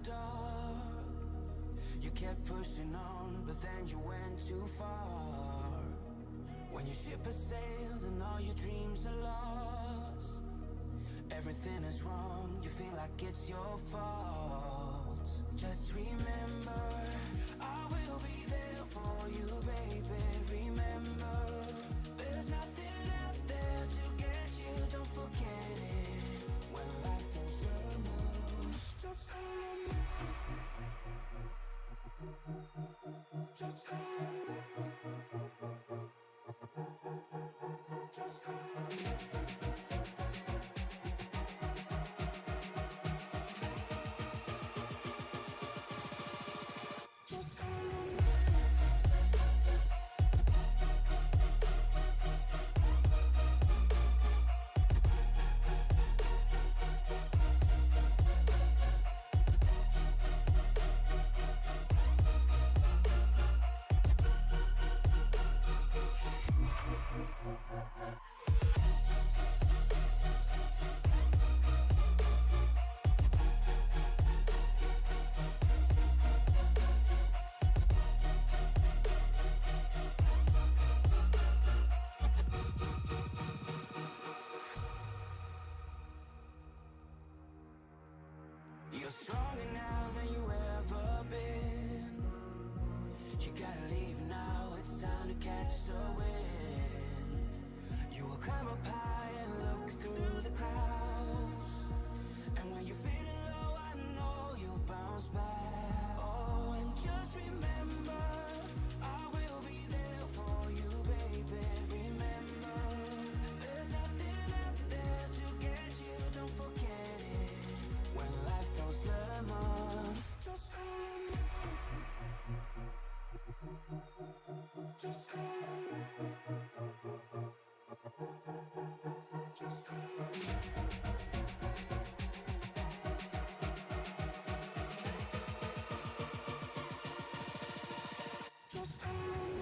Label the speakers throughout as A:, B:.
A: dark. You kept pushing on, but then you went too far. When your ship has sailed and all your dreams are lost, everything is wrong, you feel like it's your fault. Just remember, I will be there for you, baby. Remember, there's nothing out there to get you, don't forget it. When life throws lemons, just call me. Just call me. Just call me. You're stronger now than you ever been. You gotta leave now, it's time to catch the wind. You will climb up high and look through the clouds, and when you're feeling low, I know you'll bounce back. Oh, and just remember, I will be there for you, baby. Remember, there's nothing out there to get you, don't forget it. When life throws lemons, just call me. Just call me. Just call me. Just call me.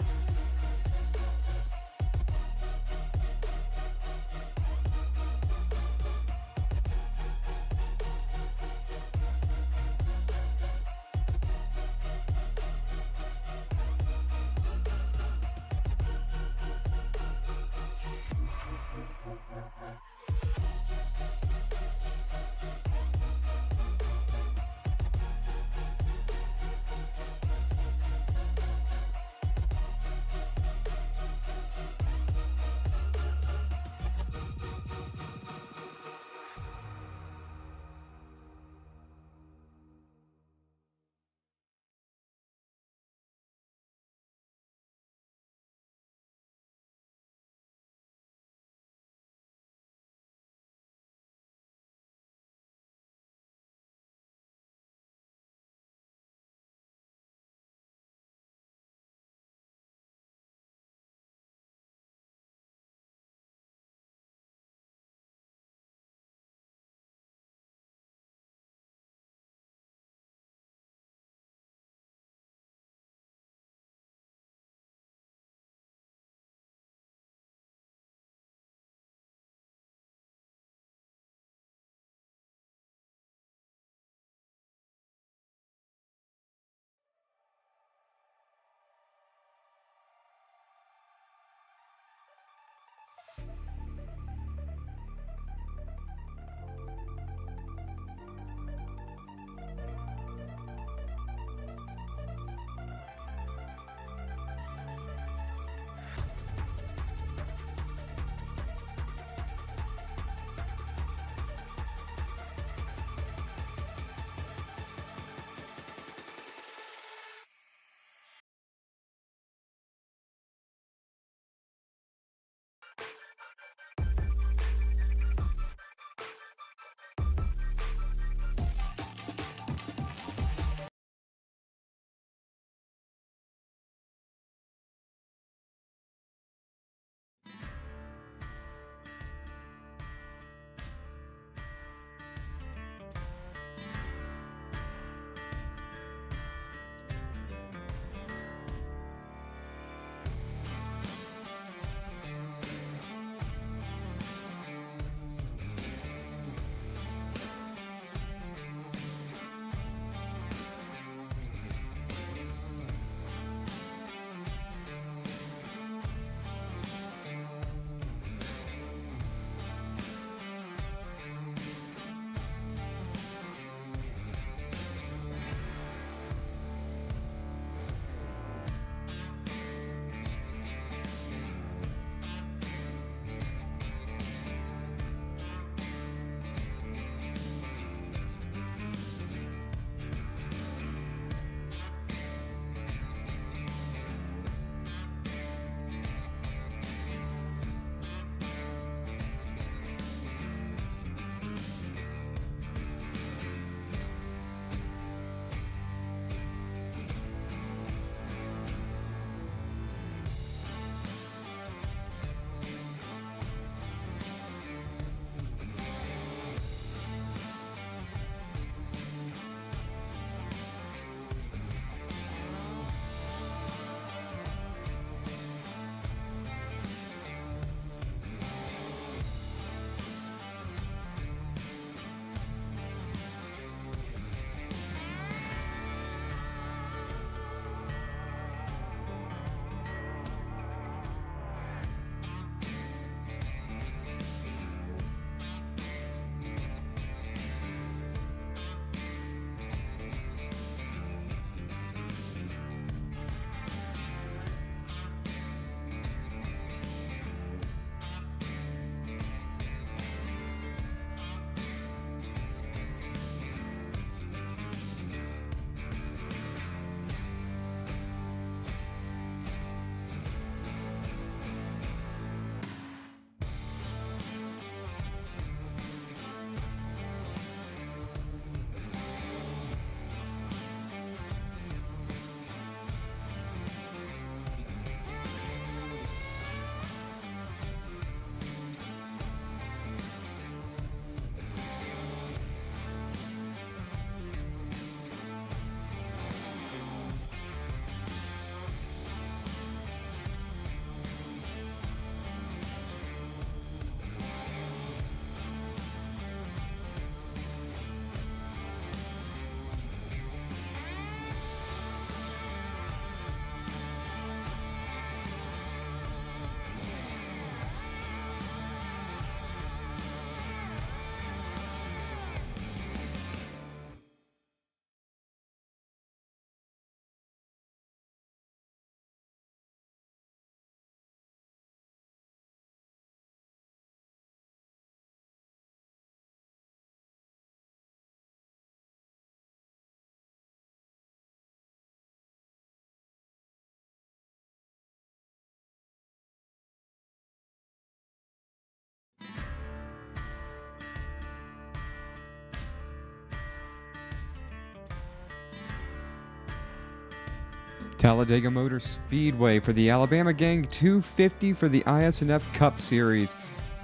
B: Talladega Superspeedway for the Alabama gang, 250 for the iSNF Cup Series.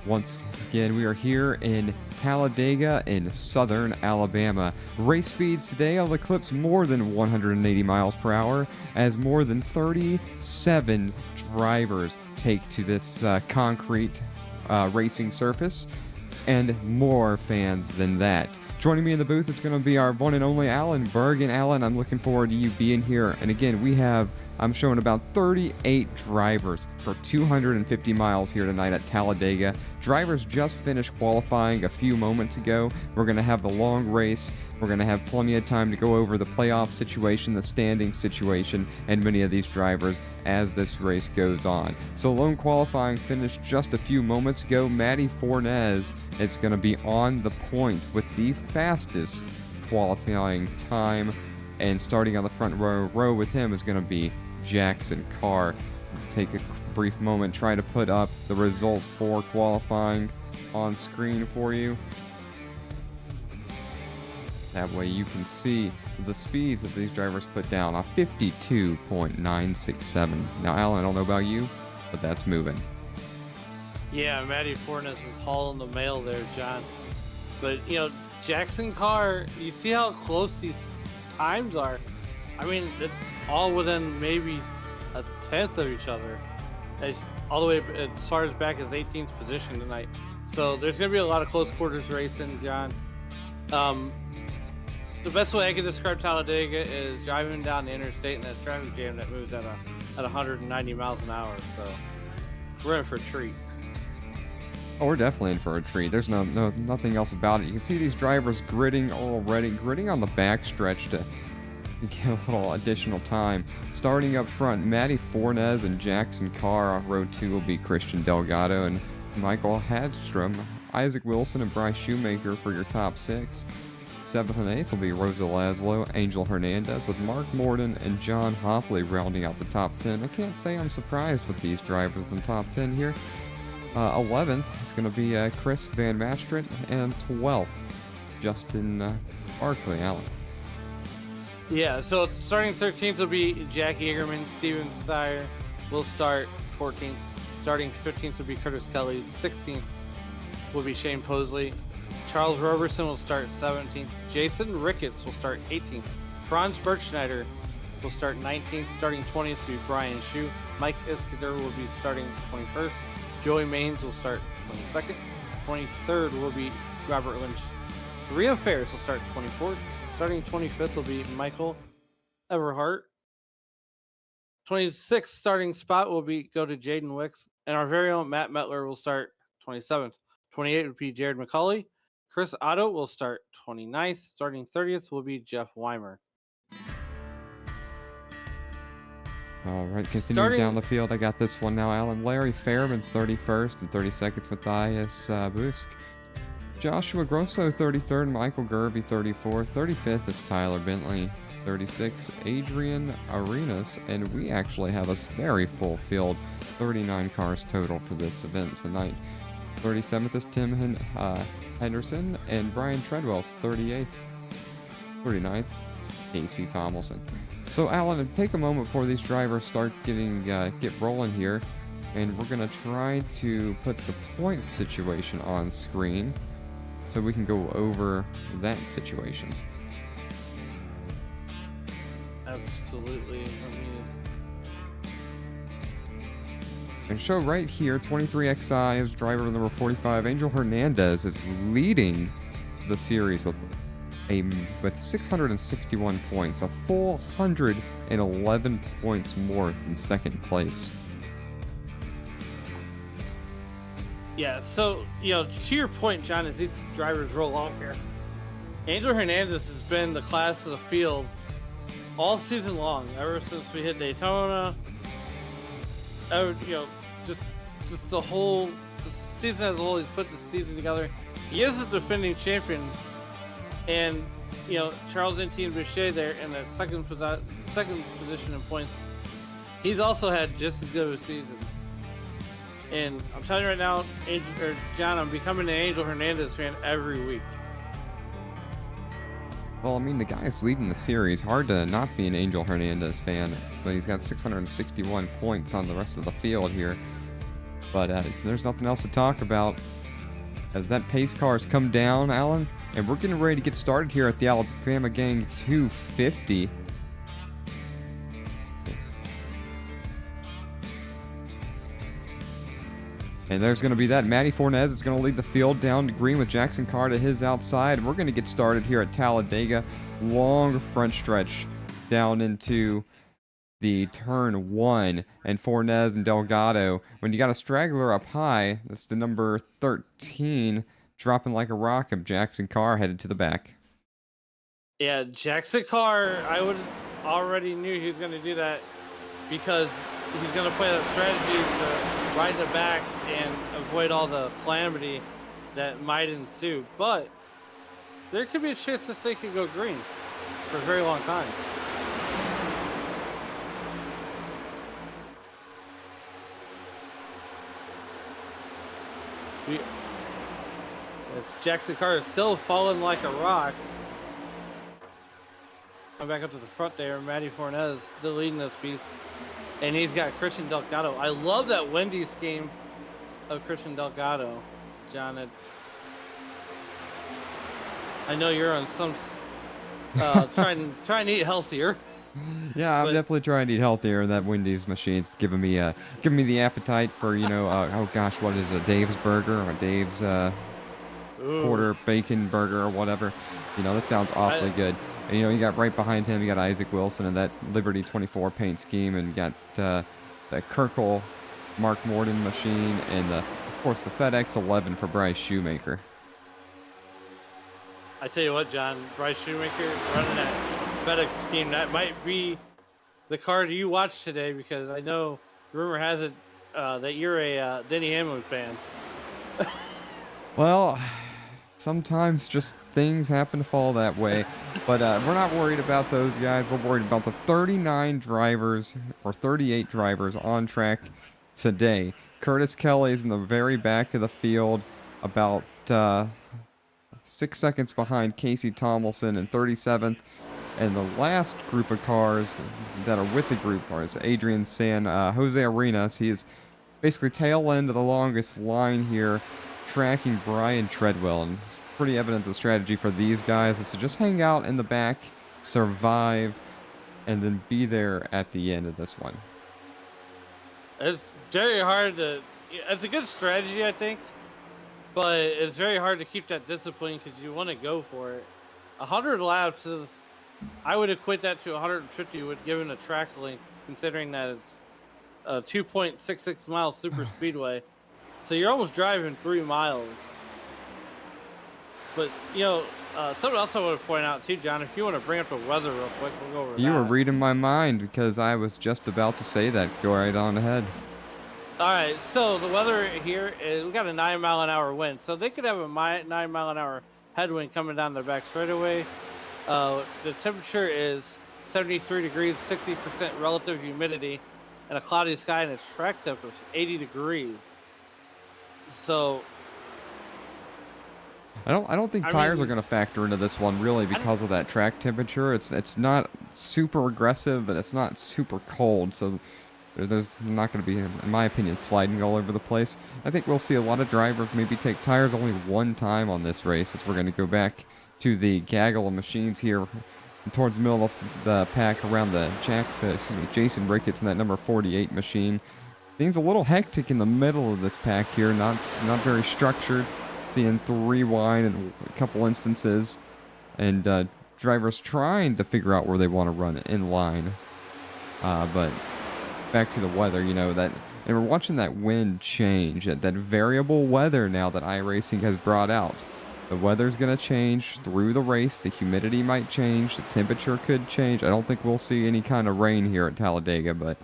B: Once again, we are here in Talladega in southern Alabama. Race speeds today will eclipse more than 180 miles per hour as more than 37 drivers take to this concrete racing surface, and more fans than that. Joining me in the booth is going to be our one and only Alan Bergen. Alan, I'm looking forward to you being here. And again, I'm showing about 38 drivers for 250 miles here tonight at Talladega. Drivers just finished qualifying a few moments ago. We're going to have the long race. We're going to have plenty of time to go over the playoff situation, the standing situation, and many of these drivers as this race goes on. So lone qualifying finished just a few moments ago. Matty Fornez is going to be on the point with the fastest qualifying time, and starting on the front row with him is going to be Jackson Carr. Take a brief moment, try to put up the results for qualifying on screen for you. That way you can see the speeds that these drivers put down, a 52.967. Now, Alan, I don't know about you, but that's moving.
C: Yeah, Matty Fornez is hauling the mail there, John. But, Jackson Carr, you see how close these times are? I mean, it's all within maybe a tenth of each other. It's all the way as far as back as 18th position tonight. So there's going to be a lot of close quarters racing, John. The best way I can describe Talladega is driving down the interstate in that traffic jam that moves at 190 miles an hour. So we're in for a treat.
B: Oh, we're definitely in for a treat. There's nothing else about it. You can see these drivers gritting on the backstretch to get a little additional time. Starting up front, Matty Fornez and Jackson Carr. Row 2 will be Christian Delgado and Michael Hadstrom. Isaac Wilson and Bryce Shoemaker for your top 6. 7th and 8th will be Rosa Laszlo, Angel Hernandez, with Mark Morden and John Hopley rounding out the top 10. I can't say I'm surprised with these drivers in the top 10 here. 11th is going to be Chris Van Mastert, and 12th, Justin Barkley. Allen.
C: Yeah, so starting 13th will be Jack Egerman. Steven Steyer will start 14th. Starting 15th will be Curtis Kelly. 16th will be Shane Posley. Charles Roberson will start 17th. Jason Ricketts will start 18th. Franz Bergschneider will start 19th. Starting 20th will be Brian Shue. Mike Iskander will be starting 21st. Joey Maines will start 22nd. 23rd will be Robert Lynch. Rio Ferris will start 24th. Starting 25th will be Michael Everhart. 26th starting spot will go to Jaden Wicks. And our very own Matt Metler will start 27th. 28th would be Jared McCauley. Chris Otto will start 29th. Starting 30th will be Jeff Weimer.
B: All right, continuing down the field, I got this one now, Alan. Larry Fairman's 31st and 32nd, Matthias Busk. Joshua Grosso, 33rd, Michael Gervey, 34th. 35th is Tyler Bentley, 36th, Adrian Arenas, and we actually have a very full field, 39 cars total for this event tonight. 37th is Tim Henderson, and Brian Treadwell's 38th. 39th, Casey Tomlinson. So, Alan, take a moment before these drivers start get rolling here, and we're going to try to put the point situation on screen so we can go over that situation.
C: Absolutely.
B: And show right here, 23XI is driver number 45. Angel Hernandez is leading the series with 661 points, a full 111 points more than second place.
C: Yeah, so, to your point, John, as these drivers roll off here, Angel Hernandez has been the class of the field all season long, ever since we hit Daytona. Just the season as a whole, he's put the season together. He is a defending champion. And, Charles Etienne Boucher there in the second position in points. He's also had just as good of a season. And I'm telling you right now, John, I'm becoming an Angel Hernandez fan every week.
B: Well, I mean, the guy's leading the series. Hard to not be an Angel Hernandez fan, but he's got 661 points on the rest of the field here. But there's nothing else to talk about as that pace car has come down, Alan, and we're getting ready to get started here at the Alabama Gang 250. And there's going to be that. Matty Fornez is going to lead the field down to green with Jackson Carr to his outside. We're going to get started here at Talladega. Long front stretch down into the turn 1. And Fornez and Delgado. When you got a straggler up high, that's the number 13, dropping like a rock of Jackson Carr headed to the back.
C: Yeah, Jackson Carr, I would already knew he was going to do that because he's going to play that strategy to ride the back and avoid all the calamity that might ensue. But there could be a chance this thing could go green for a very long time. Jackson Carr is still falling like a rock. Come back up to the front there. Matty Fornez still leading this piece. And he's got Christian Delgado. I love that Wendy's scheme of Christian Delgado, John. I know you're on some trying to eat healthier.
B: Yeah, I'm definitely trying to eat healthier. That Wendy's machine's giving me the appetite for, you know, oh gosh, what is it, a Dave's burger or Dave's quarter bacon burger or whatever. You know, that sounds awfully good. And, you know, you got right behind him, you got Isaac Wilson and that Liberty 24 paint scheme, and you got the Kirkle Mark Morden machine, and of course the FedEx 11 for Bryce Shoemaker.
C: I tell you what, John, Bryce Shoemaker running that FedEx scheme, that might be the car you watch today, because I know rumor has it that you're a Denny Hamlin fan.
B: Well, sometimes just things happen to fall that way. But we're not worried about those guys. We're worried about the 39 drivers or 38 drivers on track today. Curtis Kelly's in the very back of the field, about 6 seconds behind Casey Tomlinson in 37th. And the last group of cars that are with the group are Adrian San, Jose Arenas. He is basically tail end of the longest line here, tracking Brian Treadwell. And it's pretty evident the strategy for these guys is to just hang out in the back, survive, and then be there at the end of this one.
C: It's very hard to... It's a good strategy, I think, but it's very hard to keep that discipline because you want to go for it. 100 laps is... I would equate that to 150 with given a track length, considering that it's a 2.66 mile super speedway. So you're almost driving 3 miles. But, you know, something else I want to point out too, John, if you want to bring up the weather real quick, we'll go over that.
B: You were reading my mind because I was just about to say that. Go right on ahead.
C: All right, so the weather here is, we got a 9 mile an hour wind. So they could have a 9 mile an hour headwind coming down their back straightaway. The temperature is 73 degrees, 60% relative humidity, and a cloudy sky, and its track temperature is 80 degrees. So
B: I don't think tires are going to factor into this one really because of that track temperature. It's not super aggressive and it's not super cold, so there's not going to be, in my opinion, sliding all over the place. I think we'll see a lot of drivers maybe take tires only one time on this race, as we're going to go back to the gaggle of machines here towards the middle of the pack around the Jason Ricketts in that number 48 machine. Things a little hectic in the middle of this pack here, not very structured. Seeing 3 wide in a couple instances, and drivers trying to figure out where they want to run in line. But back to the weather, you know, that, and we're watching that wind change, that variable weather now that iRacing has brought out. The weather's going to change through the race. The humidity might change. The temperature could change. I don't think we'll see any kind of rain here at Talladega, but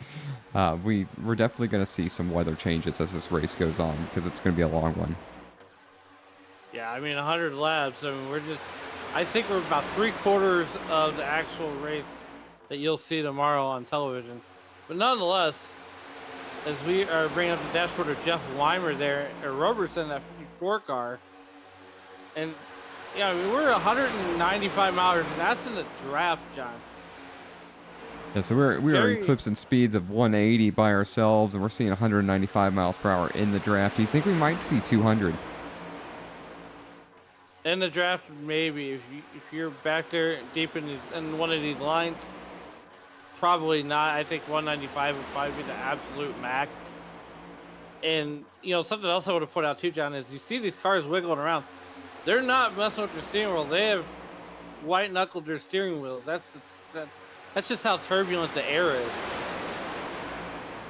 B: we're definitely going to see some weather changes as this race goes on, because it's going to be a long one.
C: yeah, I mean 100 laps. I mean, I think we're about 3/4 of the actual race that you'll see tomorrow on television. But nonetheless, as we are bringing up the dashboard of Jeff Weimer there, at Robertson, that 54 car, and Yeah, I mean, we're 195 miles, and that's in the draft, John.
B: Yeah, so we are
C: Jerry,
B: eclipsing speeds of 180 by ourselves, and we're seeing 195 miles per hour in the draft. Do you think we might see 200?
C: in the draft, maybe if you're back there deep in one of these lines, probably not. I think 195 would probably be the absolute max. And something else I would have put out too, John, is you see these cars wiggling around. They're not messing with their steering wheel. They have white knuckled their steering wheel. That's just how turbulent the air is.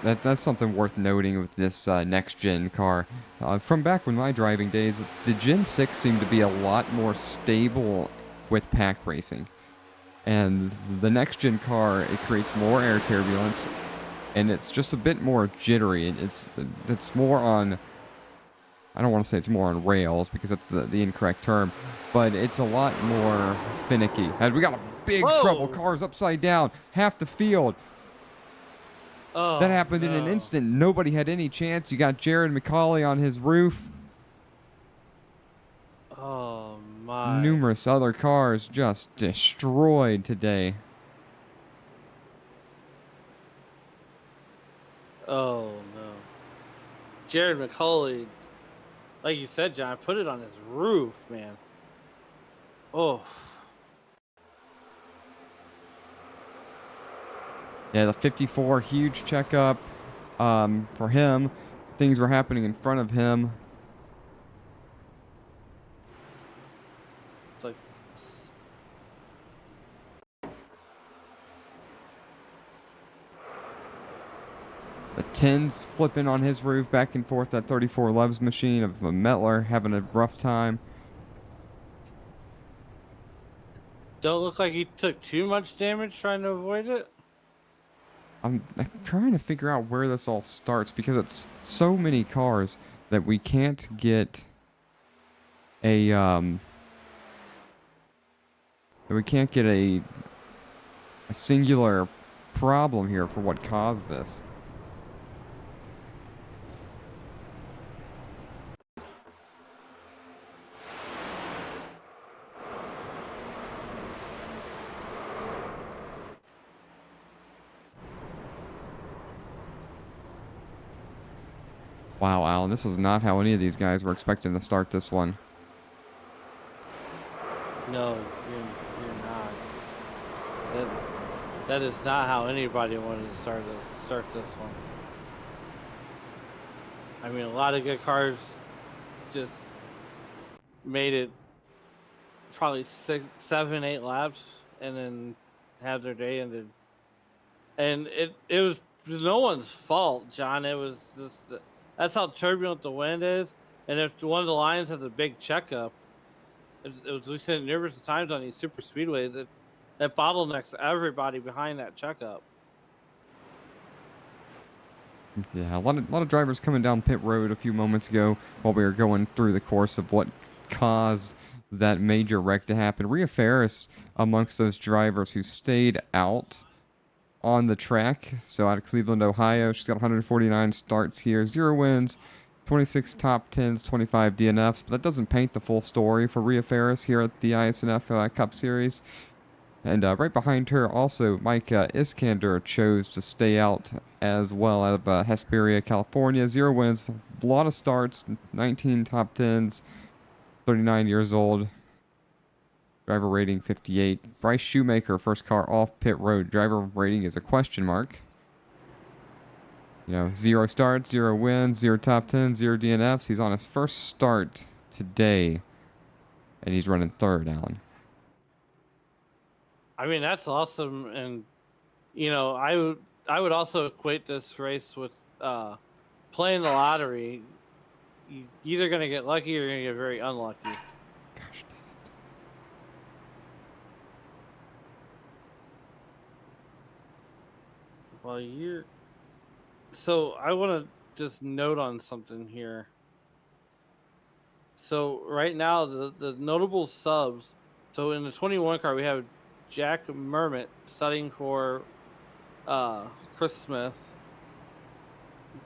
B: That's something worth noting with this next-gen car. From back when my driving days, the Gen 6 seemed to be a lot more stable with pack racing. And the next-gen car, it creates more air turbulence, and it's just a bit more jittery. It's more on... I don't want to say it's more on rails, because that's the incorrect term, but it's a lot more finicky. And we got a big trouble. Cars upside down. Half the field.
C: Oh,
B: that happened in an instant. Nobody had any chance. You got Jared McCauley on his roof.
C: Oh, my.
B: Numerous other cars just destroyed today.
C: Oh, no. Jared McCauley, like you said, John, put it on his roof, man. Oh.
B: Yeah, the 54, huge checkup for him. Things were happening in front of him.
C: It's like...
B: The 10's flipping on his roof back and forth. That 34 Loves machine of Metler having a rough time.
C: Don't look like he took too much damage trying to avoid it.
B: I'm trying to figure out where this all starts, because it's so many cars that we can't get a singular problem here for what caused this. Wow, Alan, this was not how any of these guys were expecting to start this one.
C: No, you're not. That is not how anybody wanted to start this one. I mean, a lot of good cars just made it probably 6, 7, 8 laps, and then had their day ended. And it was no one's fault, John. It was just that's how turbulent the wind is. And if one of the lines has a big checkup, we said numerous times on these super speedways that bottlenecks everybody behind that checkup.
B: Yeah, a lot of drivers coming down pit road a few moments ago while we were going through the course of what caused that major wreck to happen. Rhea Ferris amongst those drivers who stayed out on the track. So out of Cleveland, Ohio, she's got 149 starts here, 0 wins, 26 top 10s, 25 DNFs. But that doesn't paint the full story for Rhea Ferris here at the iSNF Cup Series. And right behind her, also, Mike Iskander chose to stay out as well out of Hesperia, California. 0 wins, a lot of starts, 19 top 10s, 39 years old. Driver rating 58. Bryce Shoemaker, first car off pit road. Driver rating is a question mark. 0 starts, 0 wins, 0 top 10, 0 DNFs. He's on his first start today, and he's running third, Alan.
C: I mean, that's awesome. And, I would also equate this race with playing the lottery. You're either going to get lucky or you're going to get very unlucky.
B: Gosh dang it.
C: Well, so I want to just note on something here. So right now, the notable subs. So in the 21 car, we have Jack Mermit studying for Chris Smith.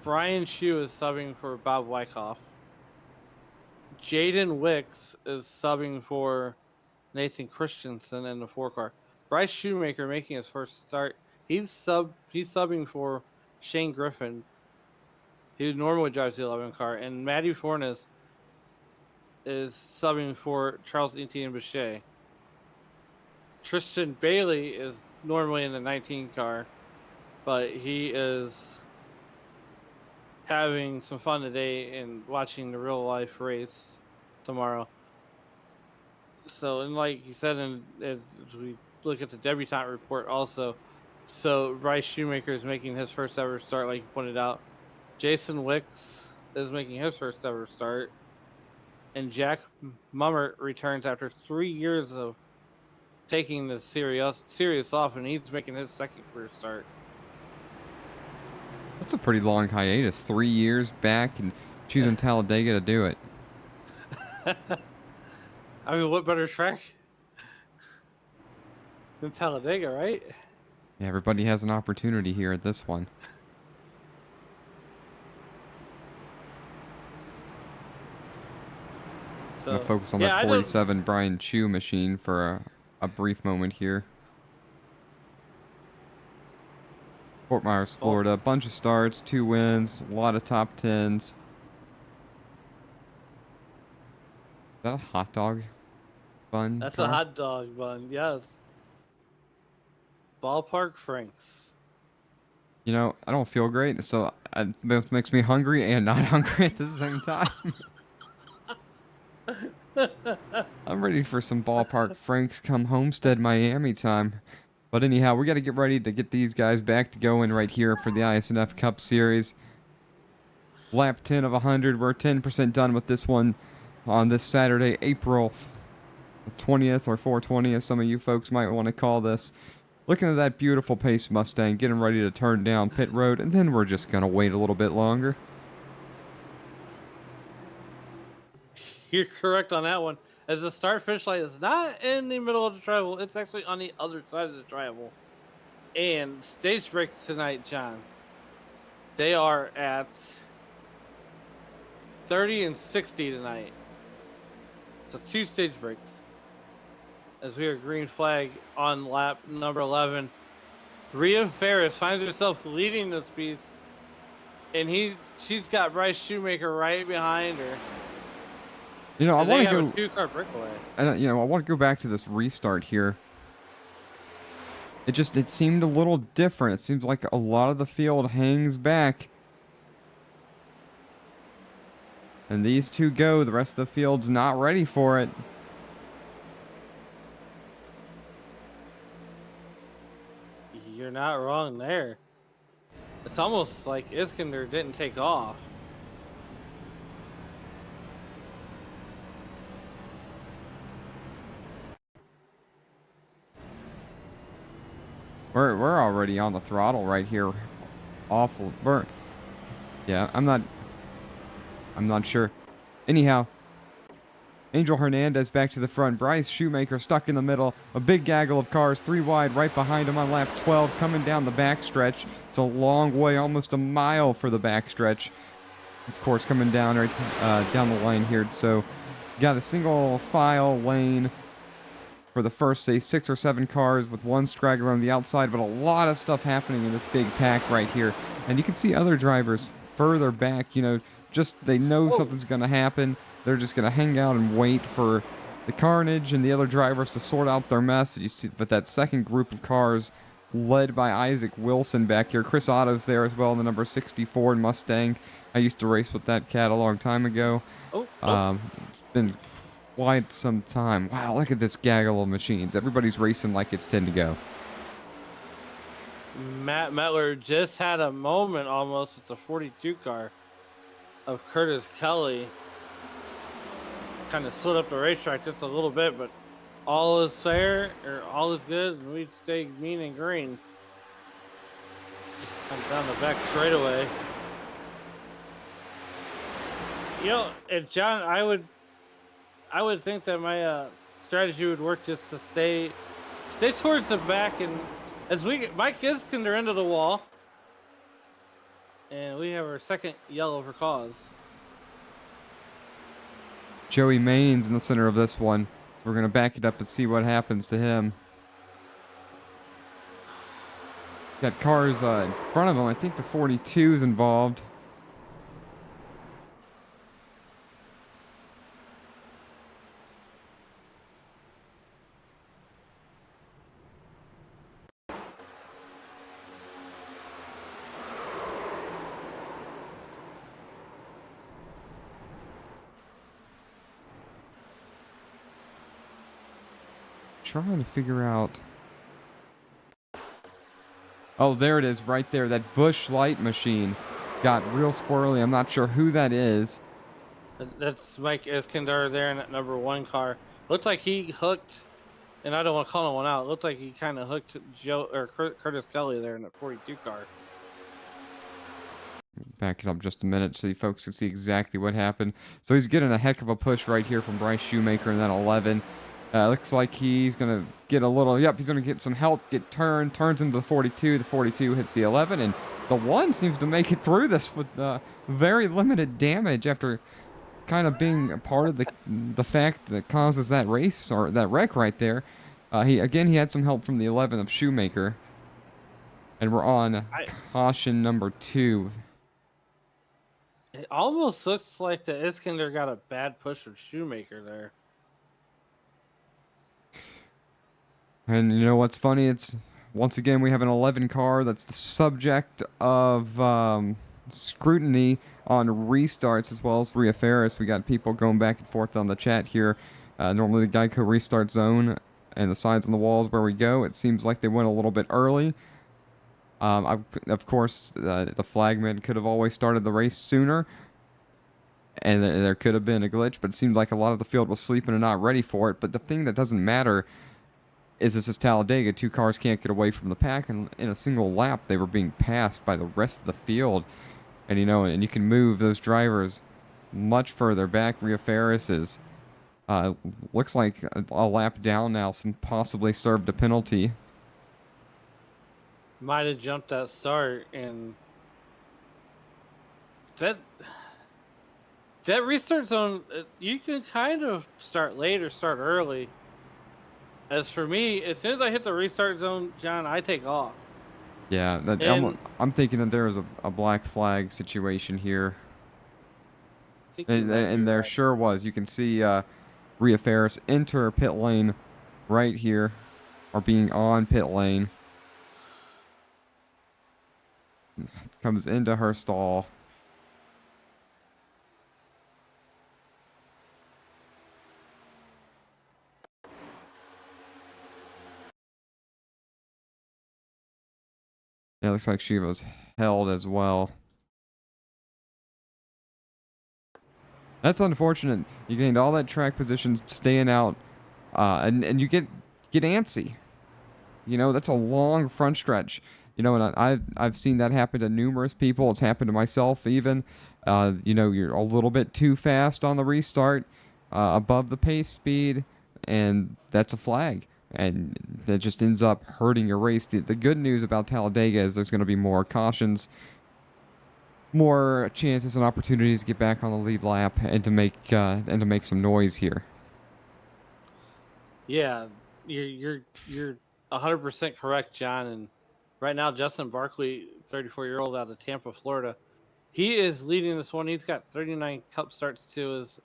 C: Brian Shue is subbing for Bob Wyckoff. Jaden Wicks is subbing for Nathan Christensen in the 4 car. Bryce Shoemaker making his first start. He's subbing for Shane Griffin, who normally drives the 11 car, and Matty Fornes is subbing for Charles Etienne Boucher. Tristan Bailey is normally in the 19 car, but he is having some fun today and watching the real life race tomorrow. So, and like you said, as we look at the debutante report also, so Bryce Shoemaker is making his first ever start, like you pointed out. Jason Wicks is making his first ever start. And Jack Mummert returns after 3 years of taking the serious off, and he's making his second career start.
B: That's a pretty long hiatus. 3 years back and choosing Talladega to do it.
C: I mean, what better track than Talladega, right?
B: Yeah, everybody has an opportunity here at this one.
C: So,
B: I'm gonna focus on that 47 Brian Chu machine for a brief moment here. Fort Myers, Florida. A bunch of starts, 2 wins, a lot of top 10s. Is that a hot dog bun?
C: That's
B: car?
C: a hot dog bun, yes. Ballpark Franks.
B: You know, I don't feel great, so it both makes me hungry and not hungry at the same time. I'm ready for some Ballpark Franks come Homestead, Miami time. But anyhow, we got to get ready to get these guys back to going right here for the iSNF Cup Series. Lap 10 of 100. We're 10% done with this one on this Saturday, April 20th or 420, as some of you folks might want to call this. Looking at that beautiful Pace Mustang, getting ready to turn down pit road, and then we're just going to wait a little bit longer.
C: You're correct on that one. As the start finish line is not in the middle of the travel, it's actually on the other side of the travel. And stage breaks tonight, John. They are at 30 and 60 tonight. So 2 stage breaks. As we are green flag on lap number 11. Rhea Ferris finds herself leading this piece. And she's got Bryce Shoemaker right behind her.
B: You know, I want to go.
C: A 2-car breakaway.
B: I want to go back to this restart here. It seemed a little different. It seems like a lot of the field hangs back. And these two go. The rest of the field's not ready for it.
C: You're not wrong there. It's almost like Iskander didn't take off.
B: We're already on the throttle right here. Awful burn. Yeah, I'm not sure. Anyhow, Angel Hernandez back to the front. Bryce Shoemaker stuck in the middle. A big gaggle of cars, 3 wide, right behind him on lap 12, coming down the backstretch. It's a long way, almost a mile for the backstretch. Of course, coming down right down the line here. So, got a single file lane for the first, say, 6 or 7 cars with 1 straggler on the outside, but a lot of stuff happening in this big pack right here. And you can see other drivers further back, just they know something's going to happen. They're just going to hang out and wait for the carnage and the other drivers to sort out their mess. You see, but that second group of cars led by Isaac Wilson back here. Chris Otto's there as well in the number 64 Mustang. I used to race with that cat a long time ago. It's been quite some time. Wow, look at this gaggle of machines. Everybody's racing like it's 10 to go.
C: Matt Metler just had a moment almost with the 42 car of Curtis Kelly. Kind of slid up the racetrack just a little bit, but all is fair, or all is good, and we stay mean and green. Comes down the back straightaway. And John, I would think that my strategy would work just to stay towards the back, and as Mike Iskander into the wall, and we have our second yellow for cause.
B: Joey Maines in the center of this one. So we're going to back it up to see what happens to him. Got cars in front of him. I think the 42 is involved. Trying to figure out. Oh, there it is right there. That Busch Light machine got real squirrely. I'm not sure who that is.
C: That's Mike Iskandar there in that number 1 car. Looked like he hooked, and I don't want to call him one out. Looked like he kind of hooked Joe or Curtis Kelly there in that 42 car.
B: Back it up just a minute so you folks can see exactly what happened. So he's getting a heck of a push right here from Bryce Shoemaker in that 11. Looks like he's going to get a little, yep, he's going to get some help, turns into the 42. The 42 hits the 11, and the 1 seems to make it through this with very limited damage after kind of being a part of the fact that causes that race or that wreck right there. He had some help from the 11 of Shoemaker. And we're on caution number 2.
C: It almost looks like the Iskandar got a bad push with Shoemaker there.
B: And you know what's funny? It's once again we have an 11 car that's the subject of scrutiny on restarts as well as reaffairs. We got people going back and forth on the chat here. Normally the Geico restart zone and the signs on the walls where we go. It seems like they went a little bit early. Of course, the flagman could have always started the race sooner, and there could have been a glitch, but it seemed like a lot of the field was sleeping and not ready for it. But the thing that doesn't matter is this is Talladega. 2 cars can't get away from the pack, and in a single lap, they were being passed by the rest of the field. And, and you can move those drivers much further back. Ria Ferris is, looks like a lap down now, some possibly served a penalty.
C: Might have jumped that start, and that restart zone, you can kind of start late or start early. As for me, as soon as I hit the restart zone, John, I take off.
B: Yeah, I'm thinking that there is a black flag situation here. And there sure was. You can see Ria Ferris enter pit lane right here, or being on pit lane. Comes into her stall. Yeah, it looks like she was held as well. That's unfortunate. You gained all that track position staying out, and you get antsy. That's a long front stretch. And I've seen that happen to numerous people. It's happened to myself even. You're a little bit too fast on the restart, above the pace speed, and that's a flag. And that just ends up hurting your race. The good news about Talladega is there's going to be more cautions, more chances and opportunities to get back on the lead lap and to make some noise here.
C: Yeah, you're 100% correct, John. And right now, Justin Barkley, 34-year-old out of Tampa, Florida, he is leading this one. He's got 39 Cup starts to his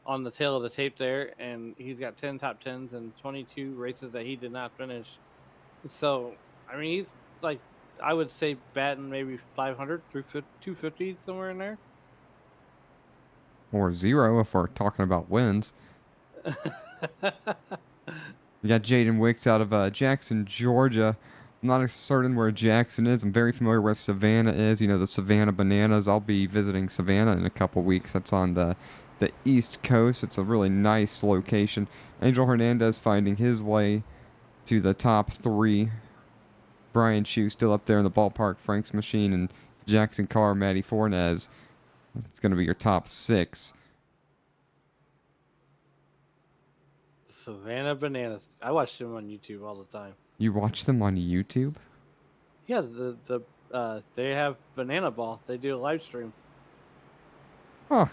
C: on the tail of the tape there, and he's got 10 top 10s and 22 races that he did not finish. So, I mean, he's like, I would say batting maybe 500, 250, somewhere in there.
B: Or 0 if we're talking about wins. You got Jaden Wicks out of Jackson, Georgia. I'm not certain where Jackson is. I'm very familiar where Savannah is. The Savannah Bananas. I'll be visiting Savannah in a couple weeks. That's on the East Coast. It's a really nice location. Angel Hernandez finding his way to the top 3. Brian Chu still up there in the ballpark. Frank's Machine and Jackson Carr, Matty Fornez. It's going to be your top 6.
C: Savannah Bananas. I watch them on YouTube all the time.
B: You watch them on YouTube?
C: Yeah, they have Banana Ball. They do a live stream.
B: Huh.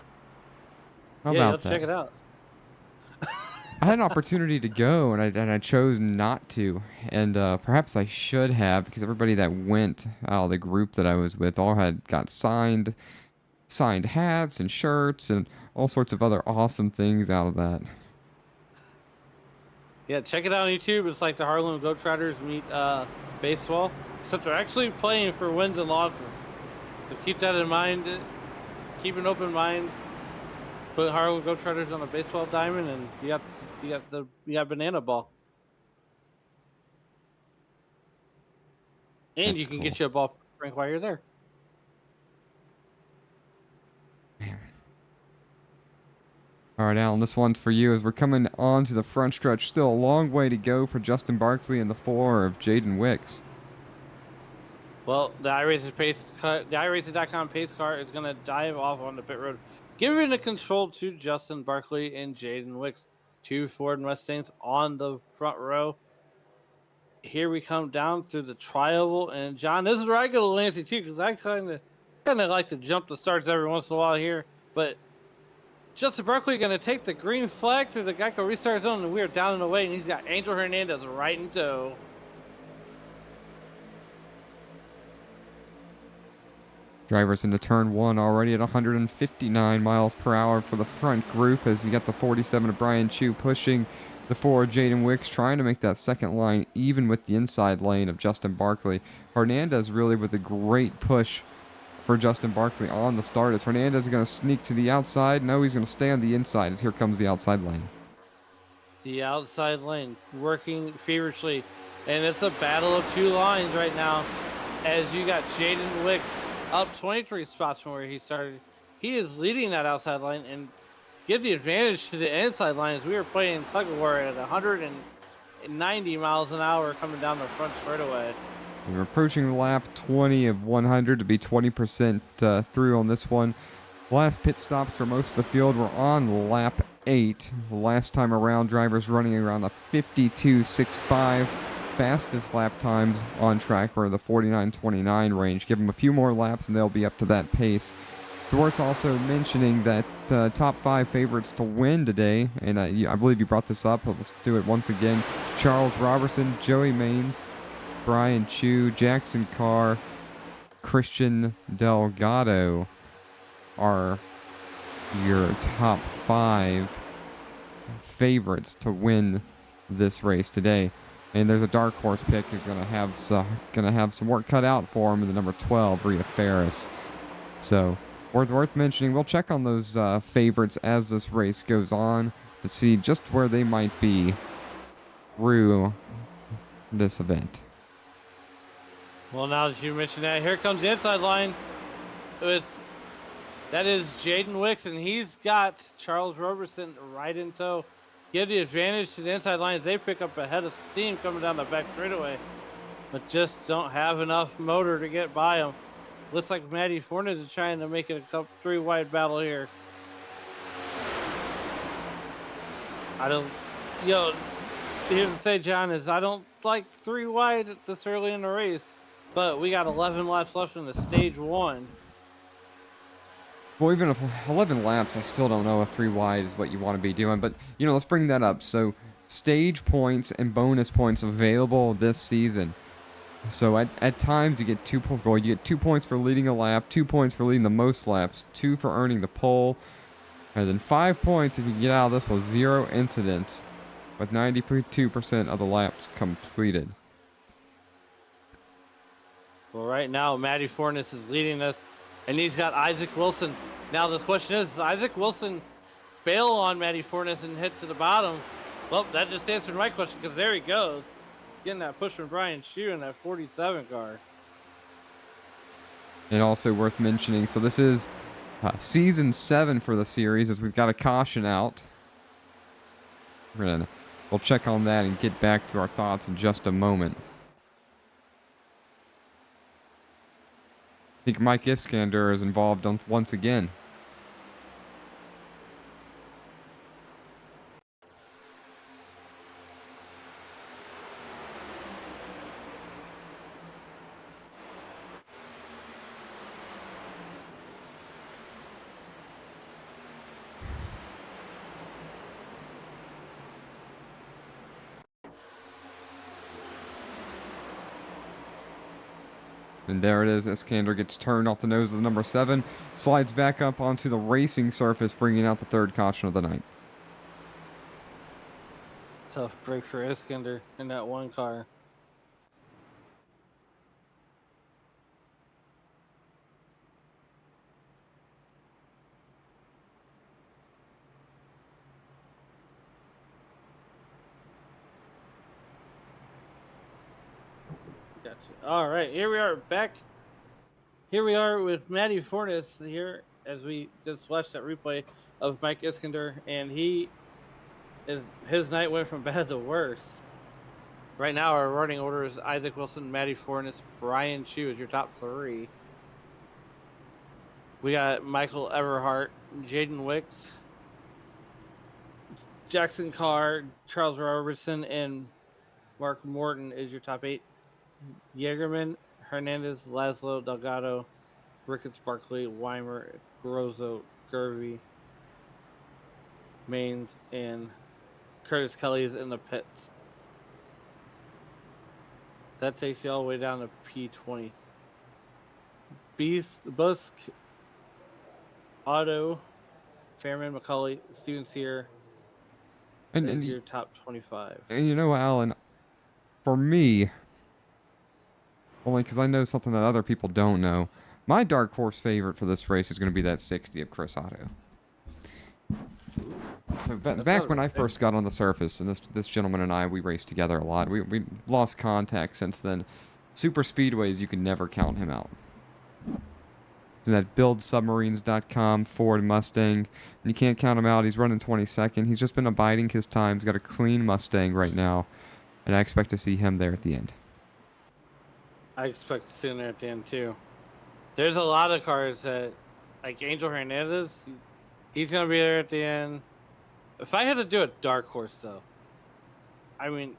B: How
C: Yeah, you'll
B: about
C: have to
B: that?
C: check it out.
B: I had an opportunity to go, and I chose not to. And perhaps I should have, because everybody that went out of the group that I was with all got signed hats and shirts and all sorts of other awesome things out of that.
C: Yeah, check it out on YouTube. It's like the Harlem Globetrotters meet baseball, except they're actually playing for wins and losses. So keep that in mind. Keep an open mind. Put Harlem Globetrotters on a baseball diamond, and you got banana ball, and you
B: That's
C: can
B: cool.
C: get you a ball frank while you're there.
B: Man. All right, Alan, this one's for you as we're coming on to the front stretch. Still a long way to go for Justin Barkley and the 4 of Jaden Wicks.
C: Well, the iRacing.com pace car is going to dive off on the pit road, giving the control to Justin Barkley and Jaden Wicks, 2 Ford Mustangs on the front row. Here we come down through the tri-oval, and John, this is where I go to Lancey too, because I kind of like to jump the starts every once in a while here. But Justin Barkley going to take the green flag through the Geico restart zone, and we are down and away, and he's got Angel Hernandez right in tow.
B: Drivers into turn 1 already at 159 miles per hour for the front group as you got the 47 of Brian Chu pushing the 4 of Jaden Wicks, trying to make that second line even with the inside lane of Justin Barkley. Hernandez really with a great push for Justin Barkley on the start. As Hernandez is going to sneak to the outside. No, he's going to stay on the inside as here comes the outside lane.
C: The outside lane working feverishly, and it's a battle of 2 lines right now as you got Jaden Wicks up 23 spots from where he started. He is leading that outside line and give the advantage to the inside line as we were playing tug of war at 190 miles an hour coming down the front straightaway.
B: We're approaching the lap 20 of 100 to be 20% through on this one. Last pit stops for most of the field were on lap 8. Last time around, drivers running around the 52.65. Fastest lap times on track were the 49.29 range. Give them a few more laps and they'll be up to that pace. It's worth also mentioning that top 5 favorites to win today, and I believe you brought this up, but let's do it once again. Charles Robertson, Joey Maines, Brian Chu, Jackson Carr, Christian Delgado are your top 5 favorites to win this race today. And there's a dark horse pick who's going to have some work cut out for him in the number 12, Rhea Ferris. So worth mentioning. We'll check on those favorites as this race goes on to see just where they might be through this event.
C: Well, now that you mentioned that, here comes the inside line. That is Jaden Wicks, and he's got Charles Robertson right in tow. Give the advantage to the inside line as they pick up a head of steam coming down the back straightaway, but just don't have enough motor to get by him. Looks like Matty Fornes is trying to make it a 3-wide battle here. Even say, John, is I don't like 3 wide this early in the race, but we got 11 laps left in the stage 1.
B: Well, even if 11 laps, I still don't know if 3 wide is what you want to be doing. But, let's bring that up. So, stage points and bonus points available this season. So, at times, you get 2 points. Well, you get 2 points for leading a lap, 2 points for leading the most laps, 2 for earning the pole, and then 5 points if you get out of this with 0 incidents, with 92% of the laps completed.
C: Well, right now, Matty Fornes is leading this, and he's got Isaac Wilson. Now, the question is, Isaac Wilson bail on Matty Fornes and hit to the bottom? Well, that just answered my question, because there he goes. Getting that push from Brian Shue in that 47 car.
B: And also worth mentioning, so this is season 7 for the series, as we've got a caution out. We'll check on that and get back to our thoughts in just a moment. I think Mike Iskander is involved once again. And there it is. Iskander gets turned off the nose of the number 7, slides back up onto the racing surface, bringing out the 3rd caution of the night.
C: Tough break for Iskander in that one car. Gotcha. All right, here we are back. Here we are with Matty Fornes here as we just watched that replay of Mike Iskander, and his night went from bad to worse. Right now, our running order is Isaac Wilson, Matty Fornes, Brian Chu is your top 3. We got Michael Everhart, Jaden Wicks, Jackson Carr, Charles Robertson, and Mark Morton is your top 8. Yeagerman, Hernandez, Laszlo, Delgado, Ricketts, Barkley, Weimer, Grozo, Gervey, Maines, and Curtis Kelly is in the pits. That takes you all the way down to P20. Busk, Otto, Fairman, McCauley, Stevens here. And your top 25.
B: And you know, Alan, for me, only because I know something that other people don't know, my dark horse favorite for this race is going to be that 60 of Chris Otto. So back when I first got on the surface, and this gentleman and I, we raced together a lot. We lost contact since then. Super speedways, you can never count him out. He's at buildsubmarines.com, Ford Mustang, and you can't count him out. He's running 22nd. He's just been abiding his time. He's got a clean Mustang right now, and I expect to see him there at the end.
C: I expect to see him there at the end too. There's a lot of cars that, like Angel Hernandez, he's gonna be there at the end. If I had to do a dark horse though, I mean,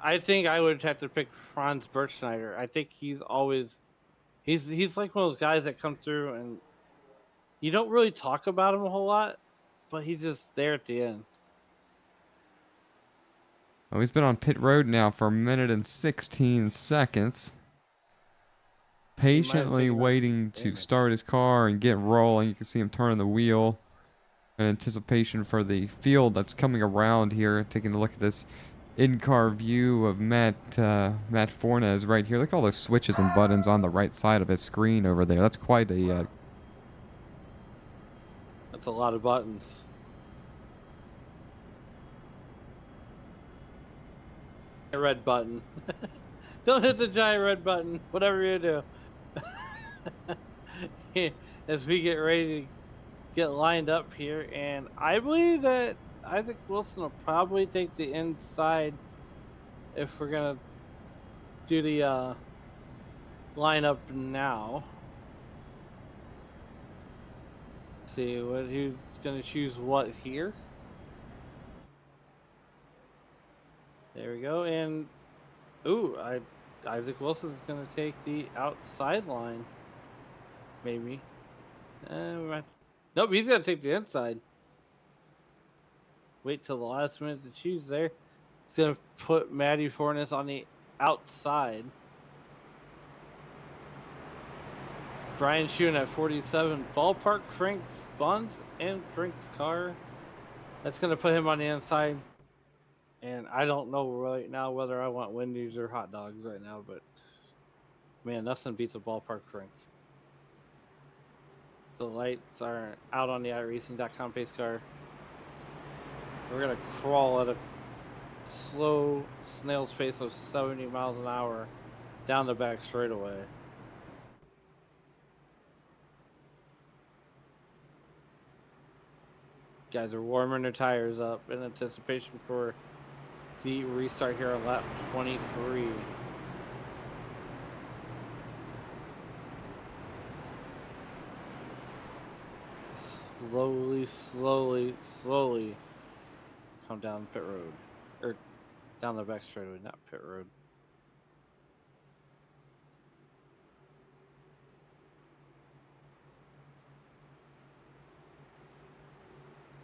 C: I think I would have to pick Franz Bergschneider. I think he's like one of those guys that come through and you don't really talk about him a whole lot, but he's just there at the end.
B: Oh, he's been on pit road now for 1 minute and 16 seconds. Patiently waiting to start his car and get rolling. You can see him turning the wheel in anticipation for the field that's coming around here. Taking a look at this in-car view of Matt Fornes right here. Look at all those switches and buttons on the right side of his screen over there. That's quite a...
C: That's a lot of buttons. A red button. Don't hit the giant red button, whatever you do. As we get ready to get lined up here, and I believe that Isaac Wilson will probably take the inside if we're gonna do the lineup now. Let's see who's gonna choose what here. There we go, and Isaac Wilson's gonna take the outside line. Maybe. Nope, he's gonna take the inside. Wait till the last minute to choose there. He's gonna put Matty Fornes on the outside. Brian Schoen at 47. Ballpark Frank's Bonds and Frank's car. That's gonna put him on the inside. And I don't know right now whether I want Wendy's or hot dogs right now, but man, nothing beats a Ballpark Frank. The lights are out on the iRacing.com pace car. We're gonna crawl at a slow snail's pace of 70 miles an hour down the back straightaway. Guys are warming their tires up in anticipation for the restart here on lap 23. Slowly come down pit road. Or down the back straightaway, not pit road.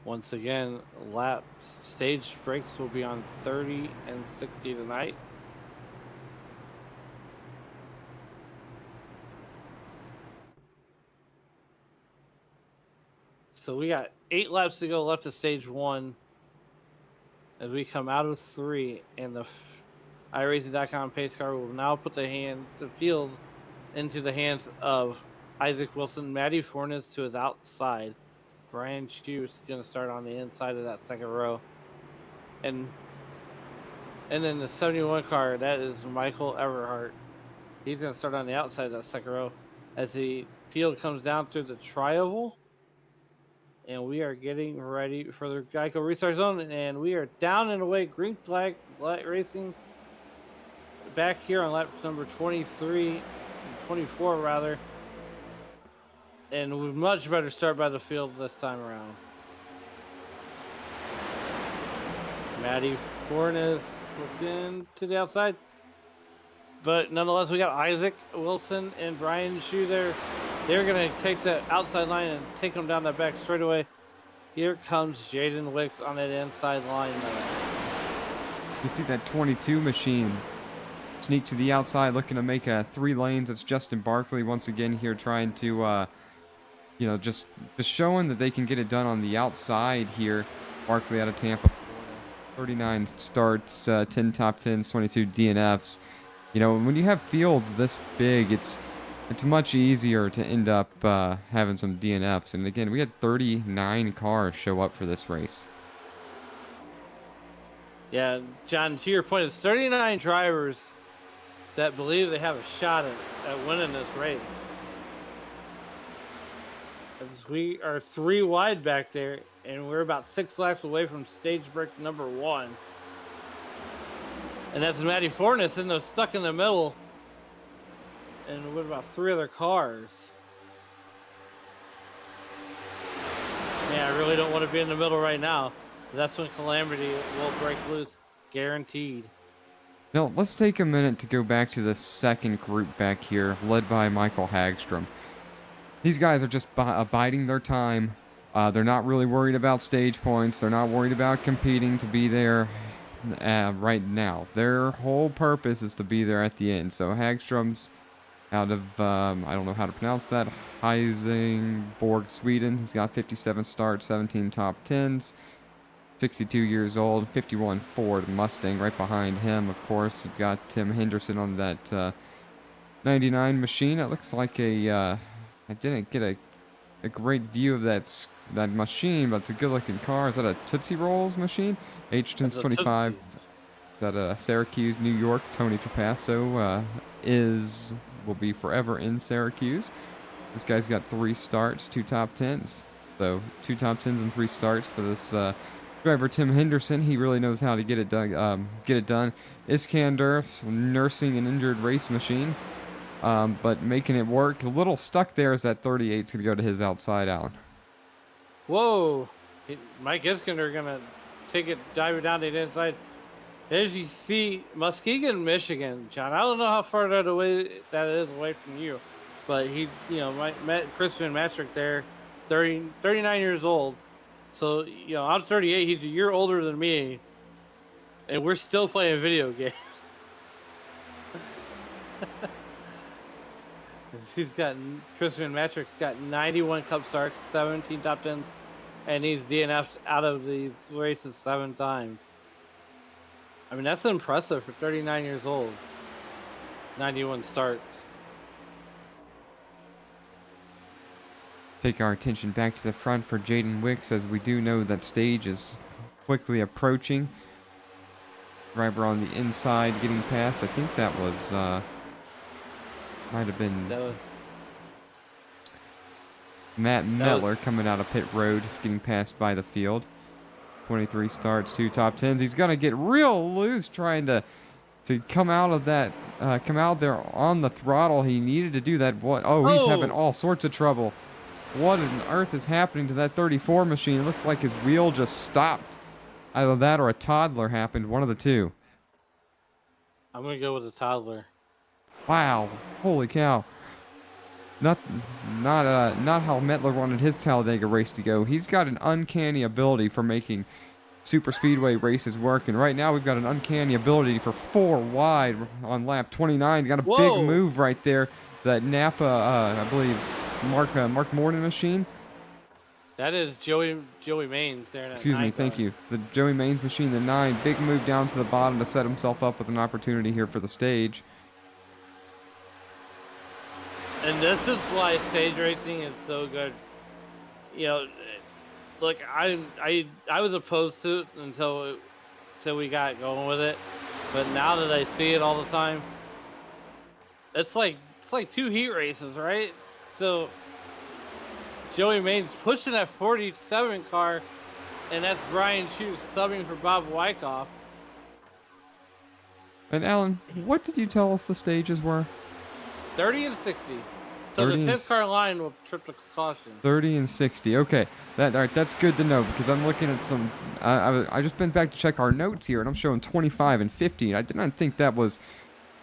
C: Once again, stage brakes will be on 30 and 60 tonight. So we got 8 laps to go left to stage 1 as we come out of 3, and the iRacing.com pace car will now put the field into the hands of Isaac Wilson. Matty Fornes to his outside. Brian Chu is going to start on the inside of that second row. And then the 71 car, that is Michael Everhart. He's going to start on the outside of that second row as the field comes down through the tri-oval. And we are getting ready for the Geico restart zone. And we are down and away. Green flag, light racing. Back here on lap number 23, 24 rather. And we much better start by the field this time around. Matty Fornes looking to the outside. But nonetheless, we got Isaac Wilson and Brian Shu there. They're going to take that outside line and take them down that back straightaway. Here comes Jaden Wicks on that inside line.
B: You see that 22 machine sneak to the outside, looking to make 3 lanes. It's Justin Barkley once again here trying to, just showing that they can get it done on the outside here. Barkley out of Tampa, 39 starts, 10 top 10s, 22 DNFs. You know, when you have fields this big, it's much easier to end up having some DNFs. And again, we had 39 cars show up for this race.
C: Yeah, John, to your point, it's 39 drivers that believe they have a shot at winning this race. As we are 3 wide back there, and we're about 6 laps away from stage break number 1. And that's Matty Fornes in those stuck in the middle. And with about 3 other cars. Yeah, I really don't want to be in the middle right now. That's when calamity will break loose, guaranteed.
B: Now, let's take a minute to go back to the second group back here, led by Michael Hagstrom. These guys are just abiding their time. They're not really worried about stage points. They're not worried about competing to be there right now. Their whole purpose is to be there at the end. So Hagstrom's out of, I don't know how to pronounce that, Helsingborg, Sweden. He's got 57 starts, 17 top 10s, 62 years old, 51 Ford Mustang. Right behind him, of course, you've got Tim Henderson on that 99 machine. It looks like I didn't get a great view of that machine, but it's a good-looking car. Is that a Tootsie Rolls machine? H-Tons 25. Is that a Syracuse, New York? Tony Trapasso will be forever in Syracuse. This guy's got 3 starts, 2 top 10s. So 2 top 10s and 3 starts for this driver, Tim Henderson. He really knows how to get it done. Iskander, nursing an injured race machine, but making it work. A little stuck there as that 38's going to go to his outside, Alan.
C: Whoa. Mike Iskander going to take it, dive it down to the inside. As you see, Muskegon, Michigan, John. I don't know how far that is away from you, but he, met Crispin Matrick there, 39 years old. So, I'm 38. He's a year older than me, and we're still playing video games. Crispin Matrick's got 91 Cup starts, 17 top 10s, and he's DNF'd out of these races 7 times. I mean, that's impressive for 39 years old. 91 starts.
B: Take our attention back to the front for Jaden Wicks, as we do know that stage is quickly approaching. Driver on the inside getting past. I think that was, might have been Matt Mettler coming out of pit road, getting passed by the field. 23 starts, 2 top 10s. He's going to get real loose trying to come out of that, come out there on the throttle. He needed to do that. He's having all sorts of trouble. What on earth is happening to that 34 machine? It looks like his wheel just stopped. Either that or a toddler happened, one of the two.
C: I'm going to go with a toddler.
B: Wow, holy cow. Not how Mettler wanted his Talladega race to go. He's got an uncanny ability for making super speedway races work, and right now we've got an uncanny ability for 4 wide on lap 29. Got a big move right there. That Napa, I believe, Mark Morden machine.
C: That is Joey Maines there in that
B: Excuse me,
C: 9
B: thank
C: car.
B: you. The Joey Maines machine, the 9, big move down to the bottom to set himself up with an opportunity here for the stage.
C: And this is why stage racing is so good. You know, look, I was opposed to it until we got going with it, but now that I see it all the time, it's like 2 heat races, right? So Joey Maines pushing that 47 car, and that's Brian Chu subbing for Bob Wyckoff.
B: And Alan, what did you tell us the stages were?
C: 30 and 60. So the
B: 30 and
C: 10th car line will trip the caution.
B: 30 and 60. Okay, all right, that's good to know because I'm looking at some. I just been back to check our notes here, and I'm showing 25 and 50. I did not think that was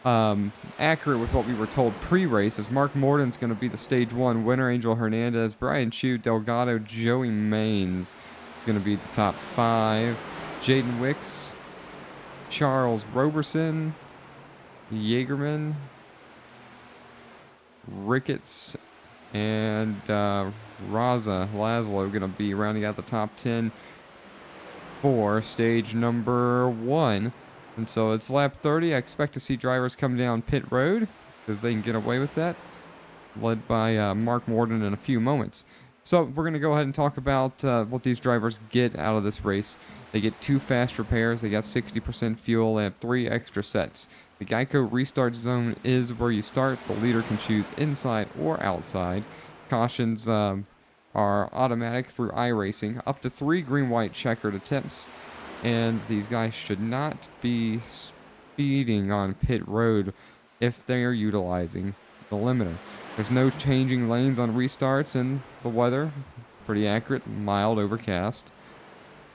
B: accurate with what we were told pre-race. As Mark Morton's going to be the stage 1 winner, Angel Hernandez, Brian Chu, Delgado, Joey Maines is going to be the top 5. Jaden Wicks, Charles Roberson, Jaegerman, Ricketts, and Raza Laszlo going to be rounding out the top 10 for stage number 1. And so it's lap 30. I expect to see drivers come down pit road because they can get away with that, led by Mark Morton in a few moments. So we're going to go ahead and talk about what these drivers get out of this race. They get 2 fast repairs. They got 60% fuel. They have 3 extra sets. The Geico restart zone is where you start. The leader can choose inside or outside. Cautions are automatic through iRacing. Up to 3 green-white checkered attempts. And these guys should not be speeding on pit road if they are utilizing the limiter. There's no changing lanes on restarts, and the weather, pretty accurate, mild overcast.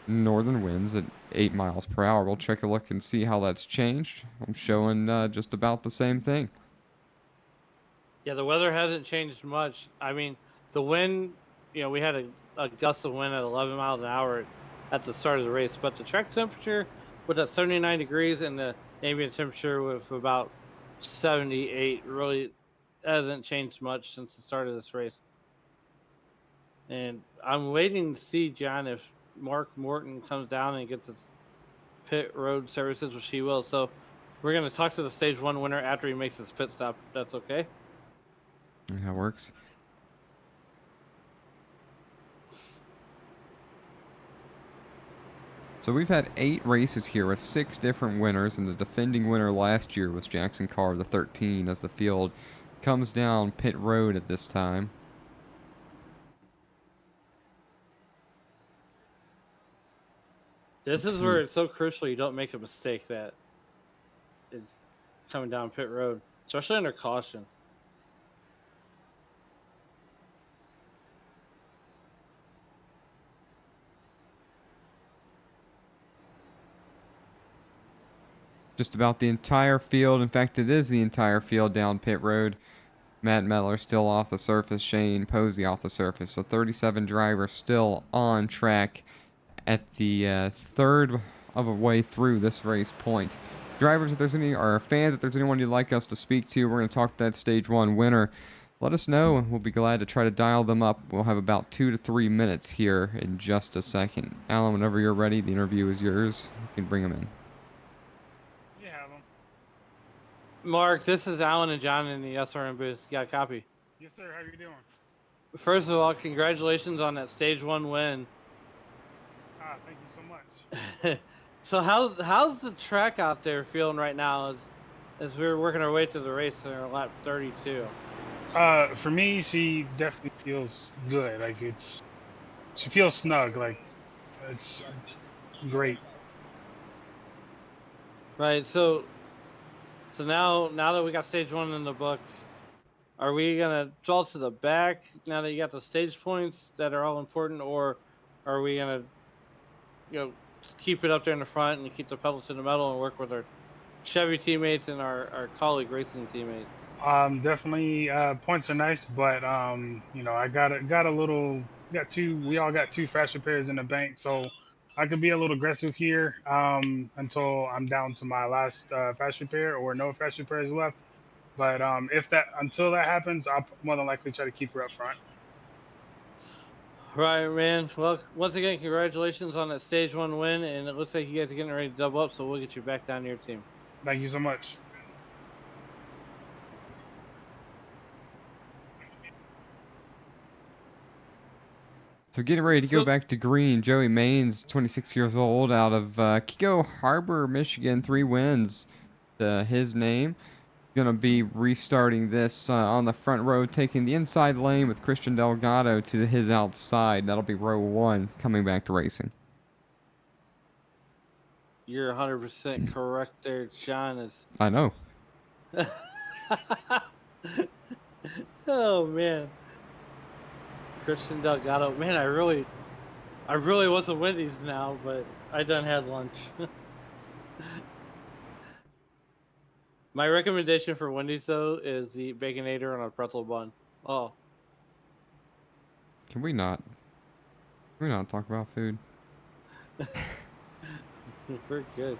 B: Northern winds at 8 miles per hour. We'll check a look and see how that's changed. I'm showing just about the same thing.
C: Yeah, the weather hasn't changed much. I mean, the wind, we had a gust of wind at 11 miles an hour at the start of the race, but the track temperature with at 79 degrees and the ambient temperature with about 78 really hasn't changed much since the start of this race. And I'm waiting to see, John, if Mark Morton comes down and gets his pit road services, which he will. So we're going to talk to the stage 1 winner after he makes his pit stop. That's okay?
B: That works. So we've had 8 races here with 6 different winners, and the defending winner last year was Jackson Carr, the 13, as the field comes down pit road at this time.
C: This is where it's so crucial you don't make a mistake that is coming down pit road, especially under caution.
B: Just about the entire field. In fact, it is the entire field down pit road. Matt Mettler still off the surface. Shane Posey off the surface. So 37 drivers still on track at the third of a way through this race point. Drivers, if there's any, or fans, if there's anyone you'd like us to speak to, we're going to talk to that stage 1 winner. Let us know, and we'll be glad to try to dial them up. We'll have about 2 to 3 minutes here in just a second. Alan, whenever you're ready, the interview is yours. You can bring them in.
C: Mark, this is Alan and John in the SRM booth. You got a copy?
D: Yes, sir. How you doing?
C: First of all, congratulations on that stage 1 win.
D: Thank you so much.
C: So how's the track out there feeling right now as we're working our way through the race in our lap 32?
D: For me, she definitely feels good. Like she feels snug. Like it's great.
C: Right. So now that we got stage 1 in the book, are we gonna draw to the back now that you got the stage points that are all important, or are we gonna keep it up there in the front and keep the pedal to the metal and work with our Chevy teammates and our colleague racing teammates?
D: Definitely points are nice, but I we all got 2 fast repairs in the bank, so I could be a little aggressive here until I'm down to my last fast repair or no fast repairs left. But until that happens, I'll more than likely try to keep her up front.
C: Right, man. Well, once again, congratulations on that stage 1 win, and it looks like you guys are getting ready to double up, so we'll get you back down to your team.
D: Thank you so much.
B: So getting ready to go
C: So-
B: back to green. Joey Maines, 26 years old, out of Kiko Harbor, Michigan, 3 wins to his name. Gonna be restarting this on the front row, taking the inside lane with Christian Delgado to his outside. That'll be row 1, coming back to racing.
C: You're 100% correct there, John.
B: I know.
C: Oh man, Christian Delgado. Man, I really was a Wendy's now, but I done had lunch. My recommendation for Wendy's though is the Baconator on a pretzel bun. Oh,
B: Can we not talk about food?
C: we're good.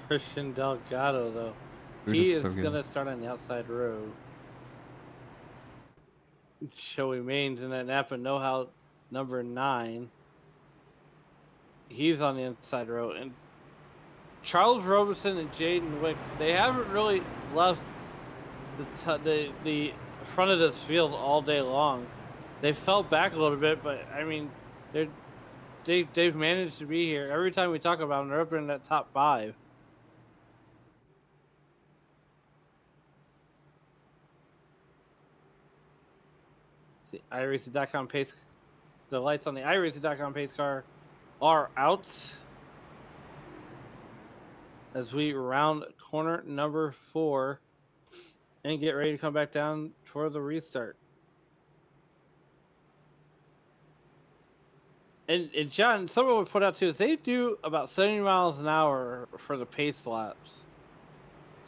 C: Christian Delgado though.
B: Food
C: He
B: is
C: is
B: so good.
C: gonna start on the outside row. Joey Maines in that Napa know-how number 9. He's on the inside row, and Charles Roberson and Jaden Wicks, they haven't really left the front of this field all day long. They fell back a little bit, but I mean, they've managed to be here. Every time we talk about them, they're up in that top 5. The iRacing.com pace, the lights on the iRacing.com pace car are out as we round corner number 4 and get ready to come back down for the restart. And John, someone would put out too, is they do about 70 miles an hour for the pace laps.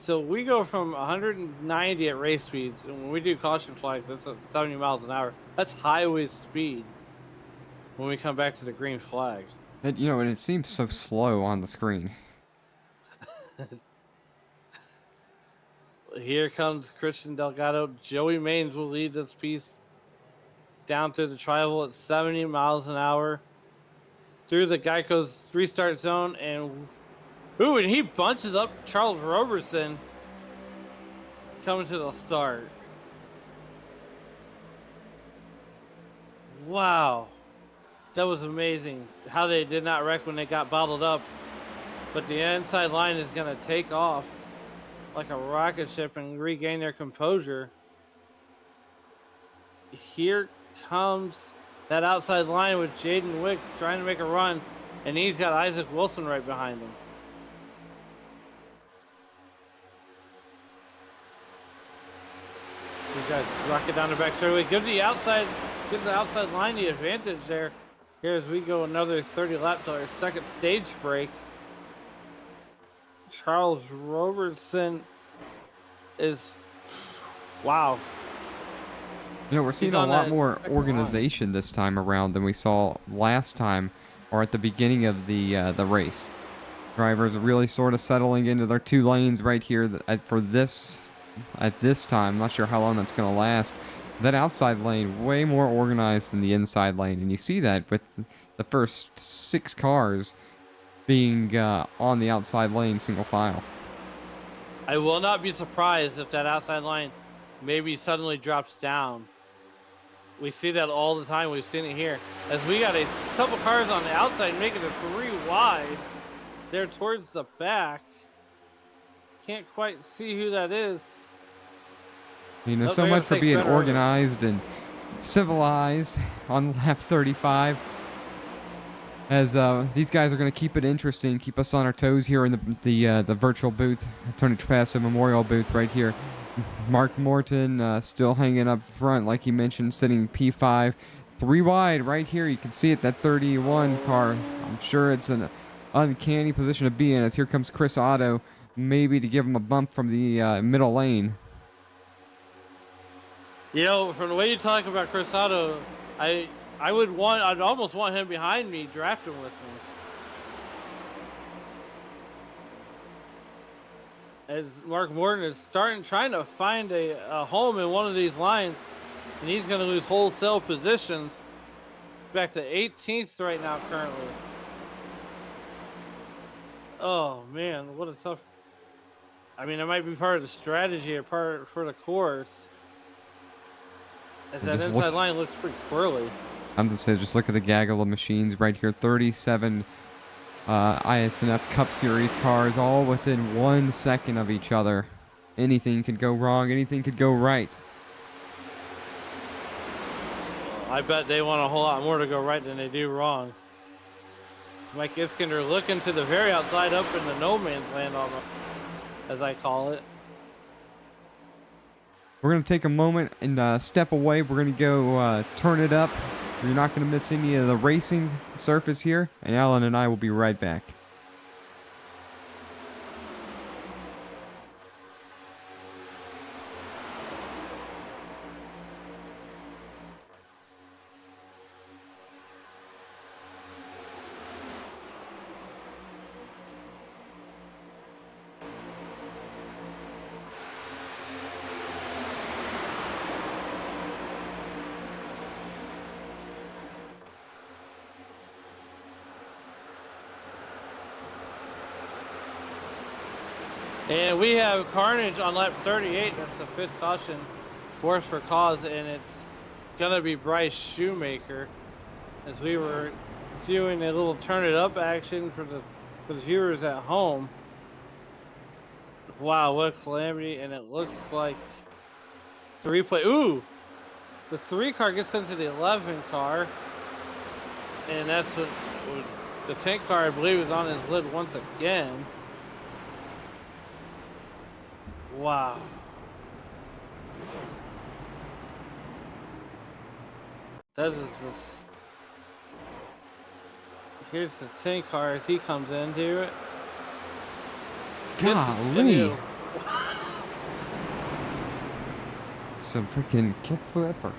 C: So we go from 190 at race speeds, and when we do caution flags, that's at 70 miles an hour. That's highway speed when we come back to the green flag.
B: And it seems so slow on the screen.
C: Here comes Christian Delgado. Joey Maines will lead this piece down through the tribal at 70 miles an hour through the Geico's restart zone, and he bunches up Charles Roberson coming to the start. Wow, that was amazing how they did not wreck when they got bottled up, but the inside line is going to take off like a rocket ship and regain their composure. Here comes that outside line with Jaden Wicks trying to make a run, and he's got Isaac Wilson right behind him. These guys rocket down the back straightaway. Give the outside line the advantage there. Here as we go another 30 laps to our second stage break. Charles Robertson is, wow.
B: We're seeing a lot more organization this time around than we saw last time, or at the beginning of the race. Drivers are really sort of settling into their 2 lanes right here at this time. I'm not sure how long that's going to last. That outside lane way more organized than the inside lane, and you see that with the first 6 cars being on the outside lane single file.
C: I will not be surprised if that outside line maybe suddenly drops down. We see that all the time. We've seen it here. As we got a couple cars on the outside making it 3 wide. They're towards the back. Can't quite see who that is.
B: So much for being organized and civilized on lap 35. As these guys are going to keep it interesting, keep us on our toes here in the virtual booth, Tony Trapasso Memorial booth right here. Mark Morton still hanging up front, like he mentioned, sitting P5. 3 wide right here. You can see it, that 31 car. I'm sure it's an uncanny position to be in, as here comes Chris Otto, maybe to give him a bump from the middle lane.
C: From the way you talk about Chris Otto, I'd almost want him behind me, drafting with me. As Mark Morton is trying to find a home in one of these lines. And he's going to lose wholesale positions back to 18th right now currently. Oh, man, what a tough... I mean, it might be part of the strategy or part for the course. As that inside line looks pretty squirrely.
B: I'm going to say, just look at the gaggle of machines right here. 37 iSNF Cup Series cars, all within 1 second of each other. Anything could go wrong. Anything could go right.
C: I bet they want a whole lot more to go right than they do wrong. Mike Iskander looking to the very outside, up in the no man's land, almost, as I call it.
B: We're going to take a moment and step away. We're going to go turn it up. You're not going to miss any of the racing surface here. And Alan and I will be right back.
C: And we have carnage on lap 38. That's the 5th caution, force for cause, and it's gonna be Bryce Shoemaker. As we were doing a little turn it up action for the viewers at home. Wow, what a calamity! And it looks like the replay. Ooh, the 3 car gets into the 11 car, and that's what the 10 car, I believe, is on his lid once again. Wow. That is just... Here's the 10 car as he comes into it.
B: Golly. Some freaking kickflip or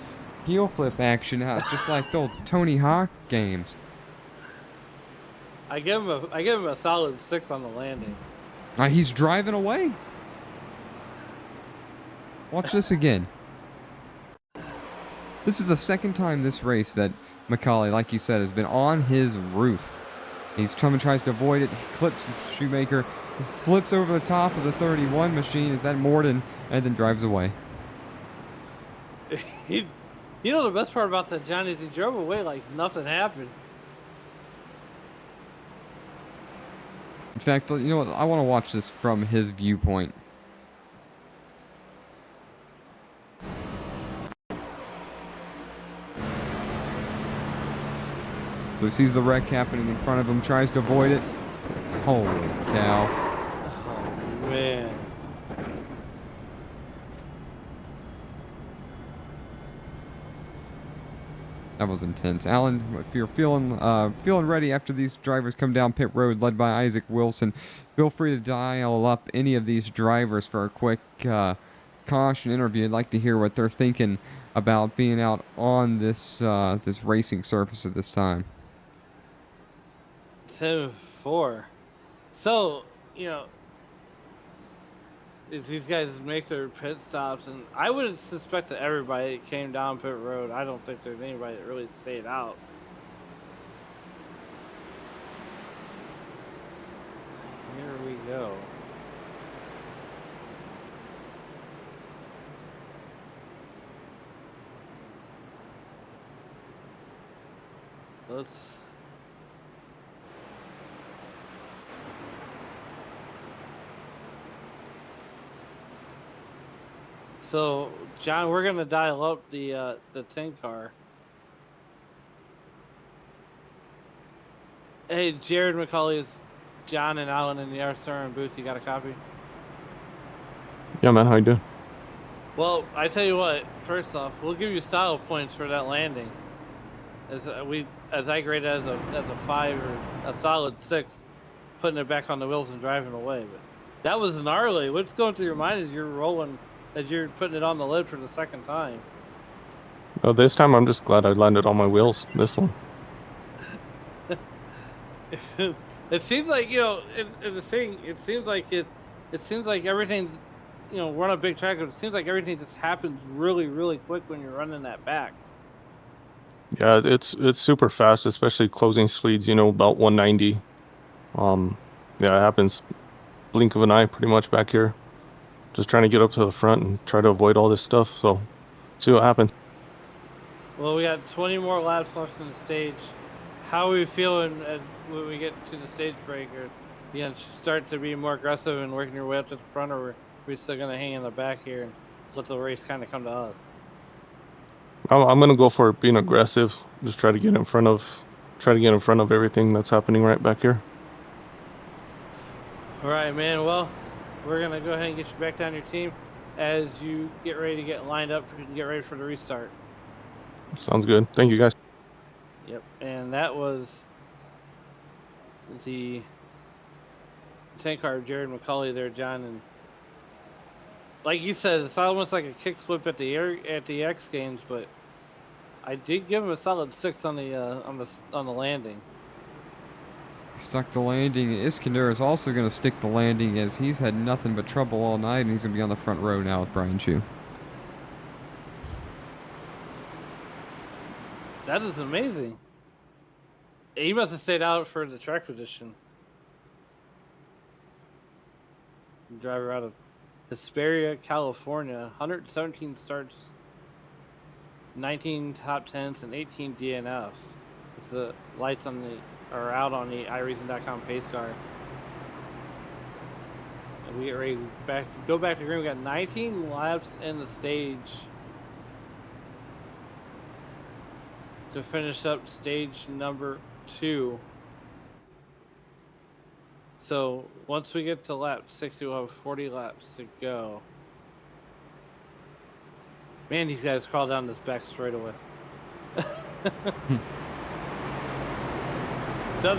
B: heel flip action out, just like the old Tony Hawk games.
C: I give him a solid 6 on the landing.
B: He's driving away. Watch this again. This is the second time this race that Macaulay, like you said, has been on his roof. He's tries to avoid it. He clips Shoemaker, flips over the top of the 31 machine. Is that Morden? And then drives away.
C: You know the best part about that, John, is he drove away like nothing happened.
B: In fact, you know what? I want to watch this from his viewpoint. So he sees the wreck happening in front of him, tries to avoid it. Holy cow.
C: Oh, man.
B: That was intense. Alan, if you're feeling ready after these drivers come down pit road, led by Isaac Wilson, feel free to dial up any of these drivers for a quick caution interview. I'd like to hear what they're thinking about being out on this this racing surface at this time.
C: 10-4. So, you know, if these guys make their pit stops, and I would suspect that everybody came down pit road. I don't think there's anybody that really stayed out. Here we go. Let's... So, John, we're gonna dial up the 10 car. Hey, Jared McCauley, is John and Alan in the SRM booth. You got a copy?
E: Yeah, man. How you doing?
C: Well, I tell you what. First off, we'll give you style points for that landing. As I grade it as a 5 or a solid 6, putting it back on the wheels and driving away. But that was gnarly. What's going through your mind as you're rolling? As you're putting it on the lid for the second time.
E: Oh, this time I'm just glad I landed on my wheels. This one.
C: It seems like, you know, in the thing, it seems like everything's run a big track, but it seems like everything just happens really, really quick when you're running that back.
E: Yeah, it's super fast, especially closing speeds, about 190. Yeah, it happens blink of an eye pretty much back here. Just trying to get up to the front and try to avoid all this stuff. So, see what happens.
C: Well, we got 20 more laps left in the stage. How are we feeling when we get to the stage break? Or you gonna start to be more aggressive and working your way up to the front, or are we still gonna hang in the back here and let the race kind of come to us?
E: I'm gonna go for being aggressive. Just try to get in front of everything that's happening right back here.
C: All right, man. Well, we're gonna go ahead and get you back down your team as you get ready to get lined up and get ready for the restart.
E: Sounds good. Thank you, guys.
C: Yep, and that was the tank car of Jared McCauley there, John. And like you said, it's almost like a kickflip at the X Games, but I did give him a solid 6 on the landing.
B: Stuck the landing. Iskander is also going to stick the landing as he's had nothing but trouble all night, and he's going to be on the front row now with Brian Chu.
C: That is amazing. He must have stayed out for the track position. Driver out of Hesperia, California. 117 starts, 19 top 10s, and 18 DNFs. It's the lights are out on the iRacing.com pace car. And we get ready to go back to green. We got 19 laps in the stage to finish up stage number 2. So once we get to lap 60, we'll have 40 laps to go. Man, these guys crawl down this back straightaway. Does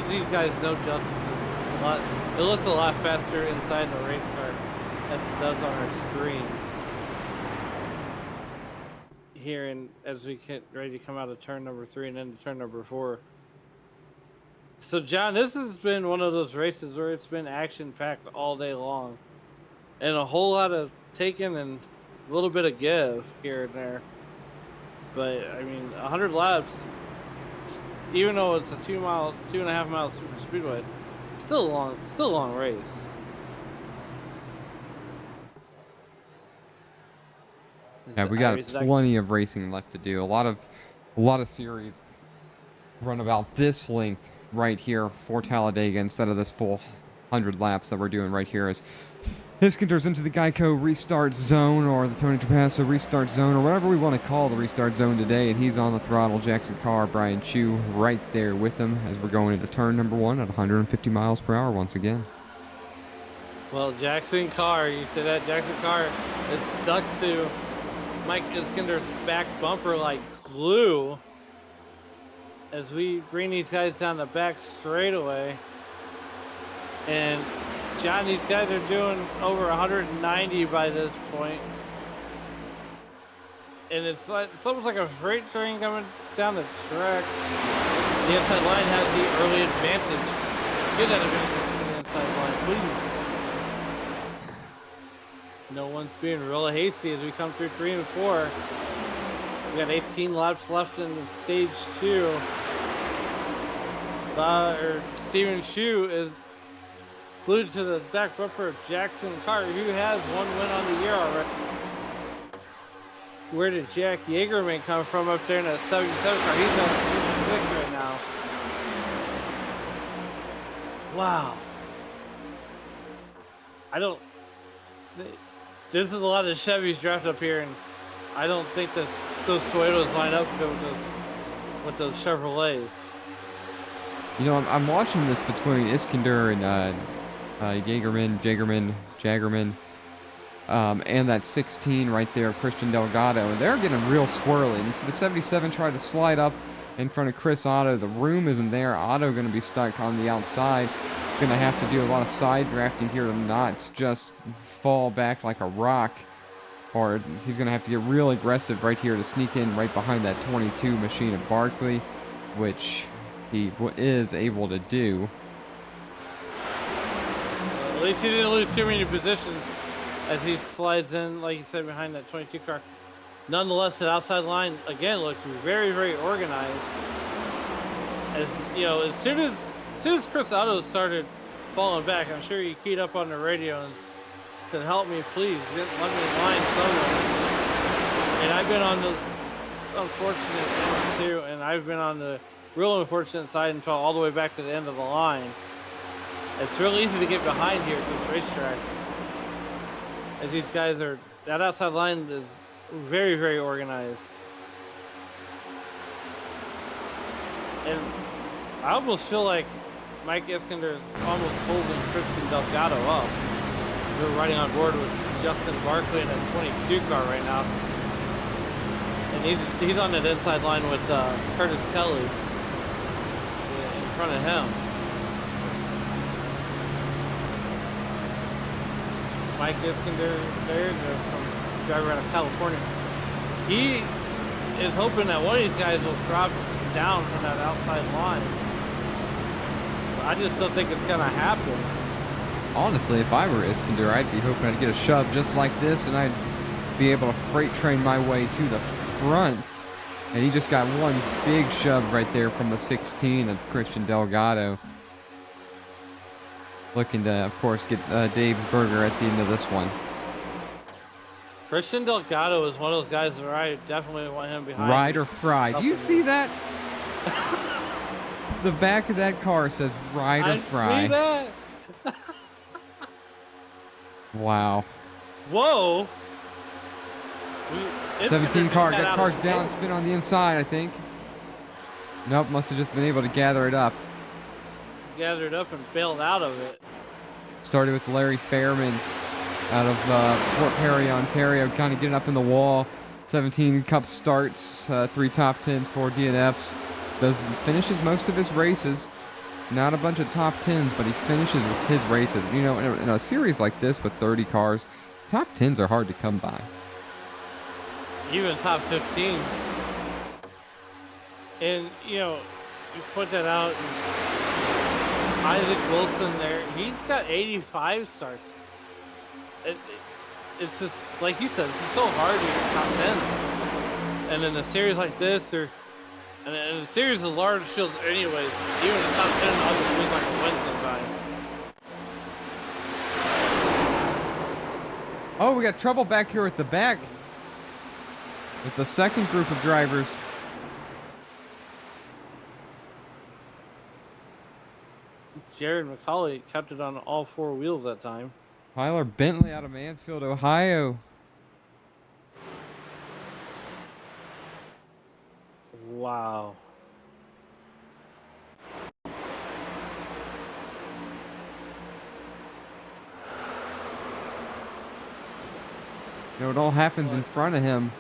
C: these guys no justice. It looks a lot faster inside the race car as it does on our screen. Here, and as we get ready to come out of turn number 3 and into turn number 4. So John, this has been one of those races where it's been action-packed all day long, and a whole lot of taking and a little bit of give here and there. But I mean, 100 laps, even though it's a 2.5 mile super speedway, still a long race.
B: Yeah, we got plenty of racing left to do. A lot of series run about this length right here for Talladega instead of this full 100 laps that we're doing right here. As Iskander's into the Geico restart zone, or the Tony Trapasso restart zone, or whatever we want to call the restart zone today, and he's on the throttle. Jackson Carr, Brian Chu right there with him as we're going into turn number 1 at 150 miles per hour once again.
C: Well, Jackson Carr, you said that Jackson Carr is stuck to Mike Iskander's back bumper like glue as we bring these guys down the back straightaway. And John, these guys are doing over 190 by this point. And it's almost like a freight train coming down the track. The inside line has the early advantage. Get that advantage to the inside line, please. No one's being real hasty as we come through 3 and 4. We got 18 laps left in stage 2. Steven Chu is glued to the back bumper of Jackson Carr, who has 1 win on the year already. Where did Jack Yeagerman come from up there in that 77 car? He's on 6 right now. Wow. This is a lot of Chevys drafted up here, and I don't think those Toyotas line up with those Chevrolets.
B: You know, I'm watching this between Iskander and Jagerman, and that 16 right there, Christian Delgado, and they're getting real squirrely. And you see the 77 try to slide up in front of Chris Otto. The room isn't there. Otto going to be stuck on the outside. Going to have to do a lot of side drafting here to not just fall back like a rock, or he's going to have to get real aggressive right here to sneak in right behind that 22 machine of Barkley, which he is able to do.
C: At least he didn't lose too many positions as he slides in, like you said, behind that 22 car. Nonetheless, the outside line again looks very, very organized. As you know, as soon as Chris Otto started falling back, I'm sure he keyed up on the radio and said, "Help me, please, let me in line somewhere." And I've been on the unfortunate end too, and I've been on the real unfortunate side until all the way back to the end of the line. It's real easy to get behind here at this racetrack, as these guys are. That outside line is very, very organized. And I almost feel like Mike Iskander is almost holding Christian Delgado up. They're riding on board with Justin Barkley in a 22 car right now. And he's on that inside line with Curtis Kelly in front of him. Mike Iskander there from driver out of California. He is hoping that one of these guys will drop down from that outside line. But I just don't think it's gonna happen.
B: Honestly, if I were Iskander, I'd be hoping I'd get a shove just like this, and I'd be able to freight train my way to the front. And he just got one big shove right there from the 16 of Christian Delgado. Looking to, of course, get Dave's burger at the end of this one.
C: Christian Delgado is one of those guys where I definitely want him behind.
B: Ride or fry. Do you see that? The back of that car says ride or fry.
C: I see that.
B: Wow.
C: Whoa.
B: 17 car. Got cars down. Spin on the inside, I think. Nope. Must have just been able to gather it up.
C: Gathered up and bailed out of it.
B: Started with Larry Fairman out of Fort Perry, Ontario, kind of getting up in the wall. 17 Cup starts, 3 top 10s, 4 DNFs. Finishes most of his races. Not a bunch of top 10s, but he finishes with his races. You know, in a series like this with 30 cars, top 10s are hard to come by.
C: Even top 15. And, you know, you put that out. Isaac Wilson there, he's got 85 starts. It's just, like you said, it's so hard to get top 10. And in a series like this, and in a series of large fields anyways, even the top 10 always feels like a win sometimes.
B: Oh, we got trouble back here at the back with the second group of drivers.
C: Jared McCauley kept it on all 4 wheels that time.
B: Tyler Bentley out of Mansfield, Ohio.
C: Wow.
B: You know, it all happens in front of him.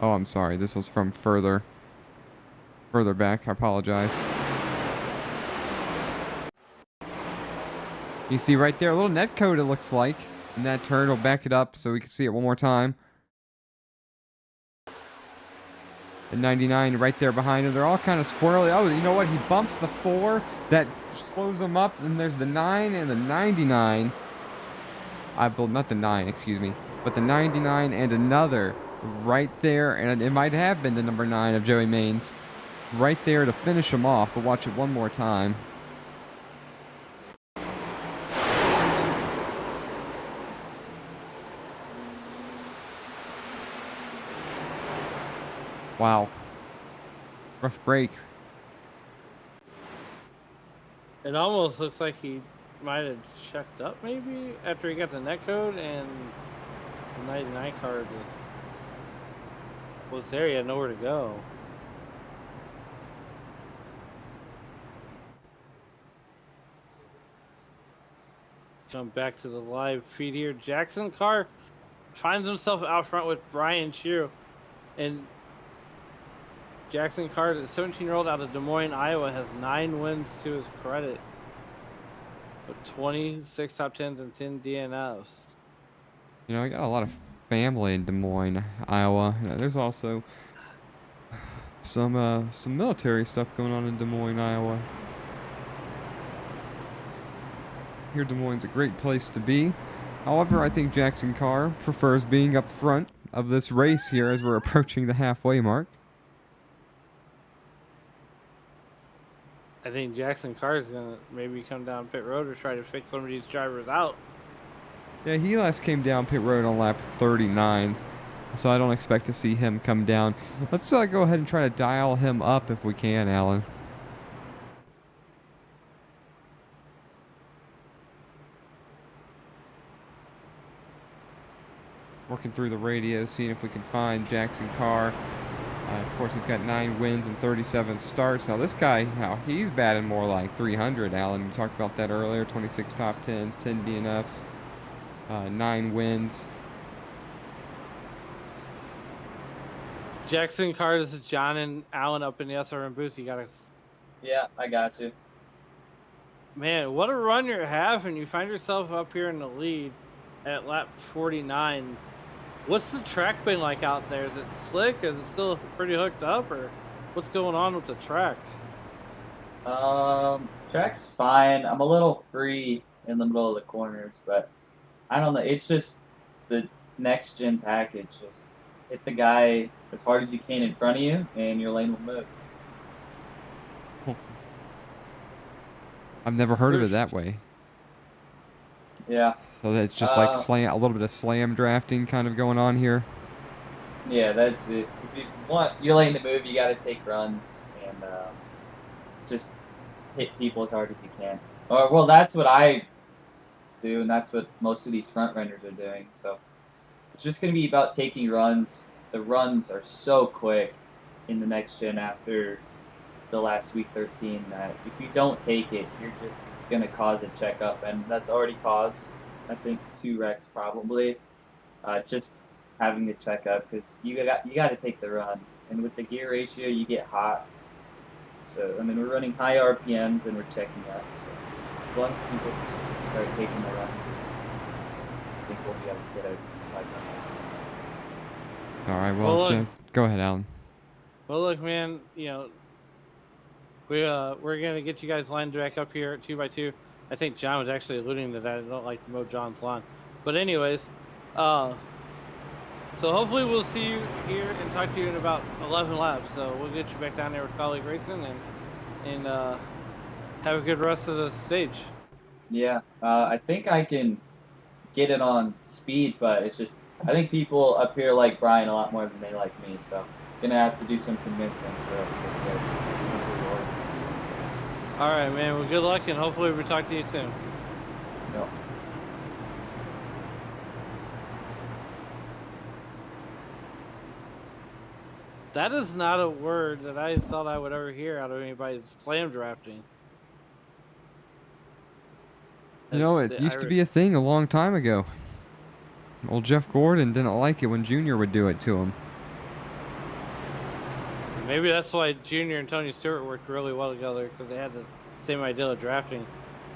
B: Oh, I'm sorry. This was from further back. I apologize. You see right there, a little net code it looks like. And that turn will back it up so we can see it one more time. And 99 right there behind him. They're all kind of squirrely. Oh, you know what? He bumps the 4. That slows him up. And there's the 9 and the 99. Not the 9, excuse me. But the 99 and another right there. And it might have been the number 9 of Joey Maines. Right there to finish him off. We'll watch it one more time. Wow. Rough break.
C: It almost looks like he might have checked up maybe after he got the net code, and the 99 car just was there. He had nowhere to go. Come back to the live feed here. Jackson Carr finds himself out front with Brian Chew. And Jackson Carr, the 17-year-old out of Des Moines, Iowa, has 9 wins to his credit, with 26 top 10s and 10 DNFs.
B: You know, I got a lot of family in Des Moines, Iowa. There's also some military stuff going on in Des Moines, Iowa. Here, Des Moines is a great place to be. However, I think Jackson Carr prefers being up front of this race here as we're approaching the halfway mark.
C: I think Jackson Carr is gonna maybe come down pit road or try to fix some of these drivers out.
B: Yeah, he last came down pit road on lap 39, so I don't expect to see him come down. Let's go ahead and try to dial him up if we can, Alan. Working through the radio, seeing if we can find Jackson Carr. Of course, he's got 9 wins and 37 starts. Now, this guy, he's batting more like 300, Alan. We talked about that earlier. 26 top 10s, 10 DNFs, 9 wins.
C: Jackson Carr, this is John and Alan up in the SRM booth. You gotta.
F: Yeah, I got you.
C: Man, what a run you're having. You find yourself up here in the lead at lap 49. What's the track been like out there? Is it slick? Is it still pretty hooked up? Or what's going on with the track?
F: Track's fine. I'm a little free in the middle of the corners, but I don't know. It's just the next gen package. Just hit the guy as hard as you can in front of you, and your lane will move.
B: I've never heard of it that way.
F: Yeah.
B: So that's just like a little bit of slam drafting kind of going on here.
F: Yeah, that's it. If you want your lane to move, you got to take runs and just hit people as hard as you can. Well, that's what I do, and that's what most of these front runners are doing. So it's just going to be about taking runs. The runs are so quick in the next gen after the last week 13 that if you don't take it, you're just going to cause a checkup, and that's already caused, I think, 2 wrecks probably. Just having the checkup, because you got to take the run, and with the gear ratio, you get hot. So I mean, we're running high RPMs and we're checking up. So as long as people start taking the runs, I think we'll be able to get a checkup.
B: All right, well, go ahead, Alan.
C: Well, look, man, you know, we're gonna get you guys lined back up here at 2x2. I think John was actually alluding to that. I don't like to mow John's lawn, but anyways, so hopefully we'll see you here and talk to you in about 11 laps. So we'll get you back down there with colleague racing and have a good rest of the stage.
F: Yeah, I think I can get it on speed, but it's just I think people up here like Brian a lot more than they like me. So gonna have to do some convincing for us to get something to work.
C: All right, man. Well, good luck, and hopefully we'll talk to you soon.
F: Yep.
C: That is not a word that I thought I would ever hear out of anybody. Slam drafting.
B: You know, it used to be a thing a long time ago. Old Jeff Gordon didn't like it when Junior would do it to him.
C: Maybe that's why Junior and Tony Stewart worked really well together, because they had the same idea of drafting.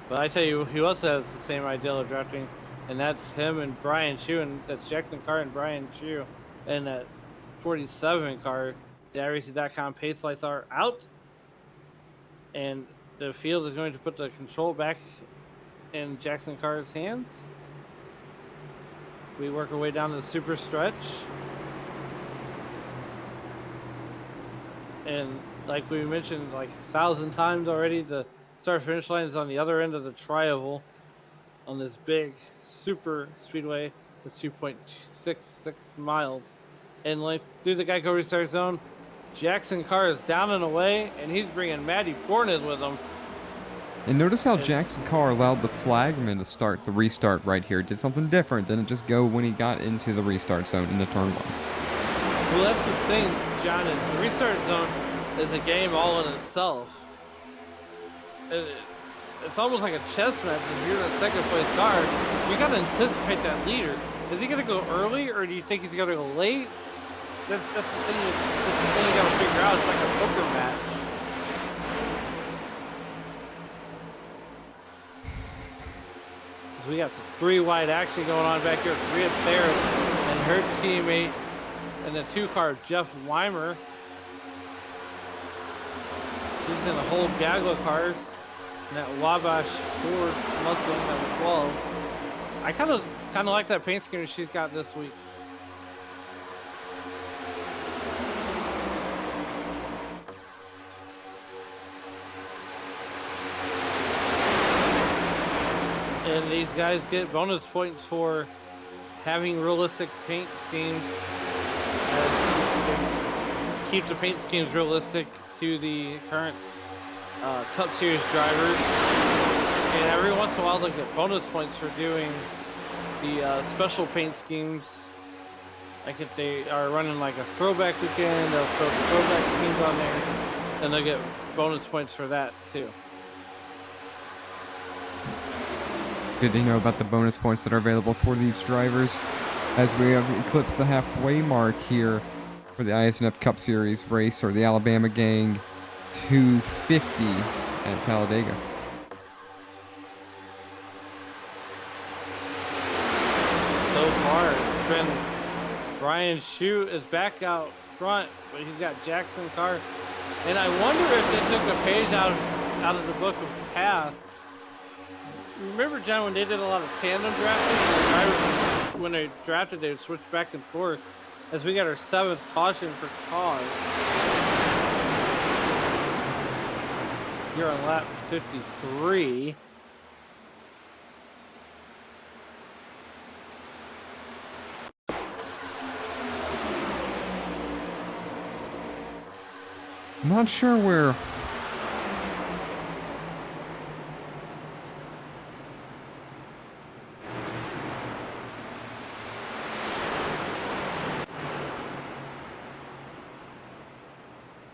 C: But I tell you, who else has the same idea of drafting, and that's him and Brian Chu, and that's Jackson Carr and Brian Chu, and that 47 car. The iRacing.com pace lights are out, and the field is going to put the control back in Jackson Carr's hands. We work our way down to the super stretch. And like we mentioned like 1,000 times already, the start finish line is on the other end of the tri-oval on this big super speedway. It's 2.66 miles in length through the Geico restart zone. Jackson Carr is down and away, and he's bringing Matty Borned with him.
B: And notice how Jackson Carr allowed the flagman to start the restart right here. Did something different. Didn't just go when he got into the restart zone in the turn 1.
C: Well, that's the thing, John, is the restart zone is a game all in itself. It's almost like a chess match. If you're the second place car, you got to anticipate that leader. Is he going to go early, or do you think he's going to go late? That's the thing you got to figure out. It's like a poker match. We got some 3 wide action going on back here. 3 at Sarah and her teammate, and the 2-car Jeff Weimer. She's in a whole gaggle of cars. And that Wabash Ford Mustang number 12. I kind of like that paint scheme she's got this week. And these guys get bonus points for having realistic paint schemes. Keep the paint schemes realistic to the current Cup Series drivers. And every once in a while they'll get bonus points for doing the special paint schemes. Like if they are running like a throwback weekend, they'll throw the throwback schemes on there. And they'll get bonus points for that too.
B: Good to know about the bonus points that are available for these drivers as we have eclipsed the halfway mark here for the iSNF Cup Series race, or the Alabama Gang 250 at Talladega.
C: So far, it's been Brian Shue is back out front, but he's got Jackson Carr. And I wonder if they took a page out of the book of past. Remember, John, when they did a lot of tandem drafting, the drivers, when they drafted, they would switch back and forth. As we got our 7th caution for cause. Here on lap 53.
B: I'm not sure where.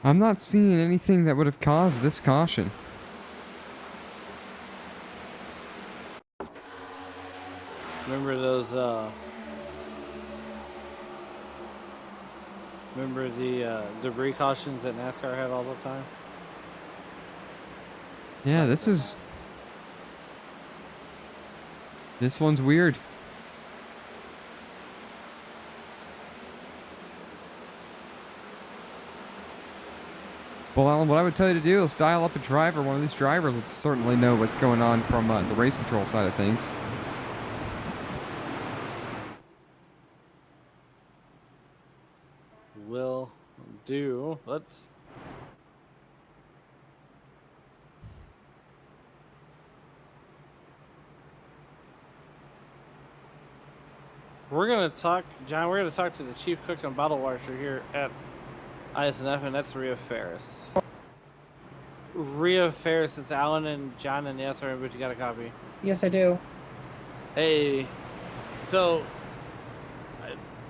B: I'm not seeing anything that would have caused this caution.
C: Remember those, remember the debris cautions that NASCAR had all the time?
B: Yeah, this one's weird. Well, Alan, what I would tell you to do is dial up a driver. One of these drivers will certainly know what's going on from the race control side of things.
C: Will do. Let's. We're gonna talk, John. We're gonna talk to the chief cook and bottle washer here at iSNF, and that's Rhea Ferris. Rhea Ferris is Alan and John and the SRM, but you got a copy.
G: Yes, I do.
C: Hey, so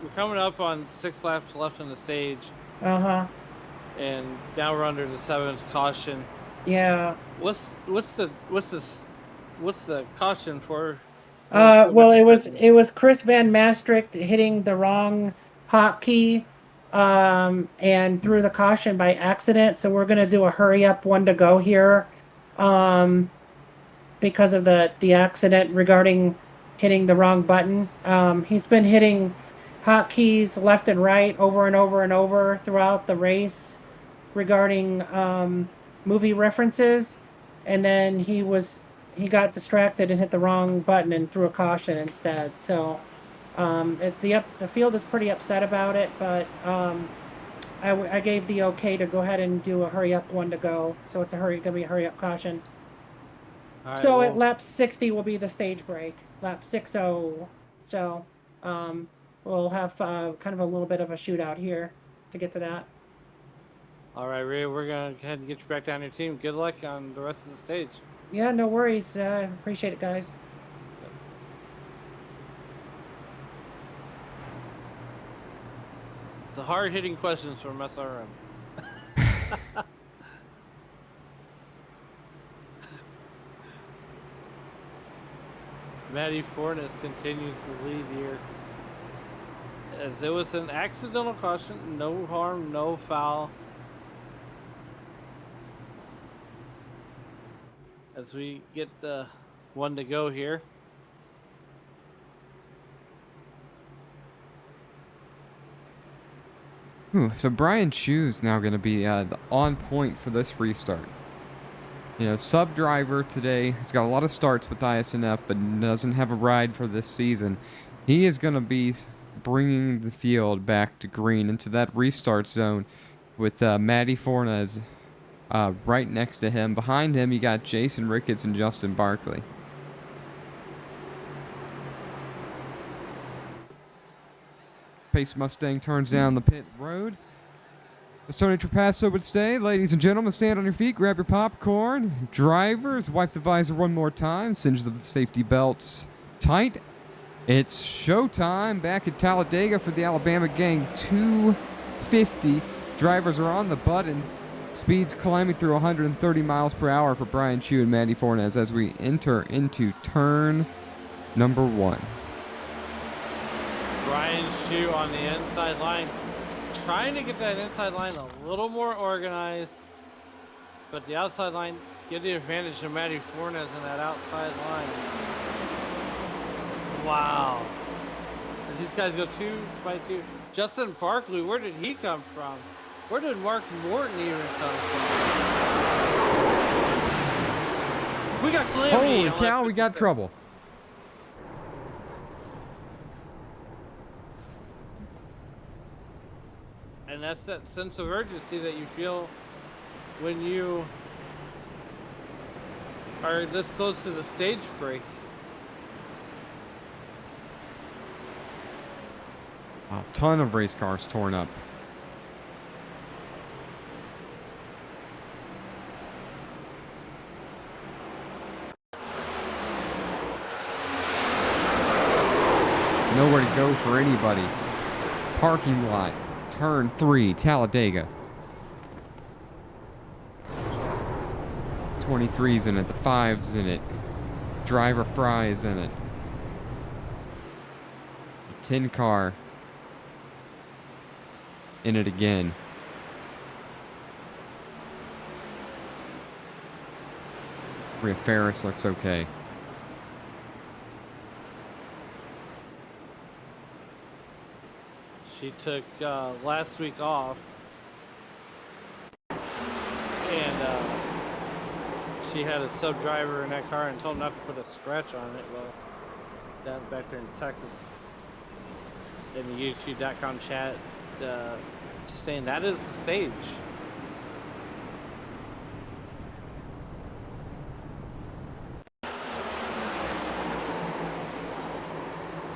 C: we're coming up on 6 laps left in the stage,
G: Uh-huh.
C: and now we're under the 7th caution.
G: Yeah.
C: What's the caution for?
G: Well, it was Chris Van Maastricht hitting the wrong hotkey, and threw the caution by accident. So we're gonna do a hurry up one to go here, because of the accident regarding hitting the wrong button. He's been hitting hotkeys left and right over and over and over throughout the race regarding movie references, and then he got distracted and hit the wrong button and threw a caution instead. So the field is pretty upset about it, but I gave the okay to go ahead and do a hurry up one to go. So it's gonna be a hurry up caution.
C: All right,
G: So
C: well,
G: at lap 60 will be the stage break, lap 60. So we'll have kind of a little bit of a shootout here to get to that.
C: all right, Rhea, we're gonna go ahead and get you back down your team. Good luck on the rest of the stage.
G: Yeah, no worries. Appreciate it, guys.
C: The hard-hitting questions from SRM. Matty Fornes continues to lead here. As it was an accidental caution, no harm, no foul. As we get the one to go here.
B: Ooh, so Brian Chu's now going to be the on point for this restart. You know, sub driver today. He's got a lot of starts with iSNF, but doesn't have a ride for this season. He is going to be bringing the field back to green into that restart zone with Matty Fornes right next to him. Behind him, you got Jason Ricketts and Justin Barkley. Pace Mustang turns down the pit road. As Tony Trapasso would say, ladies and gentlemen, stand on your feet, grab your popcorn. Drivers, wipe the visor one more time, cinch the safety belts tight. It's showtime back at Talladega for the Alabama Gang 250. Drivers are on the button. Speeds climbing through 130 miles per hour for Brian Chu and Matty Fornes as we enter into turn number 1.
C: Brian Chu on the inside line, trying to get that inside line a little more organized, but the outside line give the advantage to Matty Fornes in that outside line. Wow. As these guys go 2 by 2. Justin Barkley, where did he come from? Where did Mark Morton even come from? We got calamity.
B: Holy cow, we got trouble.
C: And that's that sense of urgency that you feel when you are this close to the stage break.
B: A ton of race cars torn up. Nowhere to go for anybody. Parking lot. Turn 3, Talladega. 23's in it. The 5's in it. Driver Fry's in it. The 10 car in it again. Rhea Ferris looks okay.
C: She took last week off, and she had a sub driver in that car and told him not to put a scratch on it. Well, down back there in Texas, in the YouTube.com chat, just saying that is the stage.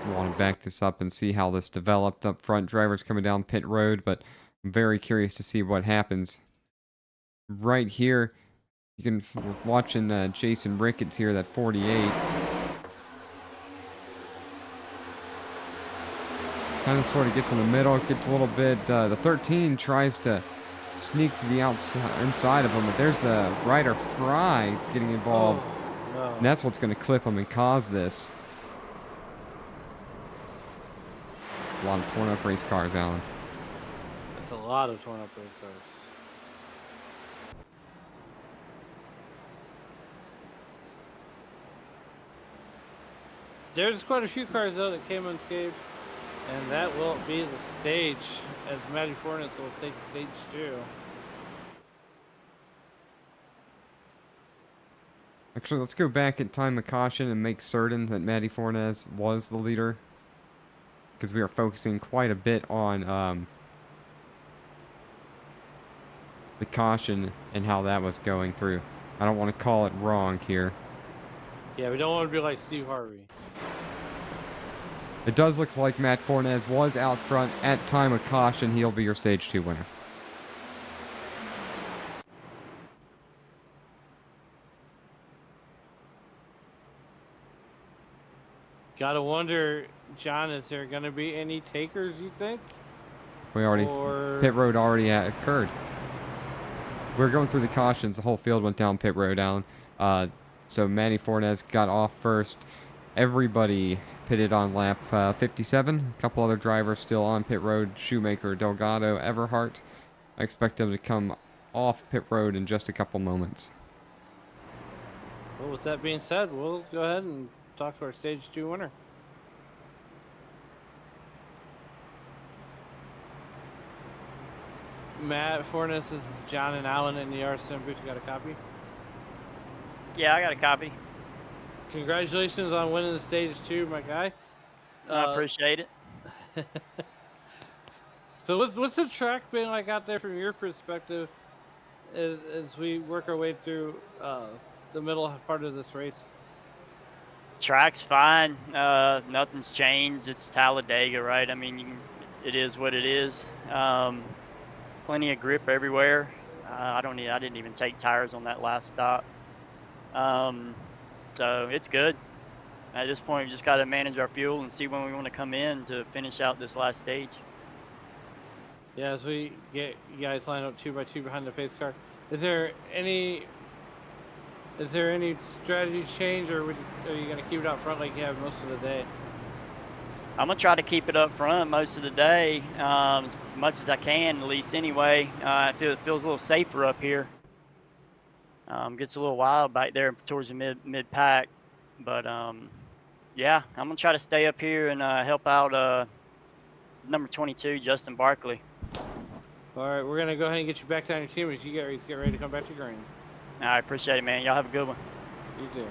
B: I want to back this up and see how this developed up front. Drivers coming down pit road, but I'm very curious to see what happens. Right here, you can we're watching Jason Ricketts here, that 48. Kind of sort of gets in the middle, gets a little bit. The 13 tries to sneak to the outside, inside of him, but there's the rider Fry getting involved.
C: Oh, no.
B: And that's what's going to clip him and cause this. A lot of torn up race cars, Alan.
C: That's a lot of torn up race cars. There's quite a few cars though that came unscathed, and that will be the stage as Matty Fornes will take stage 2.
B: Actually, let's go back at time of caution and make certain that Matty Fornes was the leader, because we are focusing quite a bit on the caution and how that was going through. I don't want to call it wrong here.
C: Yeah, we don't want to be like Steve Harvey.
B: It does look like Matt Fornes was out front at time of caution. He'll be your stage 2 winner.
C: Gotta wonder, John, is there gonna be any takers, you think?
B: Pit road already occurred. We're going through the cautions. The whole field went down pit road, Alan. So Matty Fornes got off first. Everybody pitted on lap 57. A couple other drivers still on pit road. Shoemaker, Delgado, Everhart. I expect them to come off pit road in just a couple moments.
C: Well, with that being said, we'll go ahead and talk to our stage 2 winner. Matt Fornes is John and Alan in the RSM booth. You got a copy?
H: Yeah, I got a copy.
C: Congratulations on winning the stage 2, my guy.
H: I appreciate it.
C: So what's the track been like out there from your perspective as we work our way through the middle part of this race?
H: Track's fine. Nothing's changed. It's Talladega, right? I mean, it is what it is. Plenty of grip everywhere. I didn't even take tires on that last stop. So it's good. At this point, we just got to manage our fuel and see when we want to come in to finish out this last stage.
C: Yeah, as we get you guys lined up 2 by 2 behind the pace car, is there any strategy change, or are you going to keep it out front like you have most of the day?
H: I'm gonna try to keep it up front most of the day, as much as I can, at least anyway. It feels a little safer up here. Gets a little wild back there towards the mid pack, but yeah, I'm gonna try to stay up here and help out number 22, Justin Barkley.
C: All right, we're gonna go ahead and get you back down your team as you get ready to come back to green.
H: I appreciate it, man. Y'all have a good one.
C: You too.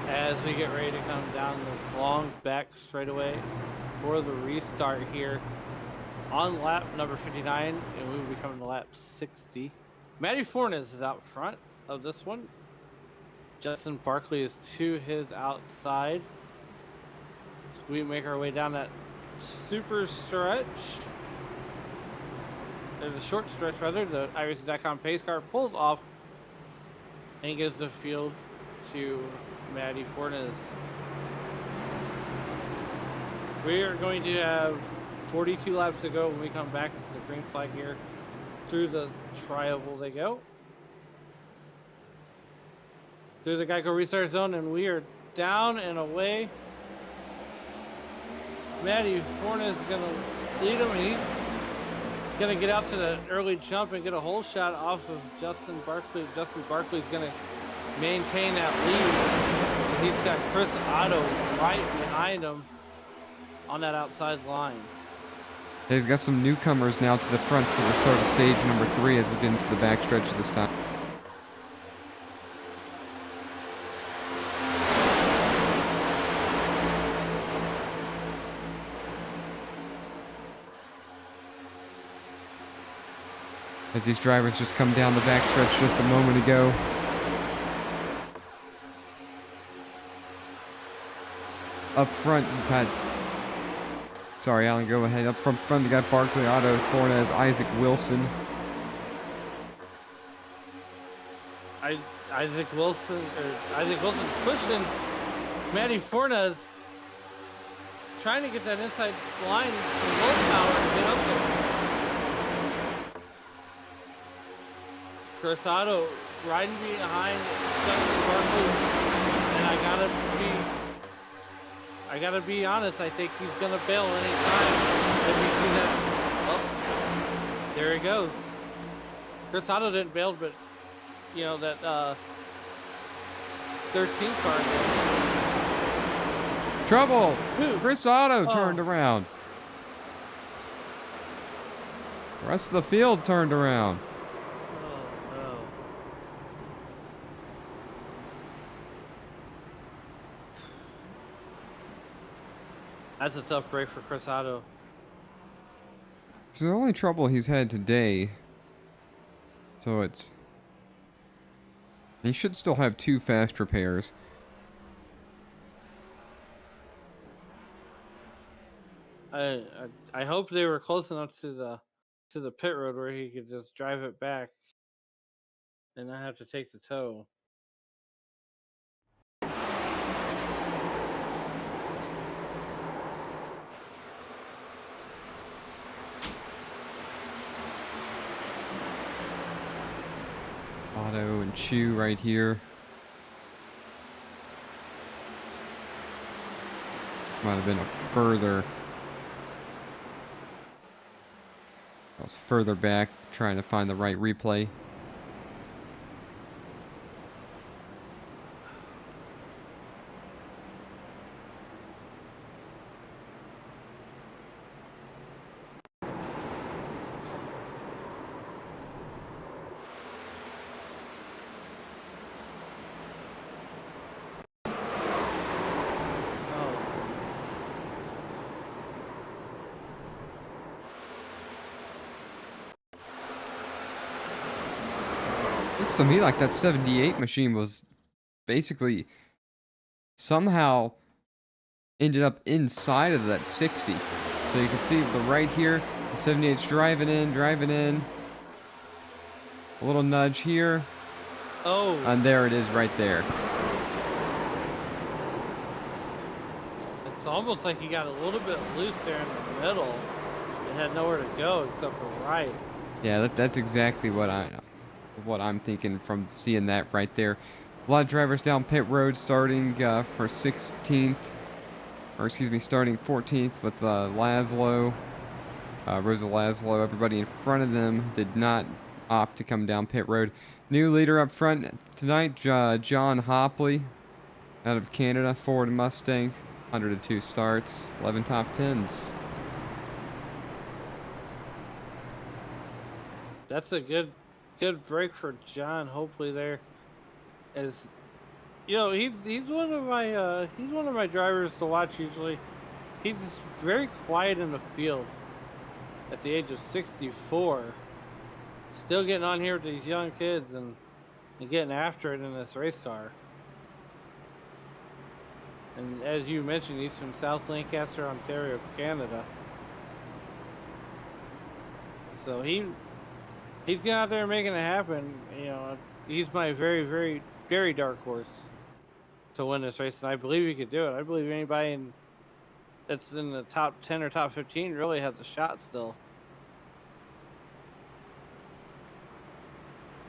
C: As we get ready to come down this long back straightaway for the restart here on lap number 59, and we will be coming to lap 60. Matty Fornes is out front of this one. Justin Barkley is to his outside. So we make our way down that super stretch. There's a short stretch rather. The iRacing.com pace car pulls off and gives the field to Matty Fornes. We are going to have 42 laps to go when we come back into the green flag here. Through the tri-oval they go. Through the Geico restart zone, and we are down and away. Matty Fornes is going to lead him, and he's going to get out to the early jump and get a hole shot off of Justin Barkley. Justin Barkley's going to maintain that lead. He's got Chris Otto right behind him on that outside line.
B: He's got some newcomers now to the front for the start of stage number 3 as we get into the backstretch this time. As these drivers just come down the backstretch just a moment ago. Up front, you've had... Sorry, Alan, go ahead. Up front, you got Barkley, Otto, Fornes, Isaac Wilson.
C: Isaac Wilson pushing Matty Fornes, trying to get that inside line with willpower to get up there. Chris Otto riding behind Justin Barkley, and I gotta be honest, I think he's gonna bail anytime if we see that. Oh, there he goes. Chris Otto didn't bail, but you know that 13 car did.
B: Trouble!
C: Who?
B: Chris Otto turned around. The rest of the field turned around.
C: Oh no. That's a tough break for Chris Otto.
B: It's the only trouble he's had today. So it's... He should still have 2 fast repairs.
C: I hope they were close enough to the pit road where he could just drive it back and not have to take the tow.
B: and chew right here. Might have been a further. I was further back trying to find the right replay. Looks to me like that 78 machine was basically somehow ended up inside of that 60. So you can see the right here, the 78's driving in. A little nudge here.
C: Oh.
B: And there it is right there.
C: It's almost like he got a little bit loose there in the middle. It had nowhere to go except for right.
B: Yeah, that's exactly what I'm thinking from seeing that right there. A lot of drivers down pit road starting for 16th, or excuse me, starting 14th with Laszlo, Rosa Laszlo. Everybody in front of them did not opt to come down pit road. New leader up front tonight, John Hopley, out of Canada, Ford Mustang, 102 starts, 11 top 10s.
C: That's a good break for John. Hopefully there, as you know, he's one of my drivers to watch usually. He's very quiet in the field at the age of 64. Still getting on here with these young kids and getting after it in this race car. And as you mentioned, he's from South Lancaster, Ontario, Canada. So he's getting out there making it happen. You know, he's my very, very, very dark horse to win this race, and I believe he could do it. I believe anybody that's in the top 10 or top 15 really has a shot still.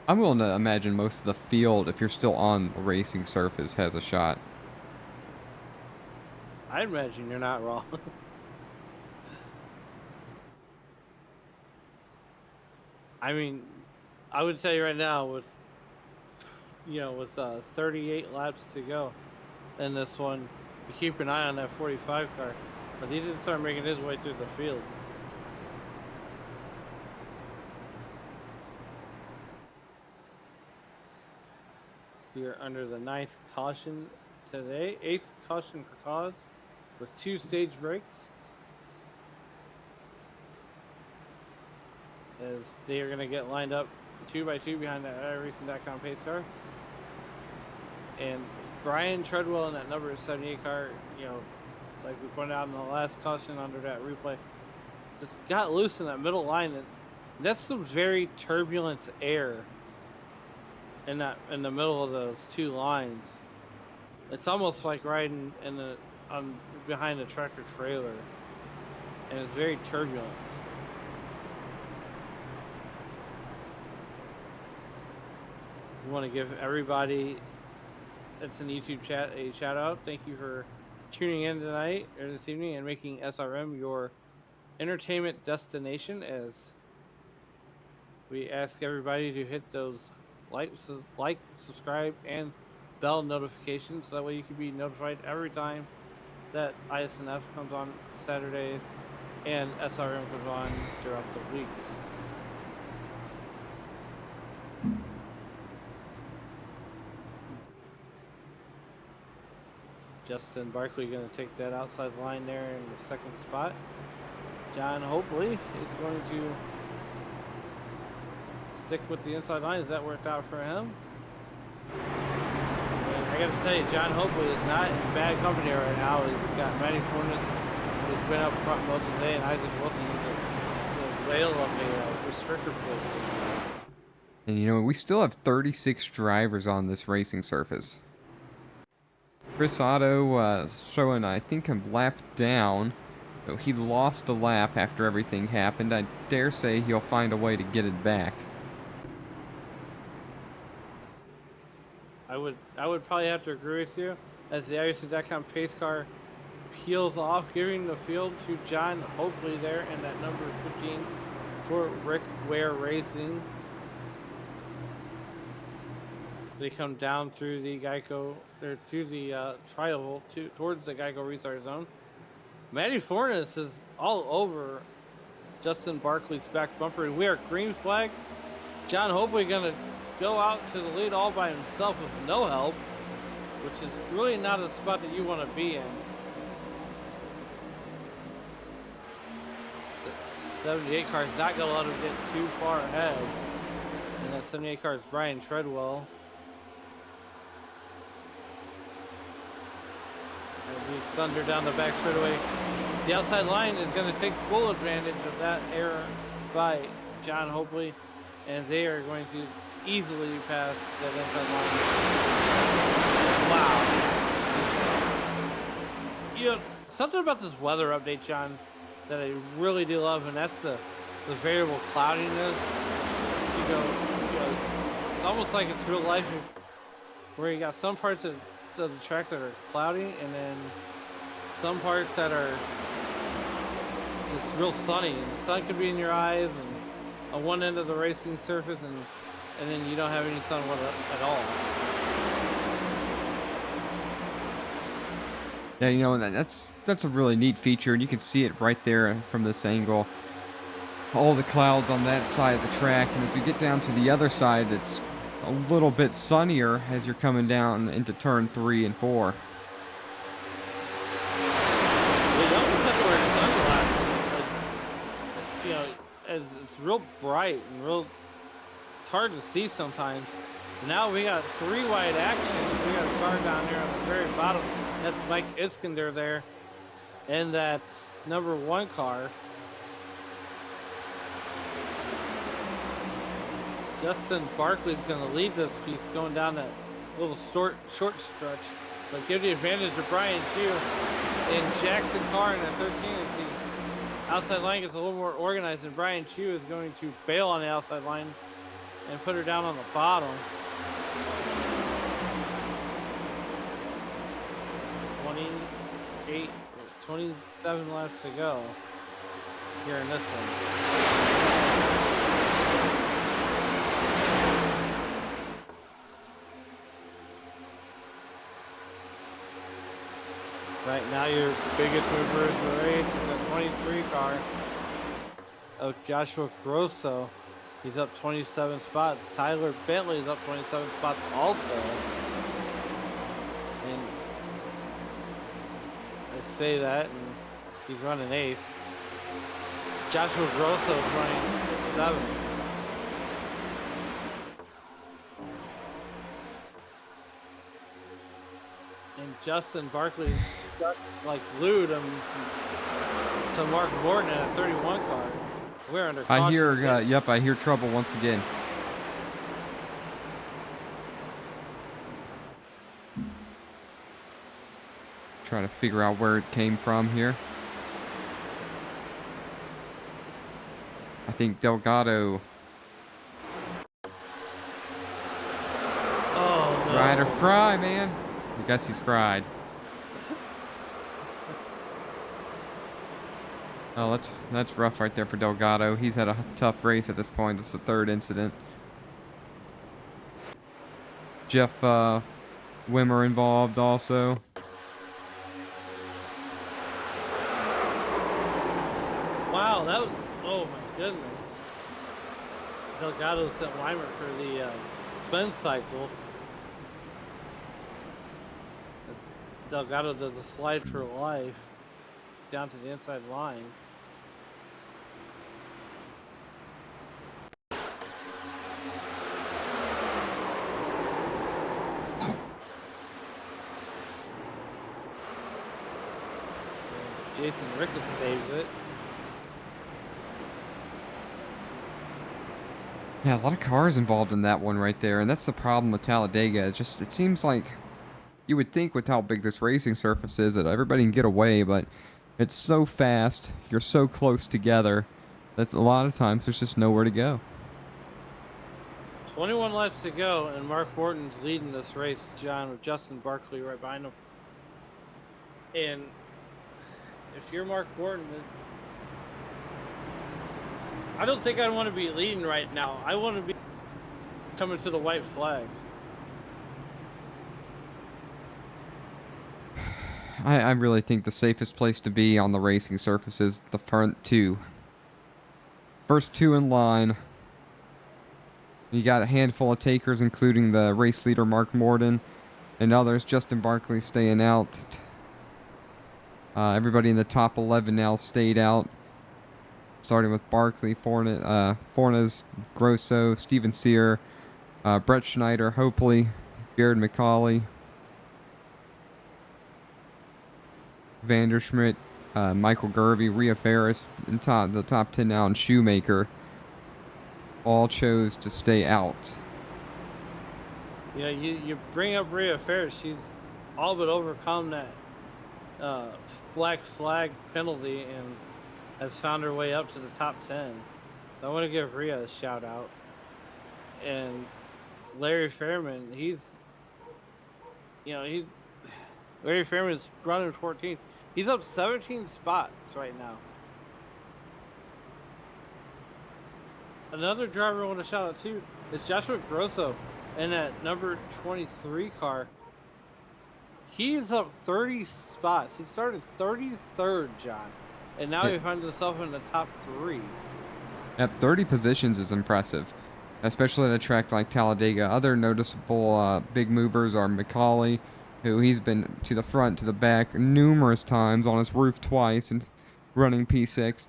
B: I'm willing to imagine most of the field, if you're still on the racing surface, has a shot.
C: I imagine you're not wrong. I mean, I would tell you right now, with 38 laps to go in this one, you keep an eye on that 45 car. But he didn't start making his way through the field. We are under the 9th caution today, 8th caution for cause, with 2 stage breaks. As they are going to get lined up 2 by 2 behind that iRacing.com pace car. And Brian Treadwell in that number 78 car, you know, like we pointed out in the last caution under that replay, just got loose in that middle line. And that's some very turbulent air in the middle of those 2 lines. It's almost like riding behind a tractor trailer, and it's very turbulent. We want to give everybody that's in the YouTube chat a shout out. Thank you for tuning in tonight or this evening and making SRM your entertainment destination, as we ask everybody to hit those like, subscribe, and bell notifications, so that way you can be notified every time that iSNF comes on Saturdays and SRM comes on throughout the week. Justin Barkley going to take that outside line there in the 2nd spot. John Hopley is going to stick with the inside line, as that worked out for him. And I got to tell you, John Hopley is not in bad company right now. He's got Matty Funes, who's been up front most of the day, and Isaac Wilson, who's a whale of a restrictor plate.
B: And you know, we still have 36 drivers on this racing surface. Chris Otto showing, I think, a lap down. He lost a lap after everything happened. I dare say he'll find a way to get it back.
C: would probably have to agree with you, as the iRacing.com pace car peels off, giving the field to John Hopefully there, and that number 15 for Rick Ware Racing. They come down through the Geico, or to the trial, towards the Geico restart zone. Matty Fornes is all over Justin Barkley's back bumper, and we are green flag. John Hopefully gonna go out to the lead all by himself with no help, which is really not a spot that you want to be in. The 78 car is not gonna let him get too far ahead, and that 78 car is Brian Treadwell. As we thunder down the back straightaway, the outside line is going to take full advantage of that error by John Hopefully, and they are going to easily pass that inside line. Wow. You know, something about this weather update, John, that I really do love, and that's the variable cloudiness. You know, it's almost like it's real life, where you got some parts of the track that are cloudy, and then some parts that are just real sunny, and the sun could be in your eyes and on one end of the racing surface, and then you don't have any sun at all.
B: Yeah, you know, that's a really neat feature, and you can see it right there from this angle. All the clouds on that side of the track, and as we get down to the other side, it's a little bit sunnier as you're coming down into turn 3 and 4.
C: You don't have to wear sunglasses, but, you know, as it's real bright and real, it's hard to see sometimes. Now we got 3 wide action. We got a car down there on the very bottom. That's Mike Iskander there, and that's number 1 car. Justin Barkley's going to lead this piece going down that little short stretch, but give the advantage to Brian Chu in Jackson Carr in at 13. As the outside line gets a little more organized, and Brian Chu is going to bail on the outside line and put her down on the bottom. 27 laps to go here in this one. Right now, your biggest mover is the race is the 23 car of Joshua Grosso. He's up 27 spots. Tyler Bentley is up 27 spots also. And I say that, and he's running 8th. Joshua Grosso is running 7th. And Justin Barkley like glued him to Mark Morton in a 31 car. We're under caution.
B: I hear trouble once again. Trying to figure out where it came from here. I think Delgado.
C: Oh, no.
B: Ride or fry, man. I guess he's fried. Oh, that's rough right there for Delgado. He's had a tough race at this point. It's the 3rd incident. Jeff Wimmer involved also.
C: Wow, that was, oh my goodness. Delgado sent Weimer for the spin cycle. Delgado does a slide for life down to the inside line. Jason Ricketts saves it.
B: Yeah, a lot of cars involved in that one right there, and that's the problem with Talladega. It seems like you would think with how big this racing surface is that everybody can get away, but it's so fast, you're so close together, that's a lot of times there's just nowhere to go.
C: 21 laps to go, and Mark Morton's leading this race, John, with Justin Barkley right behind him. And if you're Mark Morton, I don't think I want to be leading right now. I want to be coming to the white flag.
B: I really think the safest place to be on the racing surface is the front two. First two in line. You got a handful of takers, including the race leader Mark Morton and others. Justin Barkley staying out. Everybody in the top 11 now stayed out. Starting with Barkley, Fornes, Grosso, Steven Sear, Brett Schneider, Hopley, Jared McCauley, Vanderschmidt, Michael Gervey, Rhea Ferris, and the top 10 now, and Shoemaker all chose to stay out.
C: Yeah, you bring up Rhea Ferris. She's all but overcome that black flag penalty and has found her way up to the top 10. So I want to give Rhea a shout out. And Larry Fairman, Larry Fairman's running 14th. He's up 17 spots right now. Another driver I want to shout out too is Joshua Grosso in that number 23 car. He's up 30 spots. He started 33rd, John, and now he finds himself in the top 3.
B: Yep, 30 positions is impressive, especially at a track like Talladega. Other noticeable big movers are McCauley, who he's been to the front, to the back numerous times, on his roof twice, and running P6.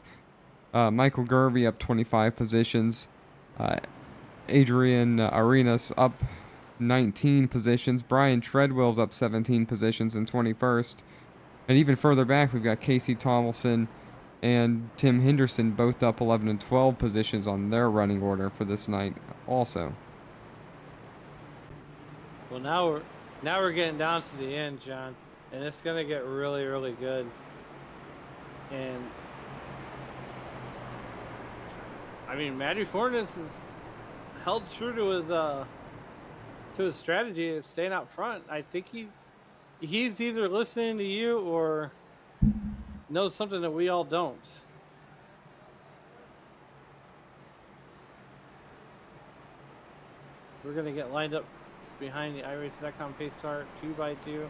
B: Michael Gervey up 25 positions. Adrian Arenas up 19 positions. Brian Treadwell's up 17 positions in 21st. And even further back, we've got Casey Tomlinson and Tim Henderson both up 11 and 12 positions on their running order for this night also.
C: Well, now we're getting down to the end, John, and it's gonna get really, really good. And I mean, Matty Fornes has held true to his strategy of staying out front. I think he's either listening to you or knows something that we all don't. We're gonna get lined up behind the iRacing.com pace car 2x2,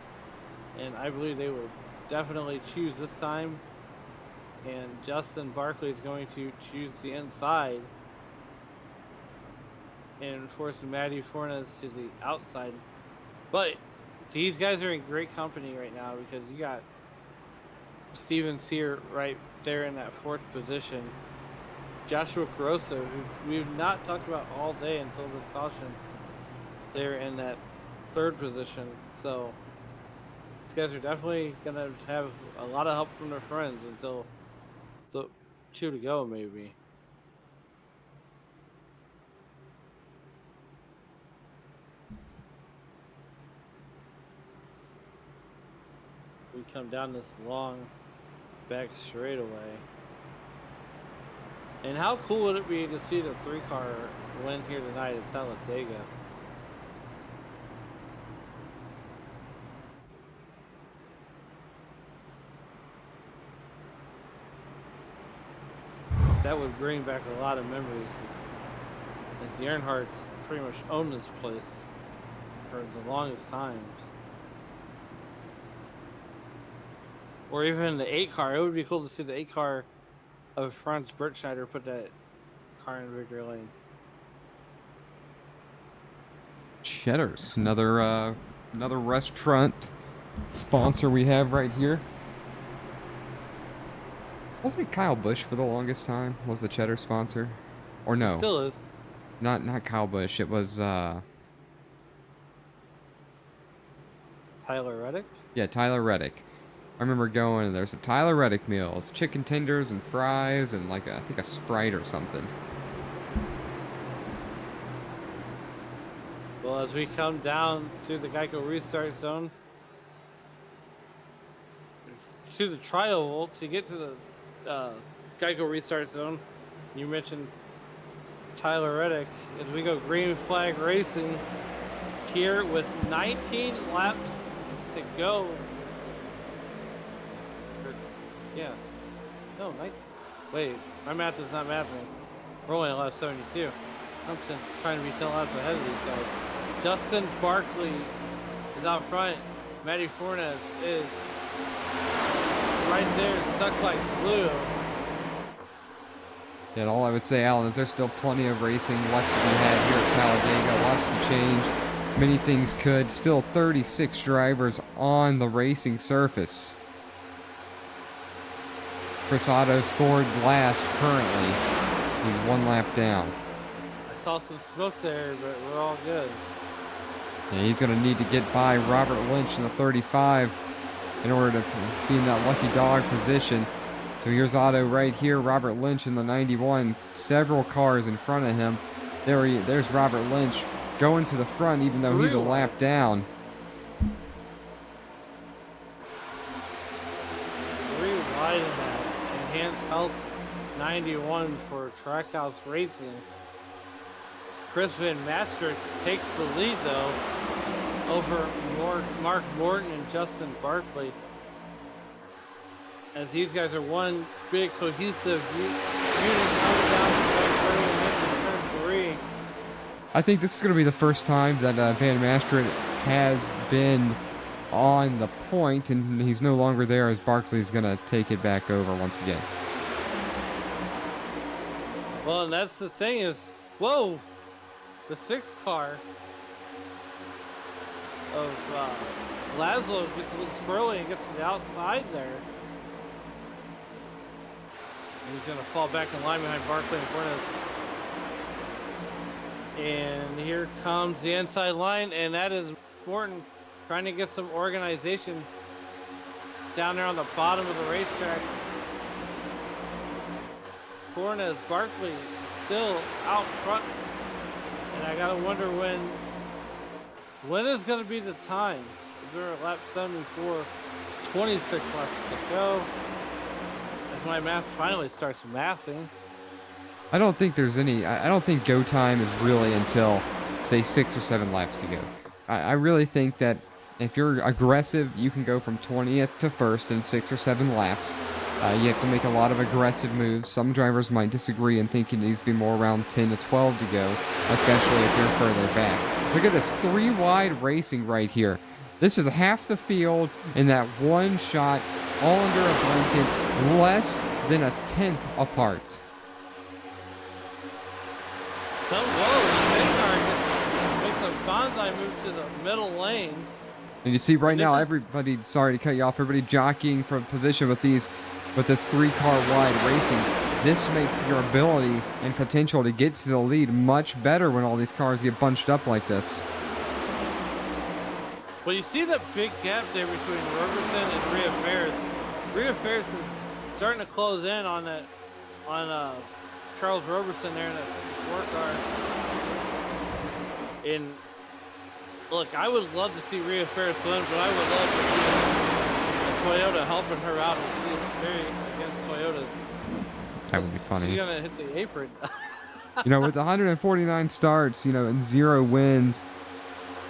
C: and I believe they will definitely choose this time. And Justin Barkley is going to choose the inside and force Matty Fornes to the outside. But these guys are in great company right now because you got Steven Sear right there in that 4th position. Joshua Grosso, who we've not talked about all day until this caution, they're in that 3rd position. So these guys are definitely going to have a lot of help from their friends until the 2 to go, maybe. We come down this long back straightaway. And how cool would it be to see the 3-car win here tonight at Talladega? That would bring back a lot of memories. As the Earnhardts pretty much owned this place for the longest times. Or even the 8-car. It would be cool to see the 8-car of Franz Bert Schneider put that car in victory lane.
B: Cheddar's, another restaurant sponsor we have right here. Wasn't it Kyle Busch for the longest time? Was the Cheddar sponsor? Or no?
C: It still is.
B: Not Kyle Busch. It was
C: Tyler Reddick?
B: Yeah, Tyler Reddick. I remember going and there's a Tyler Reddick meal. It's chicken tenders and fries and like I think a Sprite or something.
C: Well, as we come down to the Geico restart zone, to the trial to get to the Geico restart zone, you mentioned Tyler Reddick as we go green flag racing here with 19 laps to go. Yeah. No, wait, my math is not mathing. We're only on lap 72. I'm just trying to be 10 laps ahead of these guys. Justin Barkley is out front. Matty Fornes is right there, stuck like glue.
B: And all I would say, Alan, is there's still plenty of racing left to be had here at Talladega. Lots to change. Many things could. Still 36 drivers on the racing surface. Chris Otto scored last currently. He's 1 lap down.
C: I saw some smoke there, but we're all good.
B: Yeah, he's going to need to get by Robert Lynch in the 35 in order to be in that lucky dog position. So here's Otto right here, Robert Lynch in the 91, several cars in front of him. There's Robert Lynch going to the front even though he's a lap down.
C: 3 wide in that. Enhanced Health 91 for Trackhouse Racing. Chris Van Mastrick takes the lead though over Mark Morton and Justin Barkley, as these guys are one big cohesive unit coming down the turn 3.
B: I think this is going to be the first time that Van Mastert has been on the point, and he's no longer there as Barkley's going to take it back over once again.
C: Well, and that's the thing is, whoa, the 6th car of Laszlo gets a little squirrely and gets to the outside there. He's going to fall back in line behind Barkley and Fornes. And here comes the inside line, and that is Morton trying to get some organization down there on the bottom of the racetrack. Fornes, Barkley still out front. And I got to wonder when is going to be the time? We're at lap 74, 26 laps to go. As my math finally starts mathing.
B: I don't think there's any, I don't think go time is really until, say, 6 or 7 laps to go. I really think that if you're aggressive, you can go from 20th to 1st in 6 or 7 laps. You have to make a lot of aggressive moves. Some drivers might disagree and think it needs to be more around 10 to 12 to go, especially if you're further back. Look at this 3 wide racing right here. This is half the field in that one shot, all under a blanket, less than a 10th apart.
C: So whoa, the big car makes a bonsai move to the middle lane.
B: And you see right now, everybody, sorry to cut you off, everybody jockeying for position with this 3-car wide racing. This makes your ability and potential to get to the lead much better when all these cars get bunched up like this.
C: Well, you see that big gap there between Robertson and Rhea Ferris. Rhea Ferris is starting to close in on Charles Robertson there in that 4-car. And look, I would love to see Rhea Ferris win, but I would love to see a Toyota helping her out. She's very against Toyotas.
B: That would be funny.
C: She's gonna hit the apron.
B: With 149 starts, and 0 wins,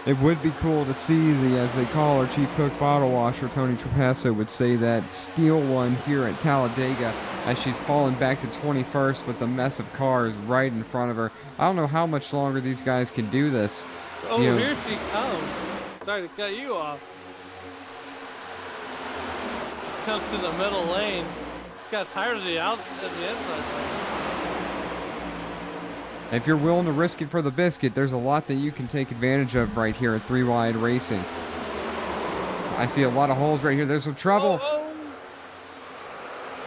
B: it would be cool to see the, as they call her, chief cook bottle washer, Tony Trapasso would say that, steal one here at Talladega as she's fallen back to 21st with the mess of cars right in front of her. I don't know how much longer these guys can do this.
C: Oh, here she comes. Sorry to cut you off. Comes to the middle lane. She's got tired of the inside lane.
B: If you're willing to risk it for the biscuit, there's a lot that you can take advantage of right here at 3 wide racing. I see a lot of holes right here. There's some trouble.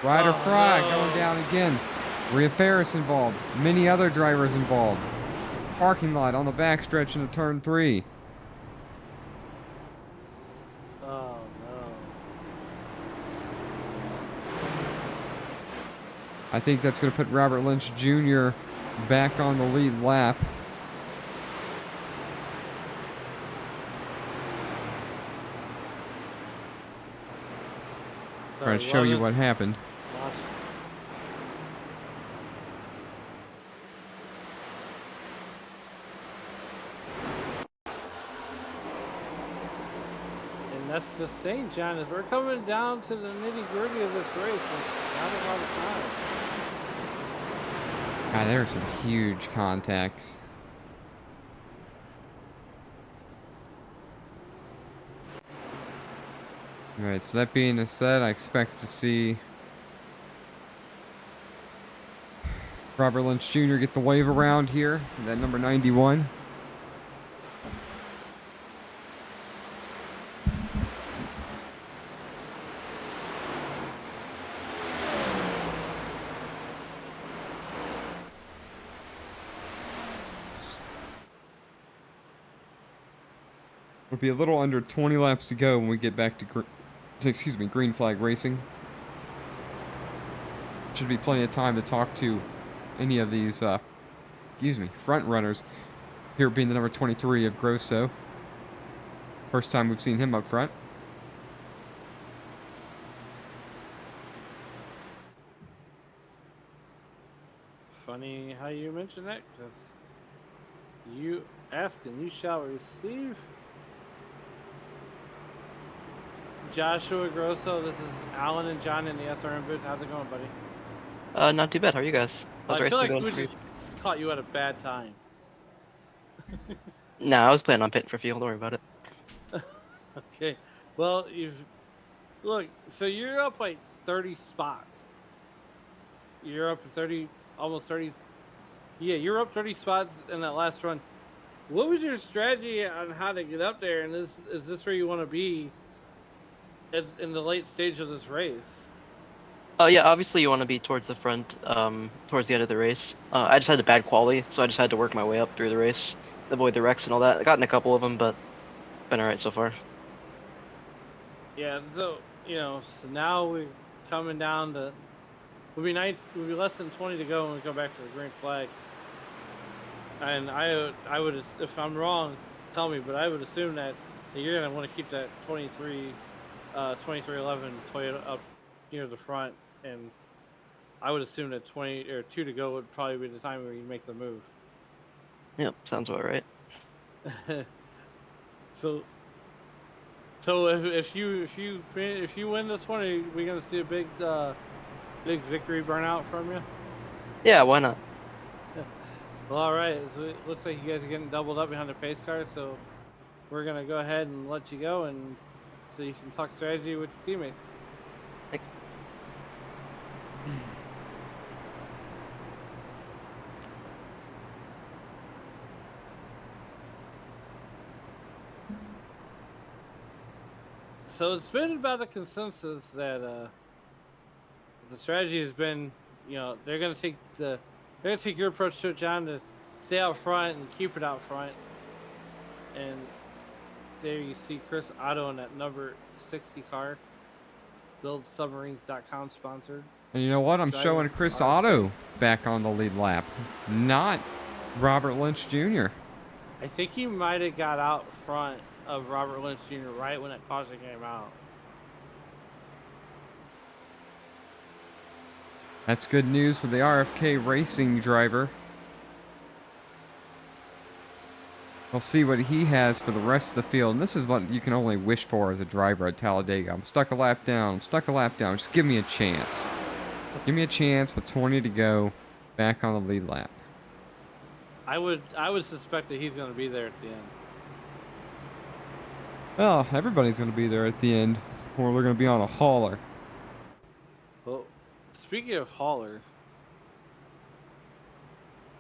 B: Ryder Fry going down again. Rhea Ferris involved. Many other drivers involved. Parking lot on the backstretch into turn 3.
C: Oh no.
B: I think that's going to put Robert Lynch Jr. back on the lead lap. Trying to show you what happened.
C: just saying, John, as we're coming down to the nitty-gritty of this race, it's not a lot of time.
B: God, there are some huge contacts. Alright, so that being said, I expect to see Robert Lynch Jr. get the wave around here, that number 91. It'll be a little under 20 laps to go when we get back to green flag racing. Should be plenty of time to talk to any of these, front runners. Here being the number 23 of Grosso. First time we've seen him up front.
C: Funny how you mention that, because you ask and you shall receive. Joshua Grosso, this is Alan and John in the SRM booth. How's it going, buddy?
I: Not too bad. How are you guys?
C: I feel like we just caught you at a bad time.
I: Nah, I was planning on pitting for fuel. Don't worry about it.
C: Okay. Well, look. So you're up like 30 spots. You're up 30, almost 30. Yeah, you're up 30 spots in that last run. What was your strategy on how to get up there? And is this where you want to be in the late stage of this race?
I: Yeah, obviously you want to be towards the front, towards the end of the race. I just had a bad quality, so I just had to work my way up through the race, avoid the wrecks and all that. I got in a couple of them, but been alright so far.
C: Yeah, so so now we're coming down to we'll be less than 20 to go when we go back to the green flag. And I would, if I'm wrong, tell me, but I would assume that you're gonna want to keep that 2311 Toyota up near the front, and I would assume that 20 or 2 to go would probably be the time where you make the move.
I: Yep, sounds about right.
C: So if you win this one, are we gonna see a big victory burnout from you?
I: Yeah, why not?
C: Well, all right. So it looks like you guys are getting doubled up behind the pace car, so we're gonna go ahead and let you go, and so you can talk strategy with your teammates.
I: Thanks.
C: So it's been about a consensus that the strategy has been, they're gonna take your approach to it, John, to stay out front and keep it out front. And there you see Chris Otto in that number 60 car. BuildSubmarines.com sponsored.
B: And you know what? I'm showing Chris Otto back on the lead lap, not Robert Lynch Jr.
C: I think he might have got out front of Robert Lynch Jr. right when that caution came out.
B: That's good news for the RFK Racing driver. We'll see what he has for the rest of the field. And this is what you can only wish for as a driver at Talladega. I'm stuck a lap down. Just give me a chance. Give me a chance with 20 to go, back on the lead lap.
C: I would suspect that he's going to be there at the end.
B: Well, everybody's going to be there at the end, or they're going to be on a hauler.
C: Well, speaking of hauler,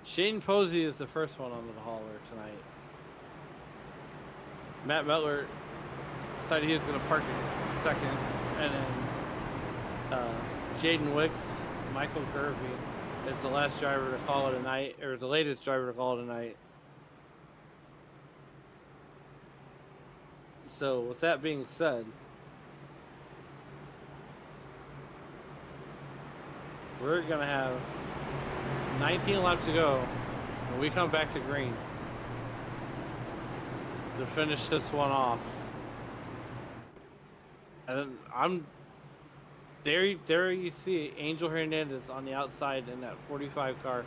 C: Shane Posey is the first one on the hauler tonight. Matt Mettler decided he was going to park it second, and then Jaden Wicks, Michael Kirby is the last driver to call it a night, or the latest driver to call it a night. So with that being said, we're going to have 19 laps to go when we come back to green to finish this one off. And I'm there you see Angel Hernandez on the outside in that 45 car.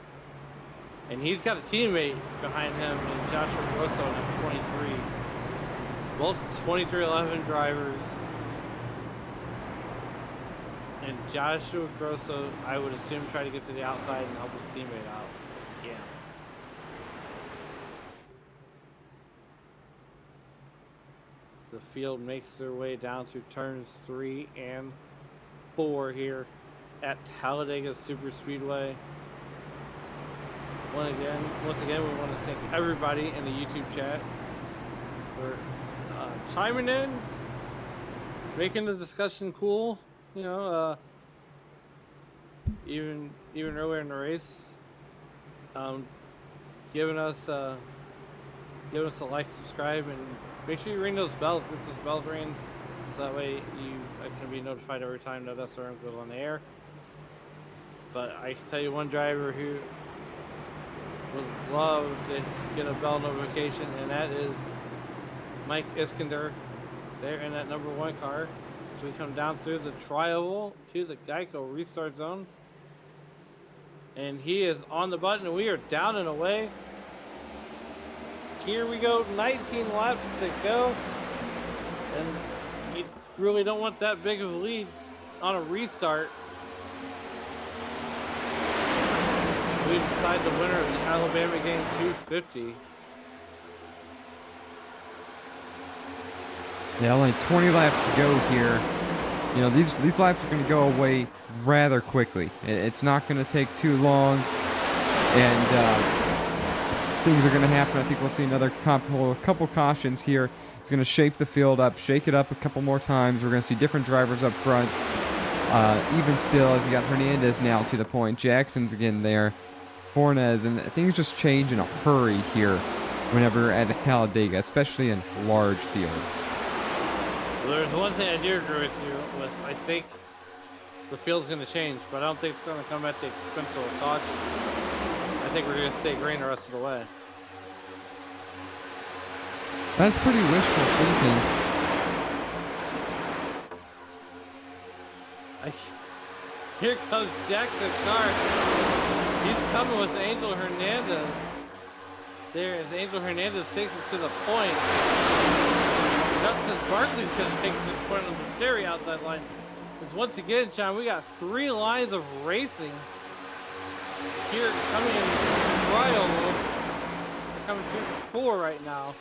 C: And he's got a teammate behind him in Joshua Grosso in that 23. both 2311 drivers. And Joshua Grosso, I would assume, try to get to the outside and help his teammate out. Yeah. The field makes their way down through turns 3 and 4 here at Talladega Superspeedway. Once again, we want to thank everybody in the YouTube chat for chiming in, making the discussion cool. You know, even earlier in the race, giving us a like, subscribe, and make sure you ring those bells. Get those bells ringing, so that way you can be notified every time that SRM goes on the air. But I can tell you one driver who would love to get a bell notification, and that is Mike Iskander there in that number 1 car. So we come down through the tri-oval to the Geico restart zone, and he is on the button, and we are down and away. Here we go, 19 laps to go, and you really don't want that big of a lead on a restart. We decide the winner of the Alabama Game 250.
B: Yeah, only 20 laps to go here. You know, these laps are going to go away rather quickly. It's not going to take too long, and things are going to happen. I think we'll see another couple cautions here. It's going to shake the field up, shake it up a couple more times. We're going to see different drivers up front. Even still, as you got Hernandez now to the point. Jackson's again there. Fornes, and things just change in a hurry here whenever you're at Talladega, especially in large fields.
C: Well, there's one thing I do agree with you with. I think the field's going to change, but I don't think it's going to come at the expense of caution. I think we're going to stay green the rest of the way.
B: That's pretty wishful thinking.
C: Here comes Jackson Carr. He's coming with Angel Hernandez. There is Angel Hernandez takes it to the point. Justin Barkley's going to take it to the point on the very outside line. Because once again, John, we got 3 lines of racing here coming in tri-oval. They're coming to 4 right now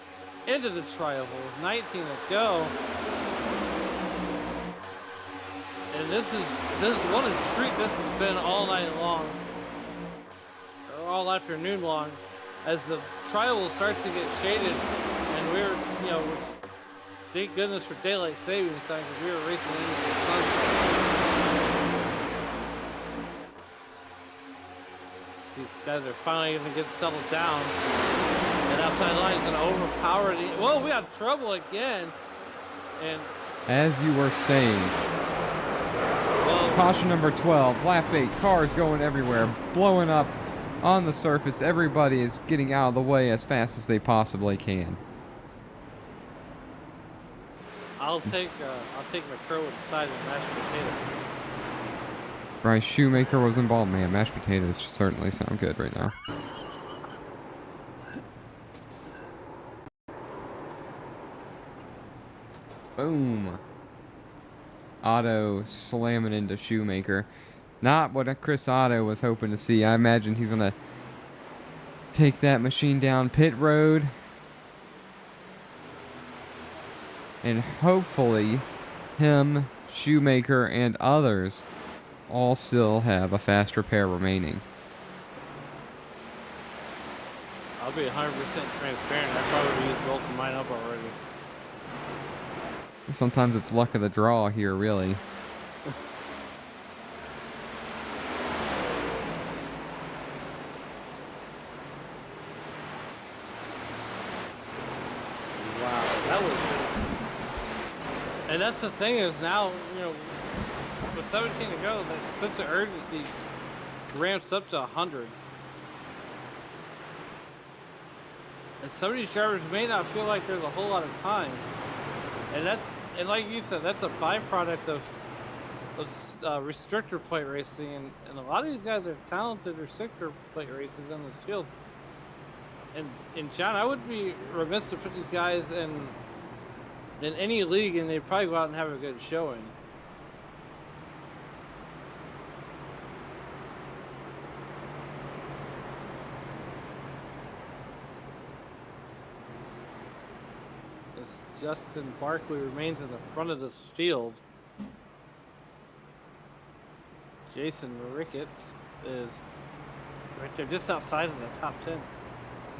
C: into the tri-oval. 19 to go. And this is what a treat this has been all night long. All afternoon long, as the tri-oval starts to get shaded, and we're, you know, thank goodness for daylight savings time, because we were racing into the sun. These guys are finally going to get settled down, and outside line is going to overpower the. Whoa, we got trouble again, and
B: as you were saying,
C: well,
B: caution number 12, lap 8, cars going everywhere, blowing up on the surface. Everybody is getting out of the way as fast as they possibly can.
C: I'll take McCurl with the side of mashed potato.
B: Bryce Shoemaker was involved. Man, mashed potatoes certainly sound good right now. Boom. Otto slamming into Shoemaker. Not what Chris Otto was hoping to see. I imagine he's going to take that machine down pit road. And hopefully him, Shoemaker, and others all still have a fast repair remaining.
C: I'll be 100% transparent. I probably used both of mine up already.
B: Sometimes it's luck of the draw here, really.
C: And that's the thing is now, you know, with 17 to go, the sense of urgency ramps up to 100. And some of these drivers may not feel like there's a whole lot of time. And like you said, that's a byproduct of restrictor plate racing. And a lot of these guys are talented restrictor plate racers in this field. And John, I would be remiss to put these guys in in any league, and they'd probably go out and have a good showing. As Justin Barkley remains in the front of this field, Jason Ricketts is right there, just outside of the top 10.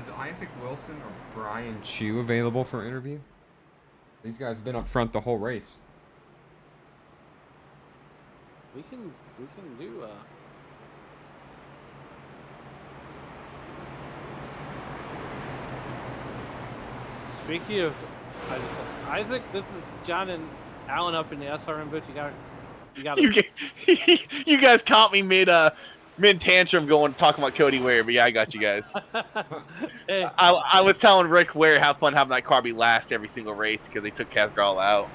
B: Is Isaac Wilson or Brian Chu available for interview? These guys have been up front the whole race.
C: We can do Speaking of Isaac, this is John and Alan up in the SRM booth. You got
J: you guys caught me mid tantrum talking about Cody Ware, but yeah, I got you guys.
C: Hey.
J: I was telling Rick Ware have fun having that car be last every single race because they took Casgrall out.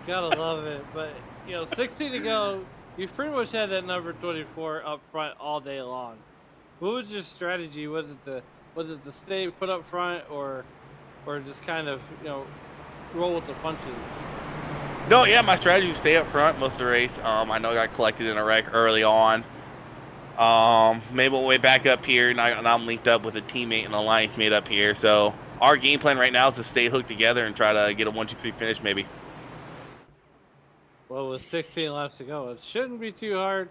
C: Gotta love it. But 16 to go, you've pretty much had that number 24 up front all day long. What was your strategy? Was it to stay put up front or just kind of roll with the punches?
J: No, yeah, my strategy was stay up front most of the race. I know I got collected in a wreck early on. Made my way back up here, and I'm linked up with a teammate and alliance mate up here. So our game plan right now is to stay hooked together and try to get a 1-2-3 finish, maybe.
C: Well, with 16 laps to go, it shouldn't be too hard.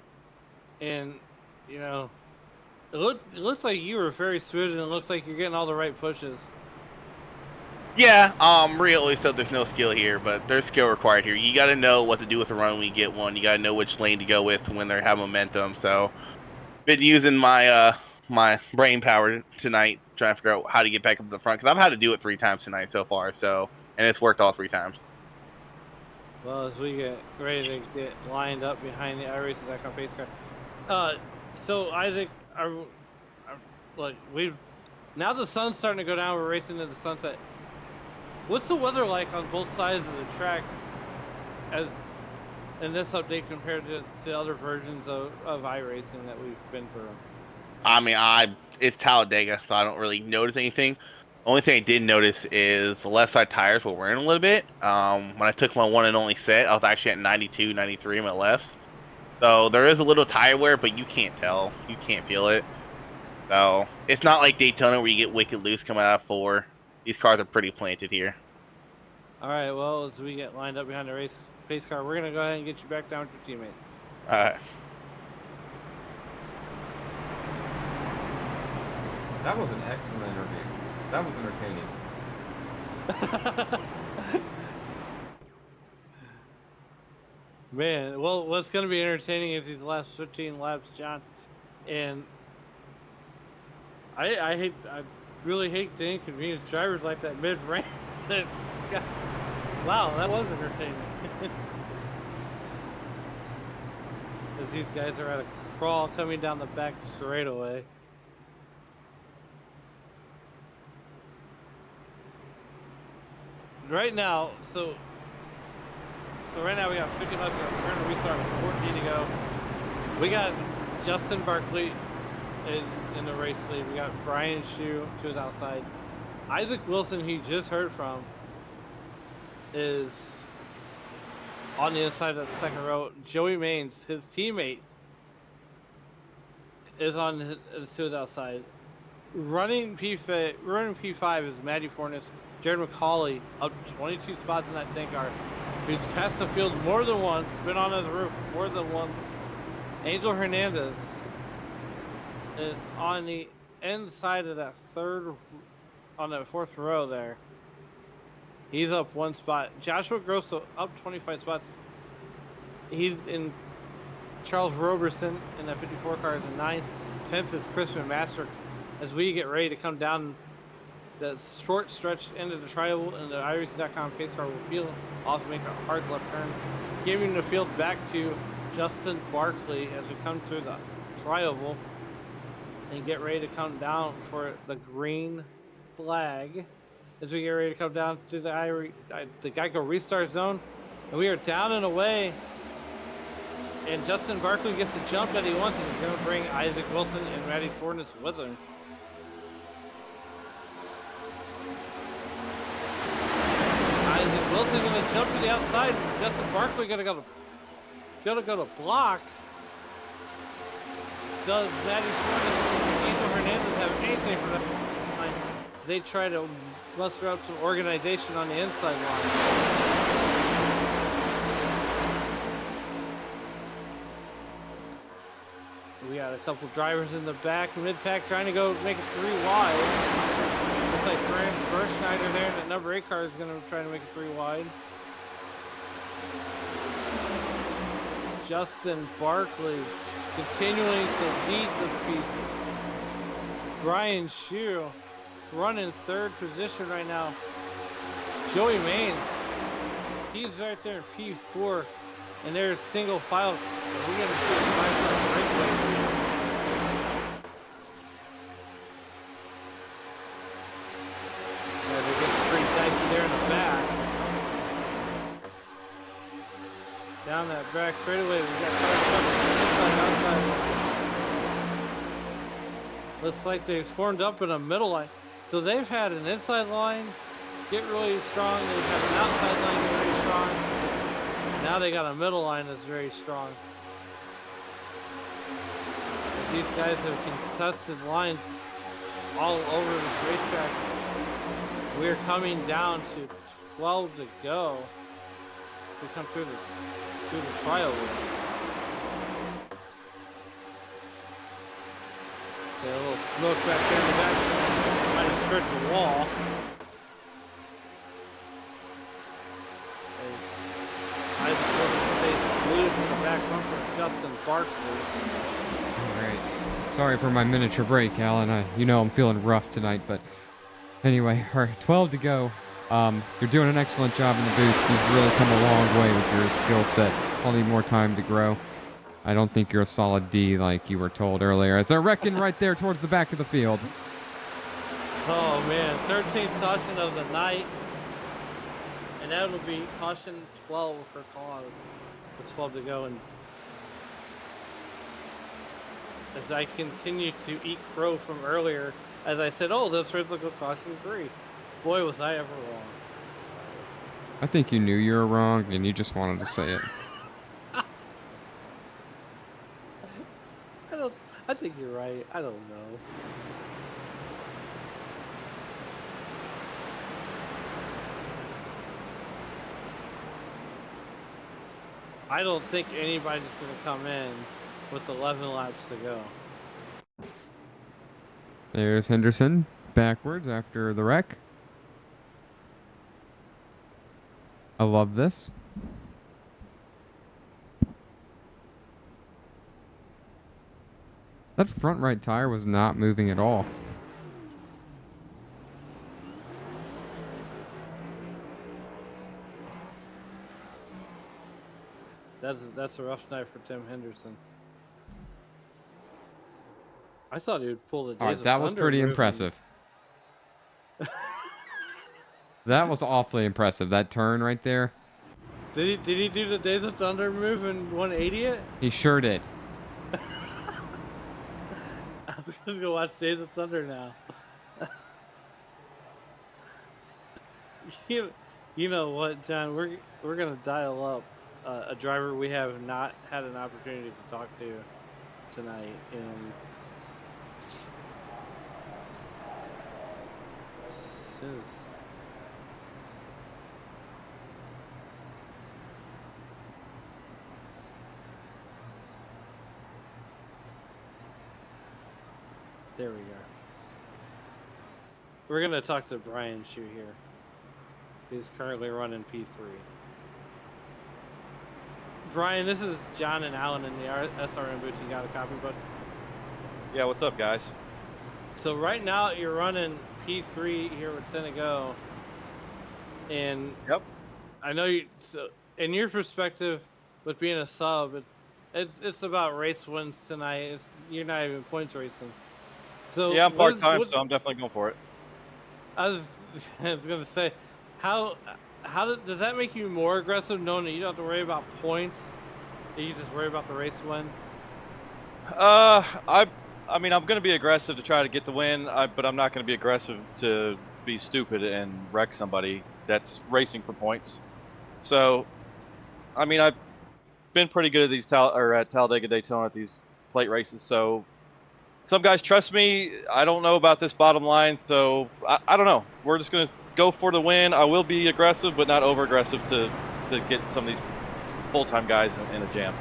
C: And it looked like you were very smooth, and it looks like you're getting all the right pushes.
J: Yeah, Rhea always said there's no skill here, but there's skill required here. You got to know what to do with a run when you get one. You got to know which lane to go with when they have momentum. So, been using my my brain power tonight, trying to figure out how to get back up to the front, because I've had to do it 3 times tonight so far. So, and it's worked all 3 times.
C: Well, as we get ready to get lined up behind the iRacing.com pace car, so Isaac, now the sun's starting to go down. We're racing into the sunset. What's the weather like on both sides of the track as in this update compared to other versions of iRacing that we've been through?
J: I mean, it's Talladega, so I don't really notice anything. Only thing I did notice is the left side tires were wearing a little bit. When I took my one and only set, I was actually at 92, 93 on my lefts. So there is a little tire wear, but you can't tell. You can't feel it. So it's not like Daytona where you get wicked loose coming out of 4. These cars are pretty planted here.
C: All right, well, as we get lined up behind the pace car, we're going to go ahead and get you back down with your teammates.
J: All right.
B: That was an excellent interview. That was entertaining.
C: Man, well, what's going to be entertaining is these last 15 laps, John. And I really hate to inconvenience drivers like that mid-range. Wow, that was entertaining. As these guys are at a crawl coming down the back straightaway. Right now, so right now we got 50 laps. We're going to restart with 14 to go. We got Justin Barkley in the race lead. We got Brian Shu to his outside. Isaac Wilson, he just heard from, is on the inside of that second row. Joey Maines, his teammate, is to his outside. Running P5 is Matty Fornes. Jared McCauley up 22 spots in that tank car. He's passed the field more than once, been on his roof more than once. Angel Hernandez is on the inside of that on that 4th row there. He's up 1 spot. Joshua Grosso up 25 spots. He's in. Charles Roberson in that 54 car is in 9th. 10th is Christian Masterks. As we get ready to come down the short stretch into the tri-oval, and the iRacing.com pace car will peel off, make a hard left turn, giving the field back to Justin Barkley as we come through the tri-oval and get ready to come down for the green flag. As we get ready to come down to the Geico restart zone, and we are down and away. And Justin Barkley gets the jump that he wants, and he's going to bring Isaac Wilson and Matty Fornes with him. Wilson's gonna jump to the outside. Justin Barkley gotta go to block. Does Maddie Ford and Angel Hernandez have anything for that? They try to muster up some organization on the inside line. We got a couple drivers in the back, mid-pack, trying to go make it 3 wide. Looks like Franz Berschneider there, and the number 8 car is going to try to make it 3 wide. Justin Barkley continuing to lead this piece. Brian Shue running 3rd position right now. Joey Maines, he's right there in P4, and there's single file. We're going to see a 5-star breakaway. Yeah, they're getting pretty dicey there in the back. Down that back straightaway, we got inside, outside. Looks like they've formed up in a middle line. So they've had an inside line get really strong. They've had an outside line get very strong. Now they got a middle line that's very strong. These guys have contested lines all over this racetrack. We're coming down to 12 to go. We come through the trial room. See a little smoke back there in the back. Might have skirt the wall. Isaac Wilson stays glued to the back bumper of Justin Barkley.
B: All right. Sorry for my miniature break, Alan. You know I'm feeling rough tonight, but anyway, all right, 12 to go. You're doing an excellent job in the booth. You've really come a long way with your skill set. Plenty more time to grow. I don't think you're a solid D like you were told earlier, as they're wrecking right there towards the back of the field.
C: Oh man, 13th caution of the night. And that will be caution 12 for cause. With 12 to go. And as I continue to eat crow from earlier, as I said, oh, this race looks like caution 3. Boy, was I ever wrong.
B: I think you knew you were wrong, and you just wanted to say it.
C: I think you're right. I don't know. I don't think anybody's going to come in with 11 laps to go.
B: There's Henderson backwards after the wreck. I love this. That front right tire was not moving at all.
C: That's a rough night for Tim Henderson. I thought he would pull the Days
B: All right,
C: of
B: that was
C: Thunder
B: pretty
C: move
B: impressive. That was awfully impressive. That turn right there.
C: Did he do the Days of Thunder move and 180 it?
B: He sure did.
C: I'm just gonna watch Days of Thunder now. You know what, John? We're gonna dial up a driver we have not had an opportunity to talk to tonight, and there we go. We're gonna talk to Brian Shue here. He's currently running P3. Brian, this is John and Alan in the SRM booth. You got a copy, bud?
K: Yeah, what's up, guys?
C: So right now you're running P3 here with Senegal, and
K: Yep.
C: I know you. So in your perspective, with being a sub, it's about race wins tonight. You're not even points racing. So
K: Yeah, I'm part-time, so I'm definitely going for it.
C: I was gonna say, how does that make you more aggressive, knowing that you don't have to worry about points? You just worry about the race win.
K: I mean, I'm going to be aggressive to try to get the win, but I'm not going to be aggressive to be stupid and wreck somebody. that's racing for points. So, I mean, I've been pretty good at these at Talladega Daytona at these plate races. So some guys trust me. I don't know about this bottom line, so I don't know. We're just gonna go for the win. I will be aggressive, but not over aggressive to get some of these full-time guys in a jam.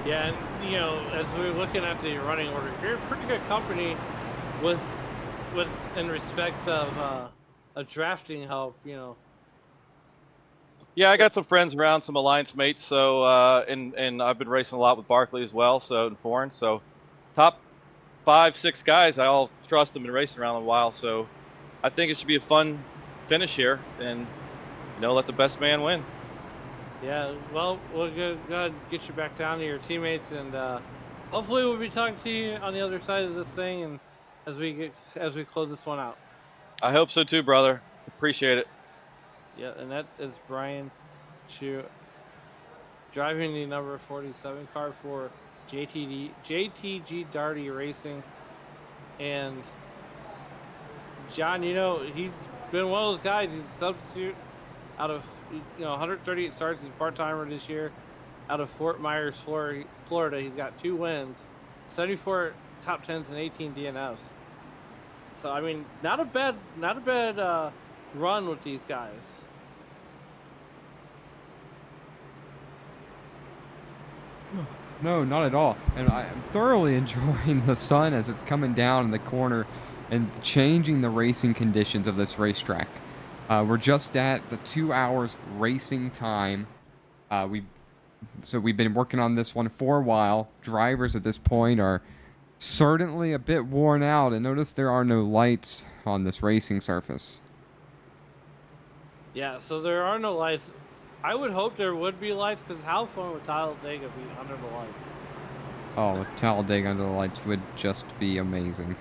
C: Yeah, and you know, as we're looking at the running order, you're in pretty good company with in respect of drafting help. You know.
K: Yeah, I got some friends around, some alliance mates. So and I've been racing a lot with Barkley as well. So in foreign, so top 5, 6 guys, I all trust them and racing around a while. So I think it should be a fun finish here, and let the best man win.
C: Yeah, well, we'll go ahead and get you back down to your teammates, and hopefully we'll be talking to you on the other side of this thing, and as we close this one out.
K: I hope so too, brother. Appreciate it.
C: Yeah, and that is Brian Chu driving the number 47 car for JTG Darty Racing. And John, he's been one of those guys. He's a substitute out of 138 starts. He's part-timer this year out of Fort Myers, Florida. He's got 2 wins, 74 top 10s, and 18 DNFs. So I mean, not a bad run with these guys.
B: No, not at all. And I'm thoroughly enjoying the sun as it's coming down in the corner and changing the racing conditions of this racetrack. We're just at the 2 hours racing time. We've been working on this one for a while. Drivers at this point are certainly a bit worn out, and notice there are no lights on this racing surface.
C: Yeah, so there are no lights. I would hope there would be lights, because how fun would Talladega be under the lights?
B: Oh, Talladega under the lights would just be amazing.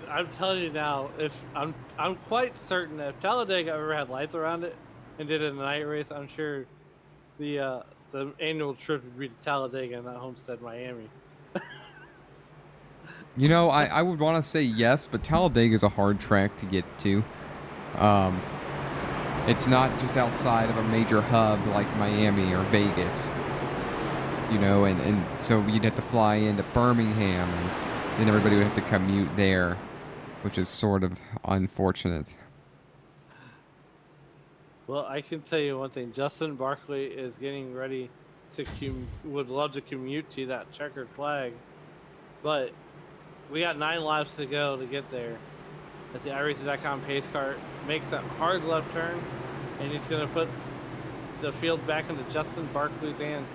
C: I'm telling you now, if I'm quite certain that if Talladega ever had lights around it and did a night race, I'm sure the annual trip would be to Talladega and not Homestead, Miami.
B: I would want to say yes, but Talladega is a hard track to get to. It's not just outside of a major hub like Miami or Vegas, and so you'd have to fly into Birmingham, and then everybody would have to commute there, which is sort of unfortunate.
C: Well, I can tell you one thing. Justin Barkley is getting ready to would love to commute to that checkered flag, but we got 9 laps to go to get there. As the iRacing.com pace car makes that hard left turn, and he's going to put the field back into Justin Barkley's hands.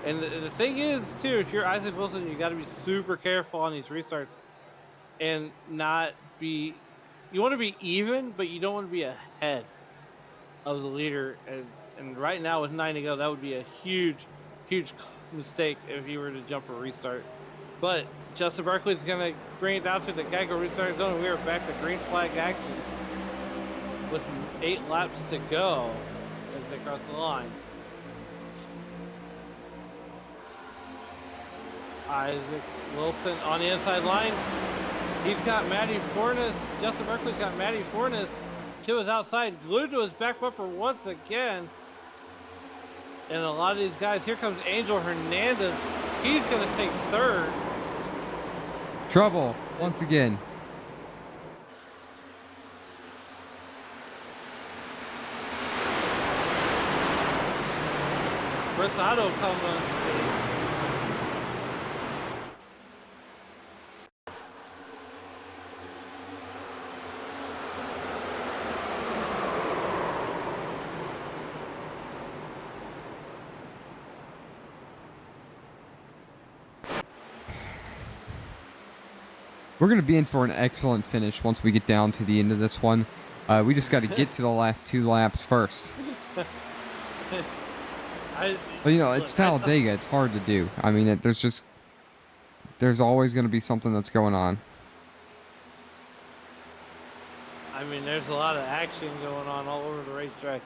C: And the thing is, too, if you're Isaac Wilson, you got to be super careful on these restarts and not be. You want to be even, but you don't want to be ahead of the leader. And right now, with 9 to go, that would be a huge mistake if you were to jump a restart. But Justin Barkley is going to bring it down to the Geico restart zone, and we are back to green flag action with 8 laps to go as they cross the line. Isaac Wilson on the inside line. He's got Matty Fornes. Justin Barkley's got Matty Fornes to his outside, glued to his back bumper once again. And a lot of these guys, here comes Angel Hernandez. He's going to take 3rd.
B: Trouble once again.
C: Brissato comes on stage.
B: We're going to be in for an excellent finish once we get down to the end of this one. We just got to get to the last 2 laps first. But it's Talladega. It's hard to do. I mean, there's always going to be something that's going on.
C: I mean, there's a lot of action going on all over the racetrack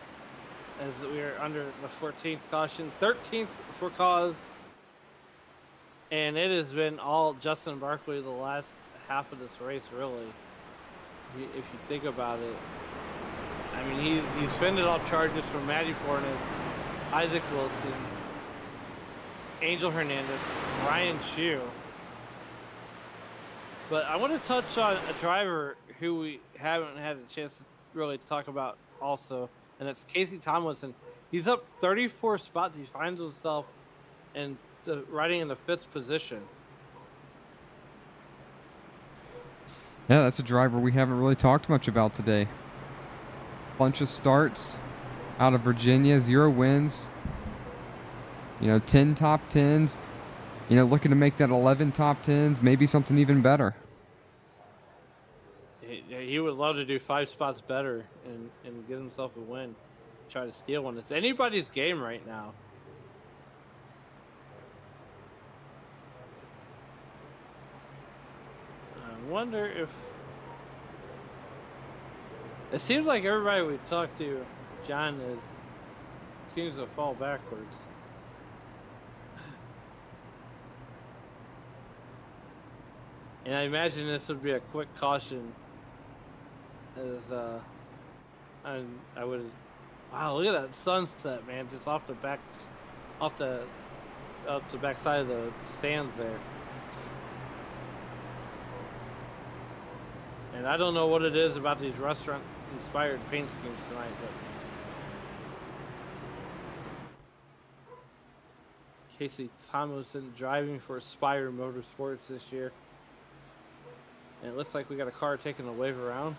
C: as we are under the 14th caution, 13th for cause, and it has been all Justin Barkley the last half of this race, really. If you think about it. I mean, he's fended off charges from Matty Fornes, Isaac Wilson, Angel Hernandez, Ryan Chu. But I want to touch on a driver who we haven't had a chance to really talk about also, and that's Casey Tomlinson. He's up 34 spots. He finds himself riding in the 5th position.
B: Yeah, that's a driver we haven't really talked much about today. Bunch of starts out of Virginia, 0 wins. 10 top 10s. Looking to make that 11 top 10s, maybe something even better.
C: He would love to do 5 spots better and get himself a win. Try to steal one. It's anybody's game right now. I wonder if... It seems like everybody we talk to, John, seems to fall backwards. And I imagine this would be a quick caution. As I would. Wow, look at that sunset, man! Just off the back side of the stands there. And I don't know what it is about these restaurant-inspired paint schemes tonight, but Casey Tomlinson driving for Spire Motorsports this year. And it looks like we got a car taking a wave around.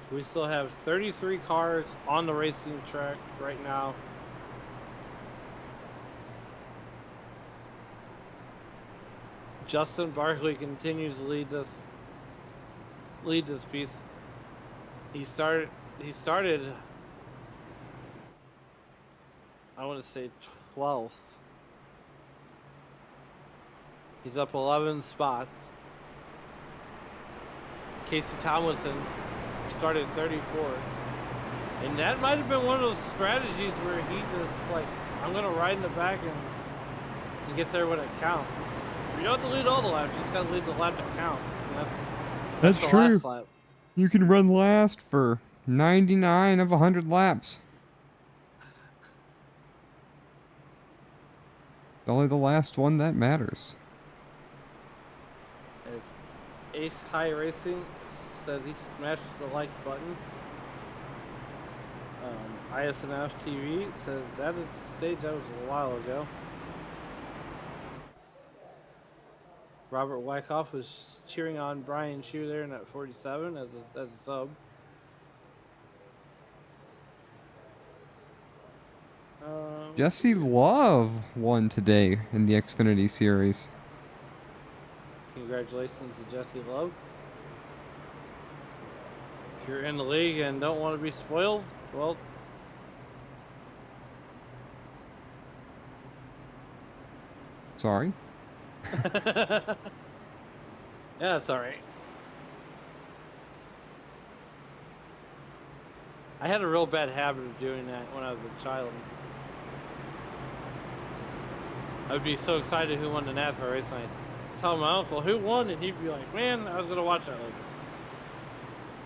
C: So we still have 33 cars on the racing track right now. Justin Barkley continues to lead this piece. He started I want to say 12th. He's up 11 spots. Casey Tomlinson started 34. And that might have been one of those strategies where he just like, I'm going to ride in the back and get there when it counts. You don't have to lead all the laps, you just got to lead the lap that counts. And that's the
B: true.
C: last lap.
B: You can run last for 99 of 100 laps. Only the last one that matters.
C: As Ace High Racing says he smashed the like button. iSNF TV says that is the stage that was a while ago. Robert Wyckoff was cheering on Brian Chu there in that 47 as a sub.
B: Jesse Love won today in the Xfinity Series.
C: Congratulations to Jesse Love. If you're in the league and don't want to be spoiled, well,
B: Sorry.
C: yeah, that's all right. I had a real bad habit of doing that when I was a child. I would be so excited who won the NASCAR race, and I'd tell my uncle who won, and he'd be like, man, I was going to watch that later.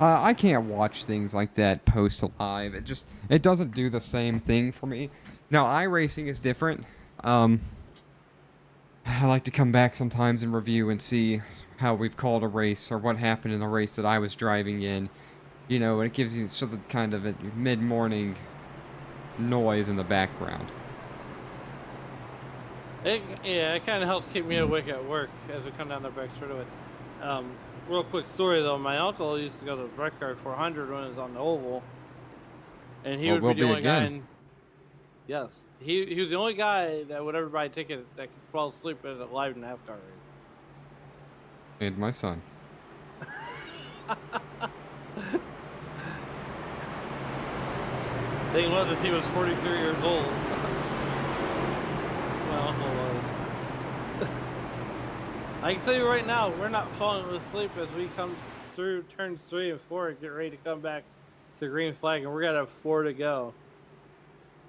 B: I can't watch things like that post live. It doesn't do the same thing for me. Now, iRacing is different. I like to come back sometimes and review and see how we've called a race or what happened in the race that I was driving in. You know, and it gives you sort of kind of a mid-morning noise in the background.
C: It kind of helps keep me awake at work as we come down the back straightaway. Real quick story though, my uncle used to go to the Brickyard 400 when it was on the oval, and he would be the only guy. Yes, he was the only guy that would ever buy a ticket that could fall asleep at a live NASCAR race.
B: And my son.
C: Thing was that he was 43 years old. My uncle was. I can tell you right now, we're not falling asleep as we come through turns 3 and 4 and get ready to come back to green flag, and we're gonna have 4 to go.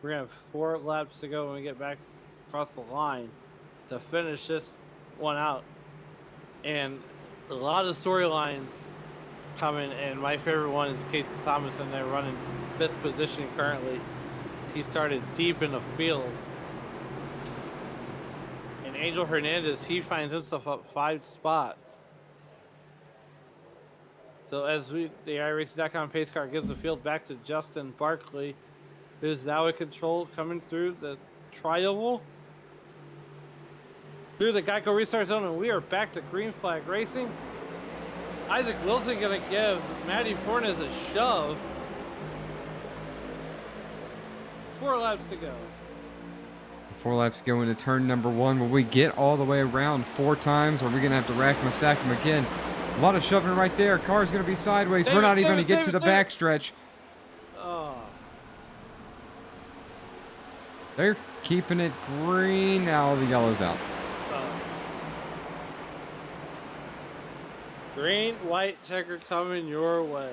C: We're gonna have 4 laps to go when we get back across the line. to finish this one out. And a lot of storylines coming, and my favorite one is Casey Thomas, and they're running 5th position currently. He started deep in the field. And Angel Hernandez, he finds himself up 5 spots. So as the iRacing.com pace car gives the field back to Justin Barkley, who's now in control, coming through the tri-oval, through the Geico restart zone, and we are back to green flag racing. Isaac Wilson gonna give Matty Fornes a shove. 4 laps to go.
B: 4 laps go into turn number 1. Will we get all the way around 4 times, or are we going to have to rack them and stack them again? A lot of shoving right there. Car's going to be sideways. We're not even going to get to the backstretch.
C: Oh.
B: They're keeping it green. Now the yellow's out.
C: Green, white checker coming your way.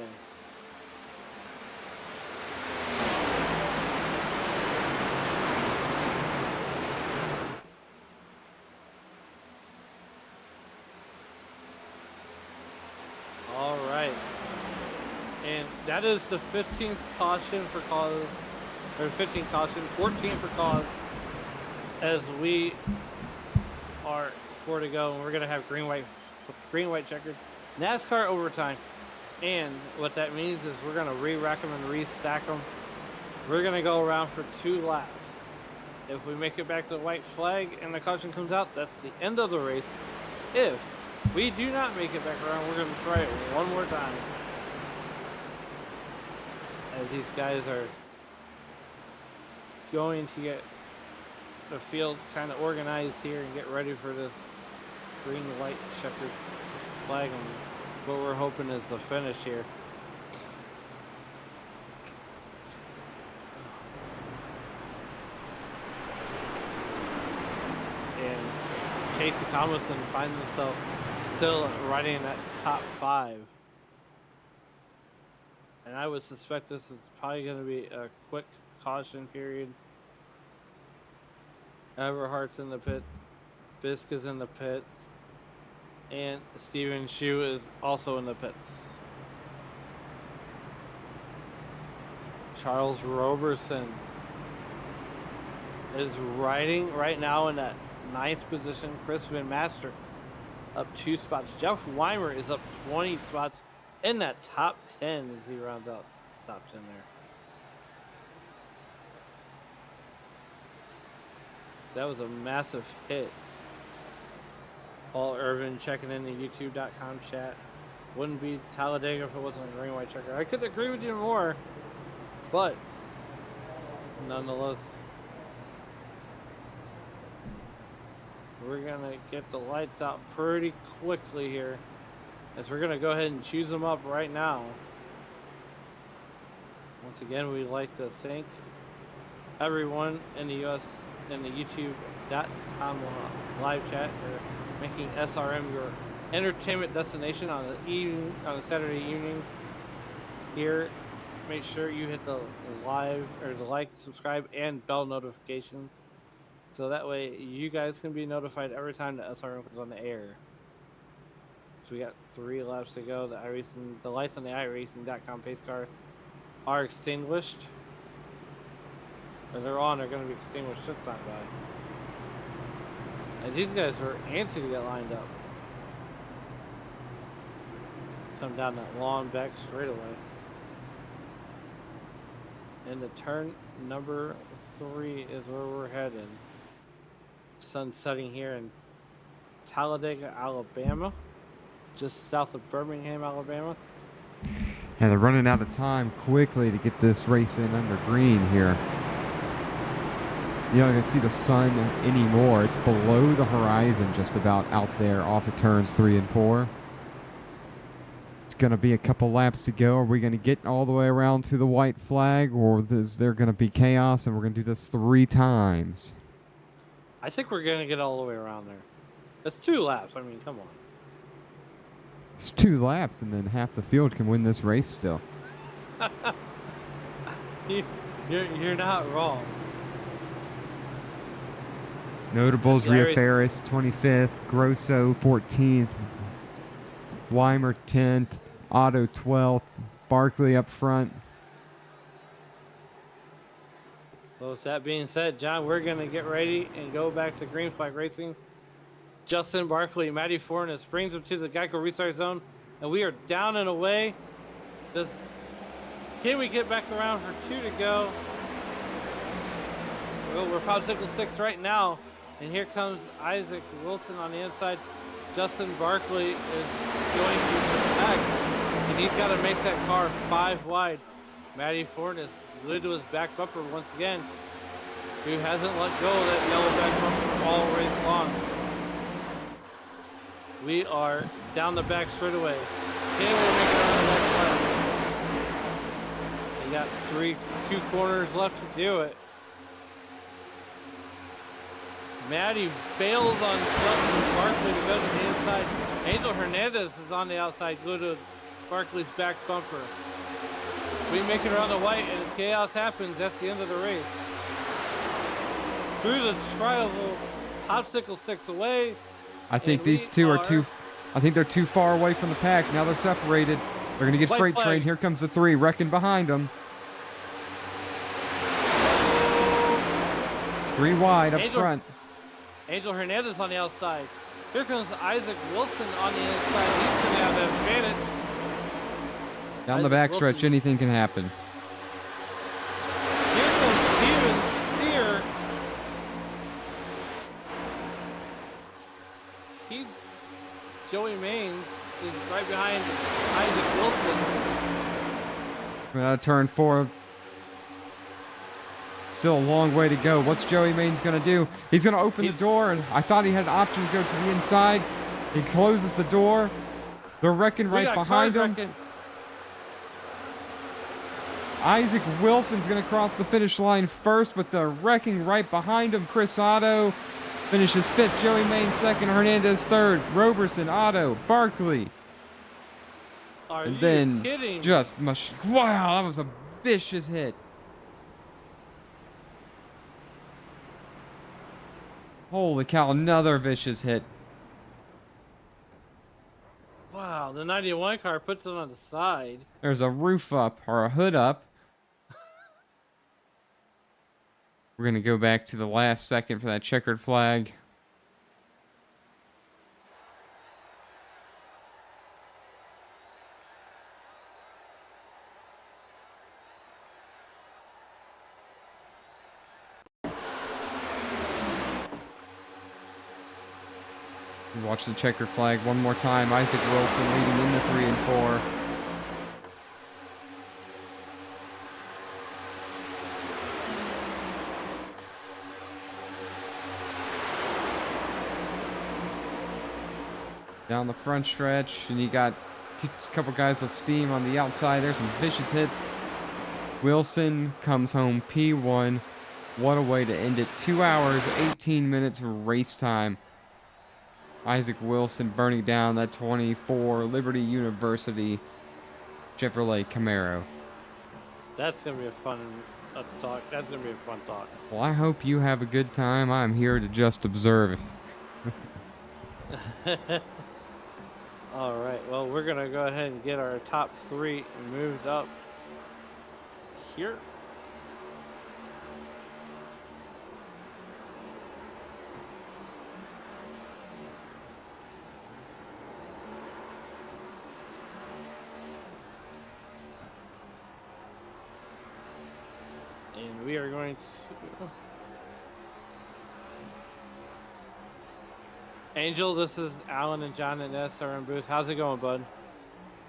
C: All right. And that is the 15th caution for cause, or 15th caution, 14 for cause, as we are 4 to go, and we're going to have green, white checkered. NASCAR overtime, and what that means is we're going to re-rack them and re-stack them. We're going to go around for 2 laps. If we make it back to the white flag and the caution comes out, that's the end of the race. If we do not make it back around, we're going to try it one more time. As these guys are going to get the field kind of organized here and get ready for this green, white checkered flag, and what we're hoping is the finish here. And Casey Thomason finds himself still riding in that top 5. And I would suspect this is probably going to be a quick caution period. Everhart's in the pit. Fisk is in the pit. And Steven Shue is also in the pits. Charles Roberson is riding right now in that 9th position. Chris Van Master up 2 spots. Jeff Weimer is up 20 spots in that top 10 as he rounds out top 10 there. That was a massive hit. Paul Irvin checking in the YouTube.com chat. Wouldn't be Talladega if it wasn't a green white checker. I couldn't agree with you more, but nonetheless, we're gonna get the lights out pretty quickly here, as we're gonna go ahead and choose them up right now. Once again, we'd like to thank everyone in the US and the YouTube.com live chat for making SRM your entertainment destination on a Saturday evening. Here, make sure you hit the like, subscribe, and bell notifications, so that way you guys can be notified every time the SRM comes on the air. So we got 3 laps to go. The lights on the iRacing.com pace car are extinguished. Or they're on. They're going to be extinguished this time by. And these guys are antsy to get lined up. Come down that long back straightaway. And the turn number 3 is where we're headed. Sun setting here in Talladega, Alabama, just south of Birmingham, Alabama.
B: And they're running out of time quickly to get this race in under green here. You're not going to see the sun anymore. It's below the horizon just about out there off of turns 3 and 4. It's going to be a couple laps to go. Are we going to get all the way around to the white flag, or is there going to be chaos and we're going to do this 3 times?
C: I think we're going to get all the way around there. That's 2 laps. I mean, come on.
B: It's 2 laps, and then half the field can win this race still.
C: You're not wrong.
B: Notables:
C: The
B: Ria
C: iRacing-
B: Ferris 25th, Grosso 14th, Weimer 10th, Otto 12th, Barkley up front.
C: Well, with that being said, John, we're going to get ready and go back to green flag racing. Justin Barkley, Matty Fornes brings him to the Geico restart zone, and we are down and away. Can we get back around for 2 to go? Well, we're popsicle sticks right now, and here comes Isaac Wilson on the inside. Justin Barkley is going to protect, and he's got to make that car 5 wide. Matty Fornes glued to his back bumper once again, who hasn't let go of that yellow back bumper all race long. We are down the back straightaway. Can we make it around the next lap? They got 2 corners left to do it. Matty bails on Justin Barkley to go to the inside. Angel Hernandez is on the outside, glued to Barkley's back bumper. We make it around the white, and if chaos happens, that's the end of the race. Through the trial, popsicle sticks away.
B: I think these two are too. I think they're too far away from the pack. Now they're separated. They're gonna get
C: White
B: freight
C: flag.
B: train. Here comes the 3, wrecking behind them. 3 wide up front.
C: Angel Hernandez on the outside. Here comes Isaac Wilson on the inside. He's gonna have the advantage.
B: Down the
C: Isaac
B: backstretch,
C: Wilson.
B: anything can happen.
C: Here comes Steven Steer. Joey Maines is right behind Isaac Wilson.
B: Turn 4. Still a long way to go. What's Joey Maines going to do? He's going to open the door, and I thought he had an option to go to the inside. He closes the door. They're wrecking
C: We
B: right
C: got
B: behind
C: cars
B: him.
C: wrecking.
B: Isaac Wilson's going to cross the finish line first, but they're wrecking right behind him. Chris Otto finishes 5th. Joey Maines 2nd. Hernandez 3rd. Roberson, Otto, Barkley.
C: Are
B: And
C: you
B: then
C: kidding?
B: wow, that was a vicious hit. Holy cow, another vicious hit.
C: Wow, the 91 car puts it on the side.
B: There's a roof up, or a hood up. We're going to go back to the last second for that checkered flag. Watch the checkered flag one more time. Isaac Wilson leading in the 3 and 4. Down the front stretch, and you got a couple guys with steam on the outside. There's some vicious hits. Wilson comes home P1. What a way to end it. 2 hours, 18 minutes of race time. Isaac Wilson burning down that 24 Liberty University Chevrolet Camaro.
C: That's going to be a fun talk. That's going to be a fun talk.
B: Well, I hope you have a good time. I'm here to just observe.
C: All right. Well, we're going to go ahead and get our top 3 moved up here. And we are going to... Angel, this is Alan and John in the SRM booth. How's it going, bud?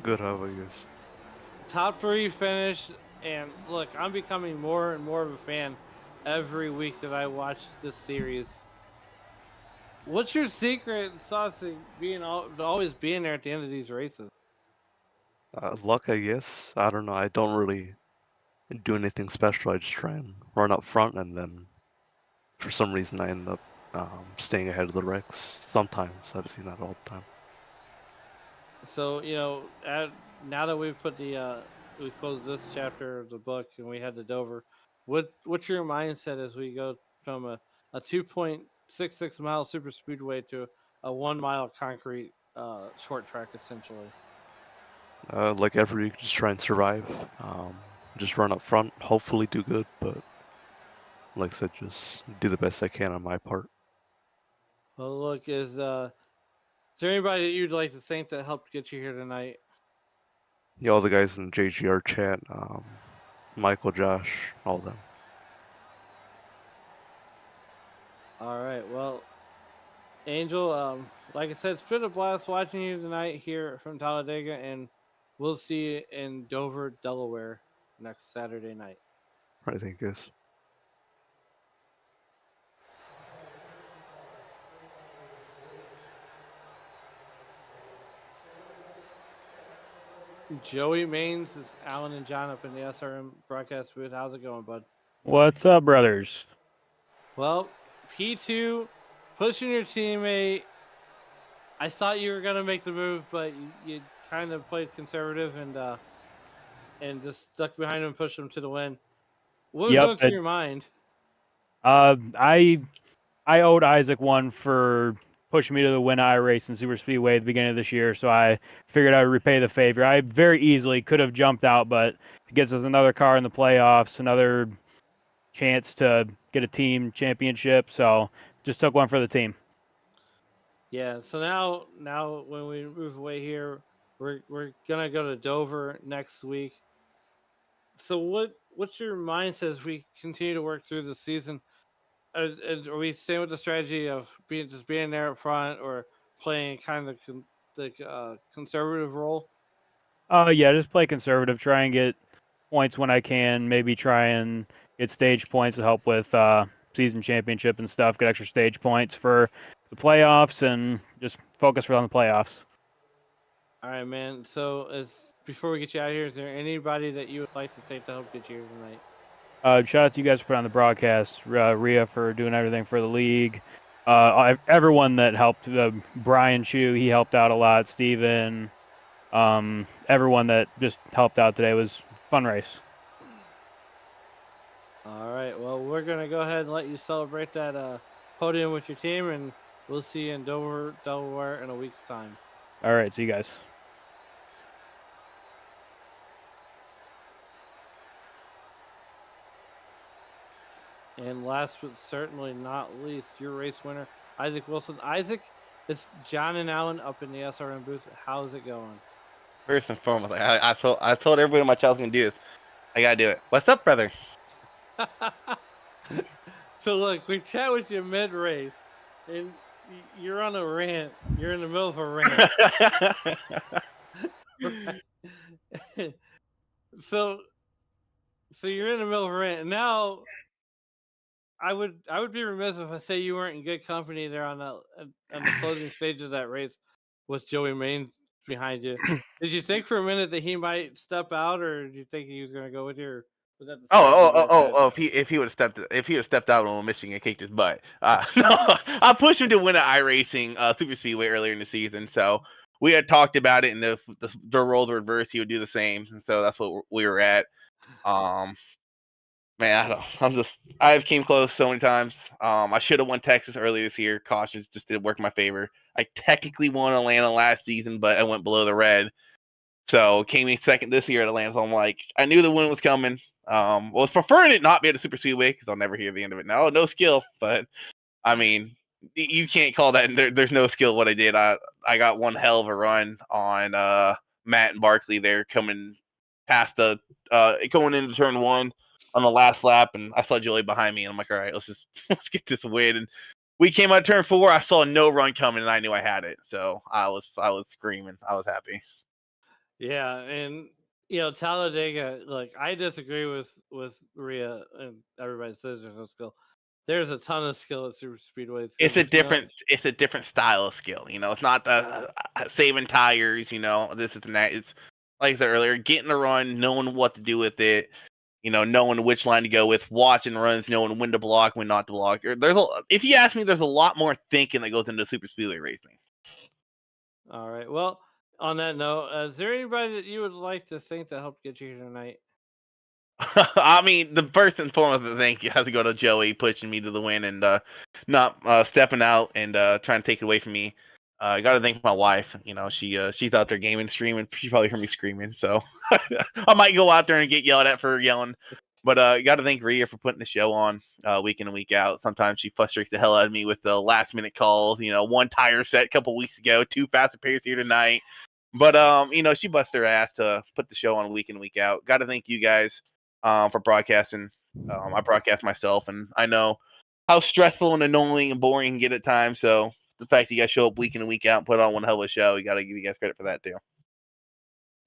L: Good, how about you guys?
C: Top 3 finished, and look, I'm becoming more and more of a fan every week that I watch this series. What's your secret sauce to always being there at the end of these races?
L: Luck, I guess. I don't know. I don't really do anything special. I just try and run up front, and then for some reason I end up staying ahead of the wrecks. Sometimes. I've seen that all the time.
C: So, you know, now that we've put we closed this chapter of the book and we had the Dover, what's your mindset as we go from a 2-point 6 mile super speedway to a 1 mile concrete short track essentially.
L: Like every week, just try and survive. Just run up front, hopefully do good, but like I said, just do the best I can on my part.
C: Well, look, is there anybody that you'd like to thank that helped get you here tonight?
L: Yeah, all the guys in the JGR chat, Michael, Josh, all them.
C: All right, well, Angel, like I said, it's been a blast watching you tonight here from Talladega, and we'll see you in Dover, Delaware next Saturday night.
L: All right, thank you guys.
C: Joey Maines, is Alan and John up in the SRM broadcast booth. How's it going, bud?
M: What's up, brothers?
C: Well, P2, pushing your teammate. I thought you were gonna make the move, but you kind of played conservative and just stuck behind him and pushed him to the win. What was going through your mind?
M: I owed Isaac one for pushing me to the win iRacing Superspeedway at the beginning of this year, so I figured I would repay the favor. I very easily could have jumped out, but it gets us another car in the playoffs, another chance to get a team championship, so just took one for the team.
C: Yeah, so now when we move away here, we're gonna go to Dover next week. So what's your mindset as we continue to work through the season? Are we staying with the strategy of being there up front, or playing kind of the conservative role?
M: Yeah, just play conservative, try and get points when I can, maybe try and get stage points to help with season championship and stuff, get extra stage points for the playoffs, and just focus on the playoffs.
C: All right, man. So before we get you out of here, is there anybody that you would like to take to help get you here tonight?
M: Shout out to you guys for putting on the broadcast, Rhea for doing everything for the league, everyone that helped, Brian Chu, he helped out a lot, Steven, everyone that just helped out today. It was a fun race.
C: All right. Well, we're gonna go ahead and let you celebrate that podium with your team, and we'll see you in Dover, Delaware, in a week's time.
M: All right, see you guys.
C: And last but certainly not least, your race winner, Isaac Wilson. Isaac, it's John and Alan up in the SRM booth. How's it going?
J: First and foremost, I told everybody in my child's gonna do this. I gotta do it. What's up, brother?
C: So look, we chat with you mid race, and you're on a rant. You're in the middle of a rant. Right. So you're in the middle of a rant. And now I would be remiss if I say you weren't in good company there on the closing stage of that race with Joey Maines behind you. Did you think for a minute that he might step out, or did you think he was going to go with you? Or was that the
J: if he would have stepped out when Michigan kicked his butt. No, I pushed him to win an iRacing Super Speedway earlier in the season, so we had talked about it, and if the roles were reversed, he would do the same, and so that's what we were at. Man, I've came close so many times. I should have won Texas earlier this year. Cautions just didn't work in my favor. I technically won Atlanta last season, but I went below the red. So came in second this year at Atlanta. So I'm like, I knew the win was coming. Was preferring it not be at a super speedway because I'll never hear the end of it. No skill, but I mean, you can't call that. There's no skill what I did. I got one hell of a run on Matt and Barkley there coming past the going into turn one on the last lap, and I saw Joey behind me, and I'm like, all right, let's get this win. And we came out of turn four. I saw no run coming, and I knew I had it. So I was screaming. I was happy.
C: Yeah, and Talladega. Look, I disagree with Rhea, and everybody says there's no skill. There's a ton of skill at super speedways.
J: It's a different style of skill. It's not the saving tires. This is that. It's like I said earlier, getting a run, knowing what to do with it. Knowing which line to go with, watching runs, knowing when to block, when not to block. If you ask me, there's a lot more thinking that goes into super speedway racing.
C: All right. Well, on that note, is there anybody that you would like to thank that helped get you here tonight?
J: I mean, the first and foremost thank you has to go to Joey pushing me to the win and not stepping out and trying to take it away from me. I got to thank my wife. You know, she's out there gaming, streaming. She probably heard me screaming, so I might go out there and get yelled at for yelling. But got to thank Rhea for putting the show on week in and week out. Sometimes she frustrates the hell out of me with the last minute calls. You know, one tire set a couple weeks ago, 2 fast repairs here tonight. But you know, she busts her ass to put the show on week in and week out. Got to thank you guys for broadcasting. I broadcast myself, and I know how stressful and annoying and boring it can get at times. So the fact that you guys show up week in and week out and put on one hell of a show, you got to give you guys credit for that too.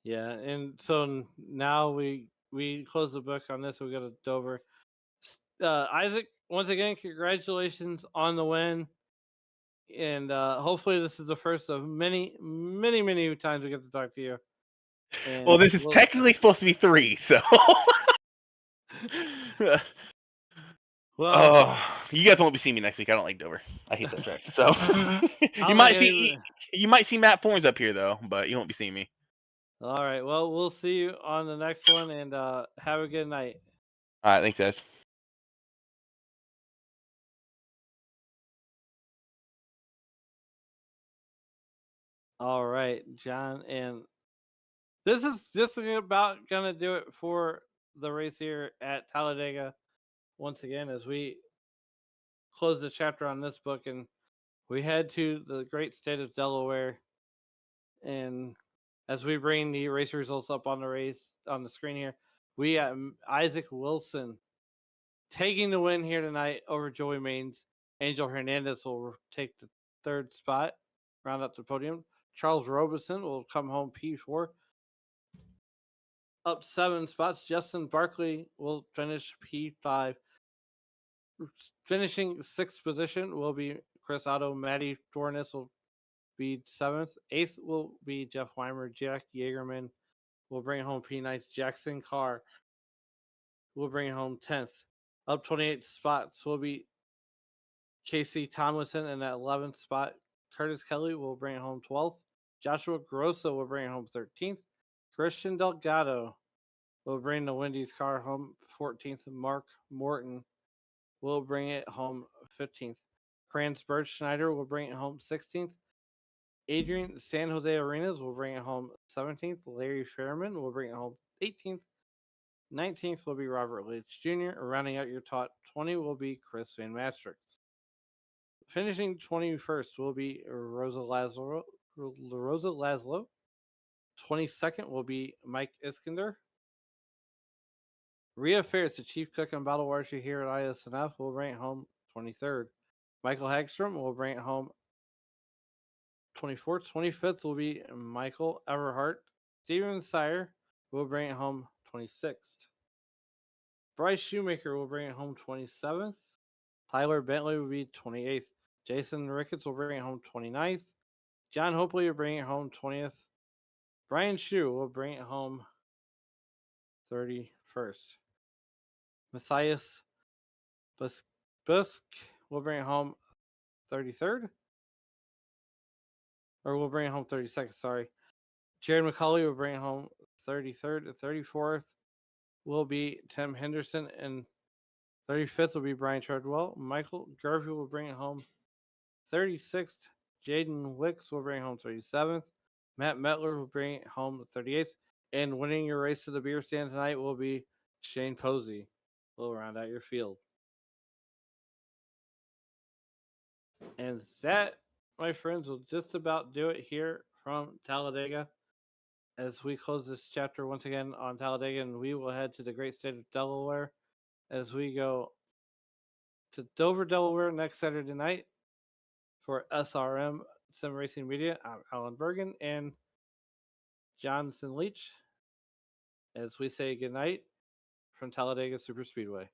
C: Yeah, and so now we close the book on this. We got to Dover. Isaac, once again, congratulations on the win, and hopefully this is the first of many times we get to talk to you. And
J: well, this is technically supposed to be 3, so.
C: Well,
J: you guys won't be seeing me next week. I don't like Dover. I hate that track. So you might see Matt Forms up here though, but you won't be seeing me.
C: All right. Well, we'll see you on the next one, and have a good night.
J: All right. Thanks, guys.
C: All right, John, and this is just about gonna do it for the race here at Talladega. Once again, as we close the chapter on this book, and we head to the great state of Delaware, and as we bring the race results up on the screen here, we got Isaac Wilson taking the win here tonight over Joey Maines. Angel Hernandez will take the 3rd spot, round up the podium. Charles Robinson will come home P4, up 7 spots. Justin Barkley will finish P5. Finishing 6th position will be Chris Otto. Matty Dornis will be 7th. 8th will be Jeff Weimer. Jack Yeagerman will bring home P9. Jackson Carr will bring home 10th. Up 28 spots will be Casey Tomlinson in that 11th spot. Curtis Kelly will bring it home 12th. Joshua Grosso will bring it home 13th. Christian Delgado will bring the Wendy's car home 14th. Mark Morton will bring it home 15th. Franz Bergschneider will bring it home 16th. Adrian San Jose Arenas will bring it home 17th. Larry Fairman will bring it home 18th. 19th will be Robert Leach Jr. Rounding out your top 20 will be Chris Van Mastrix. Finishing 21st will be Rosa Laszlo. 22nd will be Mike Iskander. Rhea Ferris, the chief cook and bottle washer here at iSNF, will bring it home 23rd. Michael Hagstrom will bring it home 24th. 25th will be Michael Everhart. Steven Sire will bring it home 26th. Bryce Shoemaker will bring it home 27th. Tyler Bentley will be 28th. Jason Ricketts will bring it home 29th. John Hopley will bring it home 20th. Brian Shue will bring it home 31st. Matthias Busk will bring it home 33rd. Or will bring it home 32nd, sorry. Jared McCauley will bring it home 33rd. 34th will be Tim Henderson. And 35th will be Brian Treadwell. Michael Garfield will bring it home 36th. Jaden Wicks will bring it home 37th. Matt Metler will bring it home 38th. And winning your race to the beer stand tonight will be Shane Posey. We'll round out your field. And that, my friends, will just about do it here from Talladega. As we close this chapter once again on Talladega, and we will head to the great state of Delaware as we go to Dover, Delaware next Saturday night for SRM Sim Racing Media. I'm Alan Bergen and Jonathan Leach as we say goodnight from Talladega Superspeedway.